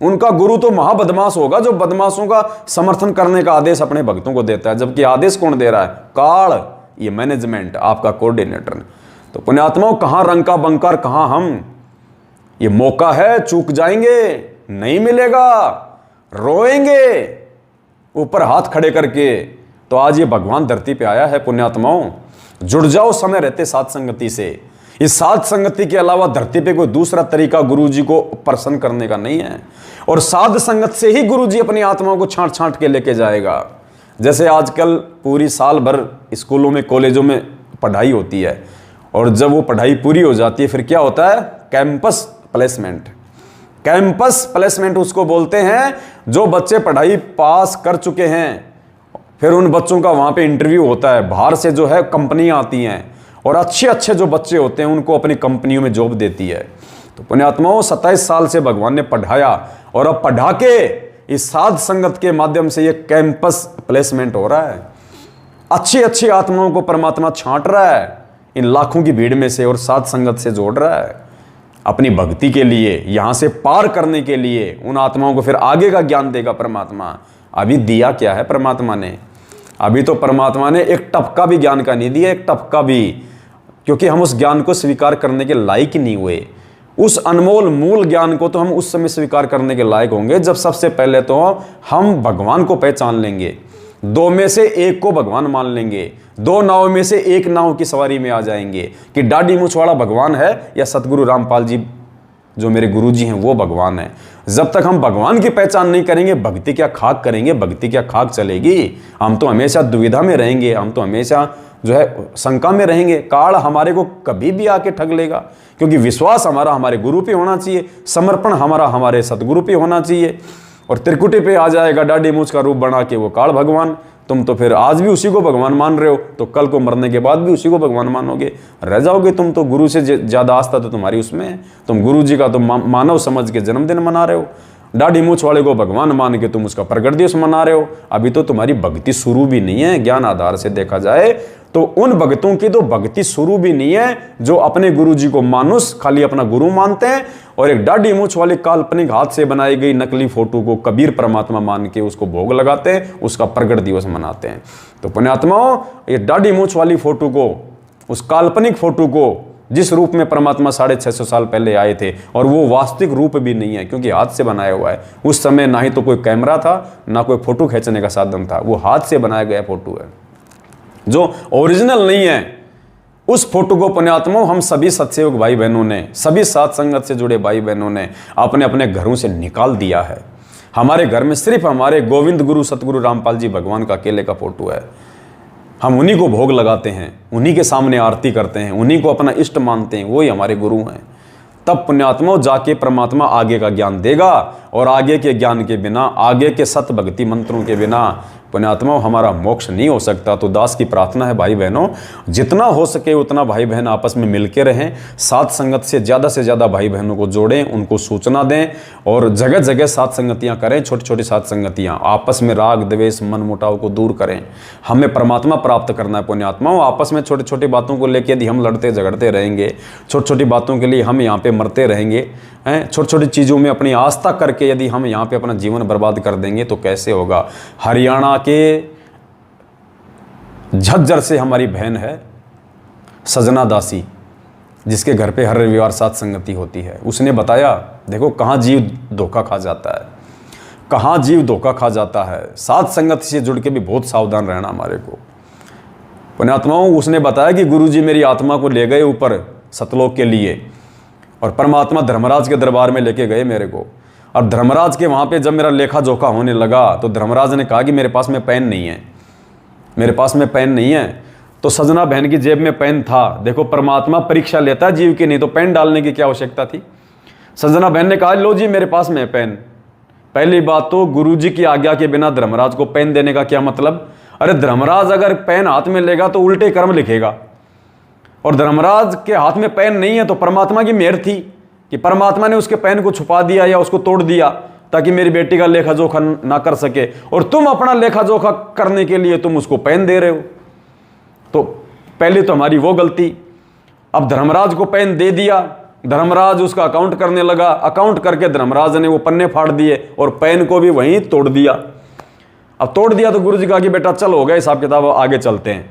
उनका गुरु तो महाबदमाश होगा, जो बदमाशों का समर्थन करने का आदेश अपने भक्तों को देता है। जबकि आदेश कौन दे रहा है? काल, ये मैनेजमेंट, आपका कोऑर्डिनेटर। तो पुण्यात्माओं, कहां रंग का बंकर, कहां हम? ये मौका है, चूक जाएंगे, नहीं मिलेगा, रोएंगे ऊपर हाथ खड़े करके। तो आज ये भगवान धरती पे आया है पुण्यात्माओं, जुड़ जाओ समय रहते साध संगति से। इस साध संगति के अलावा धरती पे कोई दूसरा तरीका गुरुजी को प्रसन्न करने का नहीं है, और साध संगत से ही गुरुजी अपनी आत्माओं को छांट छांट के लेके जाएगा। जैसे आजकल पूरी साल भर स्कूलों में, कॉलेजों में पढ़ाई होती है, और जब वो पढ़ाई पूरी हो जाती है फिर क्या होता है? Campus placement. कैंपस प्लेसमेंट उसको बोलते हैं जो बच्चे पढ़ाई पास कर चुके हैं, फिर उन बच्चों का वहाँ पे इंटरव्यू होता है, बाहर से जो है कंपनियाँ आती हैं, और अच्छे अच्छे जो बच्चे होते हैं उनको अपनी कंपनियों में जॉब देती है। तो पुण्यात्माओं, 27 साल से भगवान ने पढ़ाया, और अब पढ़ा के इस साध संगत के माध्यम से ये कैंपस प्लेसमेंट हो रहा है। अच्छी अच्छी आत्माओं को परमात्मा छांट रहा है इन लाखों की भीड़ में से, और साध संगत से जोड़ रहा है अपनी भक्ति के लिए, यहां से पार करने के लिए। उन आत्माओं को फिर आगे का ज्ञान देगा परमात्मा। अभी दिया क्या है परमात्मा ने? अभी तो परमात्मा ने एक टपका भी ज्ञान का नहीं दिया, एक टपका भी, क्योंकि हम उस ज्ञान को स्वीकार करने के लायक ही नहीं हुए। उस अनमोल मूल ज्ञान को तो हम उस समय स्वीकार करने के लायक होंगे जब सबसे पहले तो हम भगवान को पहचान लेंगे, 2 में से 1 को भगवान मान लेंगे, 2 नाव में से 1 नाव की सवारी में आ जाएंगे कि दाढ़ी मूंछ वाला भगवान है या सतगुरु रामपाल जी जो मेरे गुरुजी हैं वो भगवान है। जब तक हम भगवान की पहचान नहीं करेंगे, भक्ति क्या खाक करेंगे, भक्ति क्या खाक चलेगी। हम तो हमेशा दुविधा में रहेंगे, हम तो हमेशा जो है शंका में रहेंगे। काल हमारे को कभी भी आके ठग लेगा, क्योंकि विश्वास हमारा हमारे गुरु पे होना चाहिए, समर्पण हमारा हमारे सतगुरु पे होना चाहिए। और त्रिकुटी पे आ जाएगा दाढ़ी मूंछ का रूप बना के वो काल भगवान। तुम तो फिर आज भी उसी को भगवान मान रहे हो, तो कल को मरने के बाद भी उसी को भगवान मानोगे, रह जाओगे तुम तो। गुरु से ज्यादा आस्था तो तुम्हारी उसमें है। तुम गुरु जी का तो मानव समझ के जन्मदिन मना रहे हो। दाढ़ी मूछ वाले को भगवान मान के तुम उसका प्रगट दिवस मना रहे हो। अभी तो तुम्हारी भक्ति शुरू भी नहीं है। ज्ञान आधार से देखा जाए तो उन भक्तों की तो भक्ति शुरू भी नहीं है जो अपने गुरु जी को मानुष खाली अपना गुरु मानते हैं और एक दाढ़ी मूछ वाली काल्पनिक हाथ से बनाई गई नकली फोटो को कबीर परमात्मा मान के उसको भोग लगाते हैं, उसका प्रगट दिवस मनाते हैं। तो पुण्यात्माओं, ये दाढ़ी मूछ वाली फोटो को, उस काल्पनिक फोटो को जिस रूप में परमात्मा 650 साल पहले आए थे, और वो वास्तविक रूप भी नहीं है क्योंकि हाथ से बनाया हुआ है। उस समय ना ही तो कोई कैमरा था, ना कोई फोटो खींचने का साधन था, वो हाथ से बनाया गया फोटो है जो ओरिजिनल नहीं है। उस फोटो को पुण्यात्माओं हम सभी सत्सेवक भाई बहनों ने, सभी साथ संगत से जुड़े भाई बहनों ने अपने अपने घरों से निकाल दिया है। हमारे घर में सिर्फ हमारे गोविंद गुरु सतगुरु रामपाल जी भगवान का अकेले का फोटो है। हम उन्हीं को भोग लगाते हैं, उन्हीं के सामने आरती करते हैं, उन्हीं को अपना इष्ट मानते हैं, वही हमारे गुरु हैं। तब पुण्यात्माओं जाके परमात्मा आगे का ज्ञान देगा, और आगे के ज्ञान के बिना, आगे के सत भक्ति मंत्रों के बिना पुण्यात्माओं हमारा मोक्ष नहीं हो सकता। तो दास की प्रार्थना है भाई बहनों, जितना हो सके उतना भाई बहन आपस में मिलके रहें, साथ संगत से ज़्यादा भाई बहनों को जोड़ें, उनको सूचना दें, और जगह जगह साथ संगतियाँ करें, छोटी छोटी साथ संगतियाँ, आपस में राग द्वेष मन मुटाव को दूर करें। हमें परमात्मा प्राप्त करना है पुण्यात्माओं। आपस में छोटी छोटी बातों को लेकर यदि हम लड़ते झगड़ते रहेंगे, छोटी छोटी बातों के लिए हम यहाँ पे मरते रहेंगे, छोटी छोटी चीज़ों में अपनी आस्था करके यदि हम यहाँ पे अपना जीवन बर्बाद कर देंगे तो कैसे होगा। हरियाणा के झज्जर से हमारी बहन है सजना दासी, जिसके घर पे हर रविवार साथ संगति होती है। उसने बताया, देखो कहाँ जीव धोखा खा जाता है, कहाँ जीव धोखा खा जाता है। साथ संगत से जुड़ के भी बहुत सावधान रहना हमारे को पुण्यात्माओं। उसने बताया कि गुरुजी मेरी आत्मा को ले गए ऊपर सतलोक के लिए, और परमात्मा धर्मराज के दरबार में लेके गए मेरे को। अब धर्मराज के वहाँ पे जब मेरा लेखा जोखा होने लगा तो धर्मराज ने कहा कि मेरे पास में पेन नहीं है, मेरे पास में पेन नहीं है। तो सजना बहन की जेब में पेन था। देखो परमात्मा परीक्षा लेता है जीव की, नहीं तो पेन डालने की क्या आवश्यकता थी। सजना बहन ने कहा लो जी मेरे पास में पेन। पहली बात तो गुरुजी की आज्ञा के बिना धर्मराज को पेन देने का क्या मतलब। अरे धर्मराज अगर पेन हाथ में लेगा तो उल्टे कर्म लिखेगा, और धर्मराज के हाथ में पेन नहीं है तो परमात्मा की मेहर थी कि परमात्मा ने उसके पेन को छुपा दिया या उसको तोड़ दिया ताकि मेरी बेटी का लेखा जोखा ना कर सके, और तुम अपना लेखा जोखा करने के लिए तुम उसको पेन दे रहे हो। तो पहले तो हमारी वो गलती। अब धर्मराज को पेन दे दिया, धर्मराज उसका अकाउंट करने लगा, अकाउंट करके धर्मराज ने वो पन्ने फाड़ दिए और पेन को भी वहीं तोड़ दिया। अब तोड़ दिया तो गुरुजी कहा कि बेटा चल हो गया हिसाब किताब, आगे चलते हैं।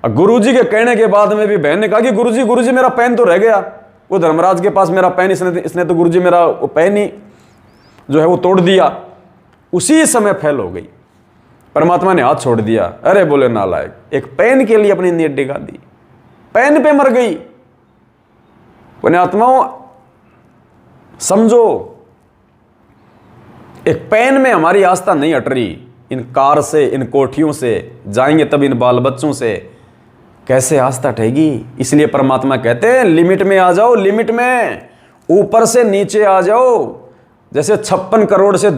अब गुरुजी के कहने के बाद में भी बहन ने कहा कि गुरुजी मेरा पेन तो रह गया, वो धर्मराज के पास मेरा पेन, इसने तो गुरुजी मेरा वो पेन ही जो है वो तोड़ दिया। उसी समय फेल हो गई। परमात्मा ने हाथ छोड़ दिया। अरे बोले नालायक, एक पेन के लिए अपनी नीयत डिगा दी, पेन पे मर गई। पुण्यात्माओं समझो, एक पेन में हमारी आस्था नहीं हट रही। इन कार से, इन कोठियों से जाएंगे तब इन बाल बच्चों से कैसे आस्था ठहेगी। इसलिए परमात्मा कहते हैं लिमिट में आ जाओ, लिमिट में, ऊपर से नीचे आ जाओ। जैसे 56 करोड़ से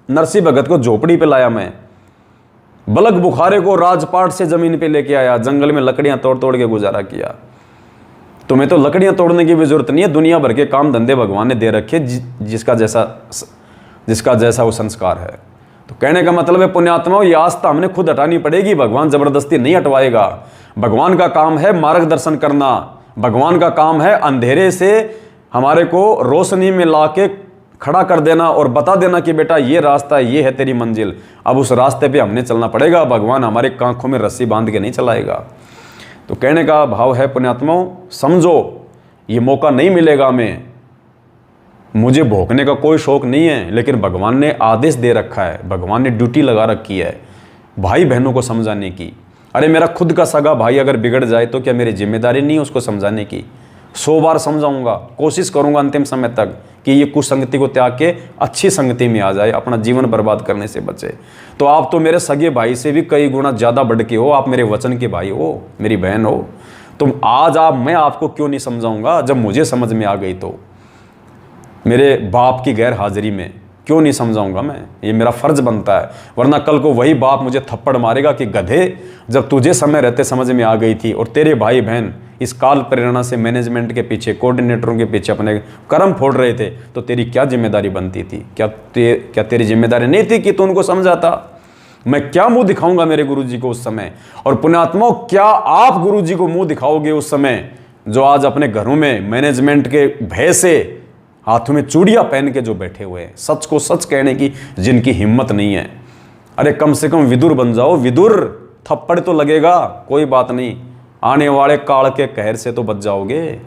नरसिंह भगत को झोपड़ी पे लाया मैं, बलक बुखारे को राजपाट से जमीन पे लेके आया, जंगल में लकड़ियां तोड़ तोड़ के गुजारा किया। तुम्हें तो लकड़ियां तोड़ने की भी जरूरत नहीं है, दुनिया भर के काम धंधे भगवान ने दे रखे जिसका जैसा वो संस्कार है। तो कहने का मतलब है पुण्यात्माओं, ये आस्था हमने खुद हटानी पड़ेगी, भगवान जबरदस्ती नहीं हटवाएगा। भगवान का काम है मार्गदर्शन करना, भगवान का काम है अंधेरे से हमारे को रोशनी में लाके खड़ा कर देना और बता देना कि बेटा ये रास्ता, ये है तेरी मंजिल। अब उस रास्ते पे हमने चलना पड़ेगा, भगवान हमारे कांखों में रस्सी बांध के नहीं चलाएगा। तो कहने का भाव है पुण्यात्माओं, समझो ये मौका नहीं मिलेगा हमें, मुझे भोंकने का कोई शौक नहीं है, लेकिन भगवान ने आदेश दे रखा है, भगवान ने ड्यूटी लगा रखी है भाई बहनों को समझाने की। अरे मेरा खुद का सगा भाई अगर बिगड़ जाए तो क्या मेरी जिम्मेदारी नहीं है उसको समझाने की। 100 बार समझाऊंगा, कोशिश करूंगा अंतिम समय तक कि ये कुसंगति को त्याग के अच्छी संगति में आ जाए, अपना जीवन बर्बाद करने से बचे। तो आप तो मेरे सगे भाई से भी कई गुना ज़्यादा बढ़ के हो, आप मेरे वचन के भाई हो, मेरी बहन हो। तुम आज मैं आपको क्यों नहीं समझाऊंगा जब मुझे समझ में आ गई। तो मेरे बाप की गैर हाजिरी में क्यों नहीं समझाऊंगा मैं, ये मेरा फर्ज बनता है। वरना कल को वही बाप मुझे थप्पड़ मारेगा कि गधे, जब तुझे समय रहते समझ में आ गई थी और तेरे भाई बहन इस काल प्रेरणा से मैनेजमेंट के पीछे, कोऑर्डिनेटरों के पीछे अपने कर्म फोड़ रहे थे, तो तेरी क्या जिम्मेदारी बनती थी? क्या तेरी जिम्मेदारी नहीं थी कि तू उनको समझाता? मैं क्या मुंह दिखाऊंगा मेरे गुरुजी को उस समय? और पुण्यात्माओं, क्या आप गुरुजी को मुंह दिखाओगे उस समय, जो आज अपने घरों में मैनेजमेंट के भय से हाथों में चूड़ियां पहन के जो बैठे हुए हैं, सच को सच कहने की जिनकी हिम्मत नहीं है? अरे कम से कम विदुर बन जाओ। विदुर, थप्पड़ तो लगेगा, कोई बात नहीं, आने वाले काल के कहर से तो बच जाओगे।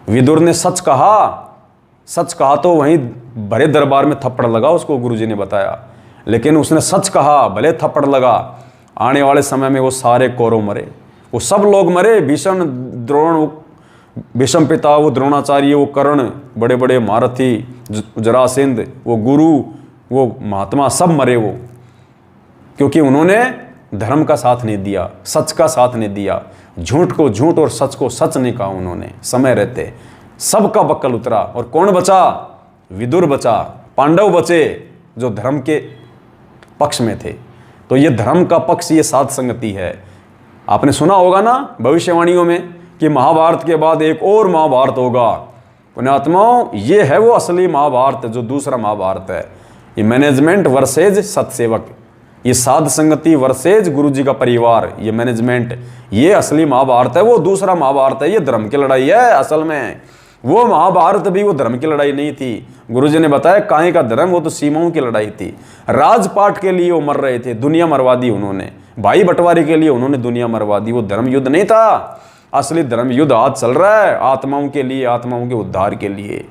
विदुर ने सच कहा तो वहीं भरे दरबार में थप्पड़ लगा, उसको गुरुजी ने बताया। लेकिन उसने सच कहा, भले थप्पड़ लगा। आने वाले समय में वो सारे कौरव मरे, वो सब लोग मरे। भीषण, द्रोण, भीष्म पिता, वो द्रोणाचार्य, वो कर्ण, बड़े बड़े महारथी, जरासंध, वो गुरु, वो महात्मा, सब मरे वो, क्योंकि उन्होंने धर्म का साथ नहीं दिया, सच का साथ नहीं दिया। झूठ को झूठ और सच को सच नहीं कहा उन्होंने समय रहते। सबका बक्कल उतरा। और कौन बचा? विदुर बचा, पांडव बचे, जो धर्म के पक्ष में थे। तो ये धर्म का पक्ष, ये साध संगति है। आपने सुना होगा ना भविष्यवाणियों में कि महाभारत के बाद एक और महाभारत होगा। पुण्यात्माओं, ये है वो असली महाभारत, जो दूसरा महाभारत है। ये मैनेजमेंट वर्सेज सत्सेवक, ये साध संगति वर्सेज गुरु जी का परिवार, ये मैनेजमेंट, ये असली महाभारत है। वो दूसरा महाभारत है, ये धर्म की लड़ाई है असल में। वो महाभारत भी वो धर्म की लड़ाई नहीं थी। गुरु जी ने बताया काहे का धर्म, वो तो सीमाओं की लड़ाई थी। राजपाट के लिए वो मर रहे थे, दुनिया मरवा दी उन्होंने। भाई बंटवारे के लिए उन्होंने दुनिया मरवा दी। वो धर्म युद्ध नहीं था। असली धर्म युद्ध आज चल रहा है आत्माओं के लिए, आत्माओं के उद्धार के लिए।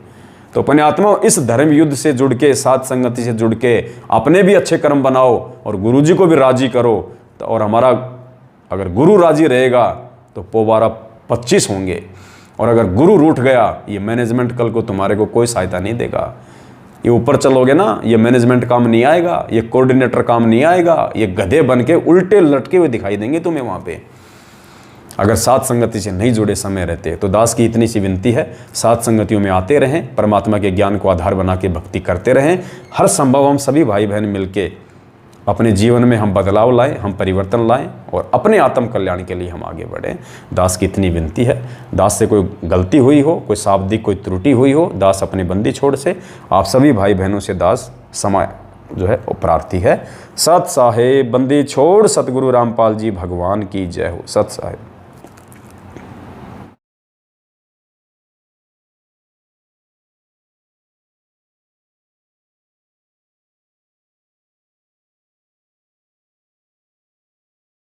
तो अपने आत्माओं, इस धर्म युद्ध से जुड़ के, साध संगति से जुड़ के अपने भी अच्छे कर्म बनाओ और गुरु जी को भी राजी करो। तो और हमारा अगर गुरु राजी रहेगा तो पोबारा 25 होंगे। और अगर गुरु रूठ गया, ये मैनेजमेंट कल को तुम्हारे को कोई सहायता नहीं देगा। ये ऊपर चलोगे ना, ये मैनेजमेंट काम नहीं आएगा, ये कोऑर्डिनेटर काम नहीं आएगा। ये गधे बन के उल्टे लटके हुए दिखाई देंगे तुम्हें वहाँ पे, अगर साध संगति से नहीं जुड़े समय रहते। तो दास की इतनी सी विनती है, साध संगतियों में आते रहें, परमात्मा के ज्ञान को आधार बना के भक्ति करते रहें। हर संभव हम सभी भाई बहन मिलके अपने जीवन में हम बदलाव लाएं, हम परिवर्तन लाएं और अपने आत्म कल्याण के लिए हम आगे बढ़ें। दास की इतनी विनती है। दास से कोई गलती हुई हो, कोई शाब्दिक कोई त्रुटि हुई हो, दास अपने बंदी छोड़ से आप सभी भाई बहनों से दास समय जो है वो प्रार्थी है। सत साहेब बंदी छोड़, सतगुरु रामपाल जी भगवान की जय हो। सत साहेब।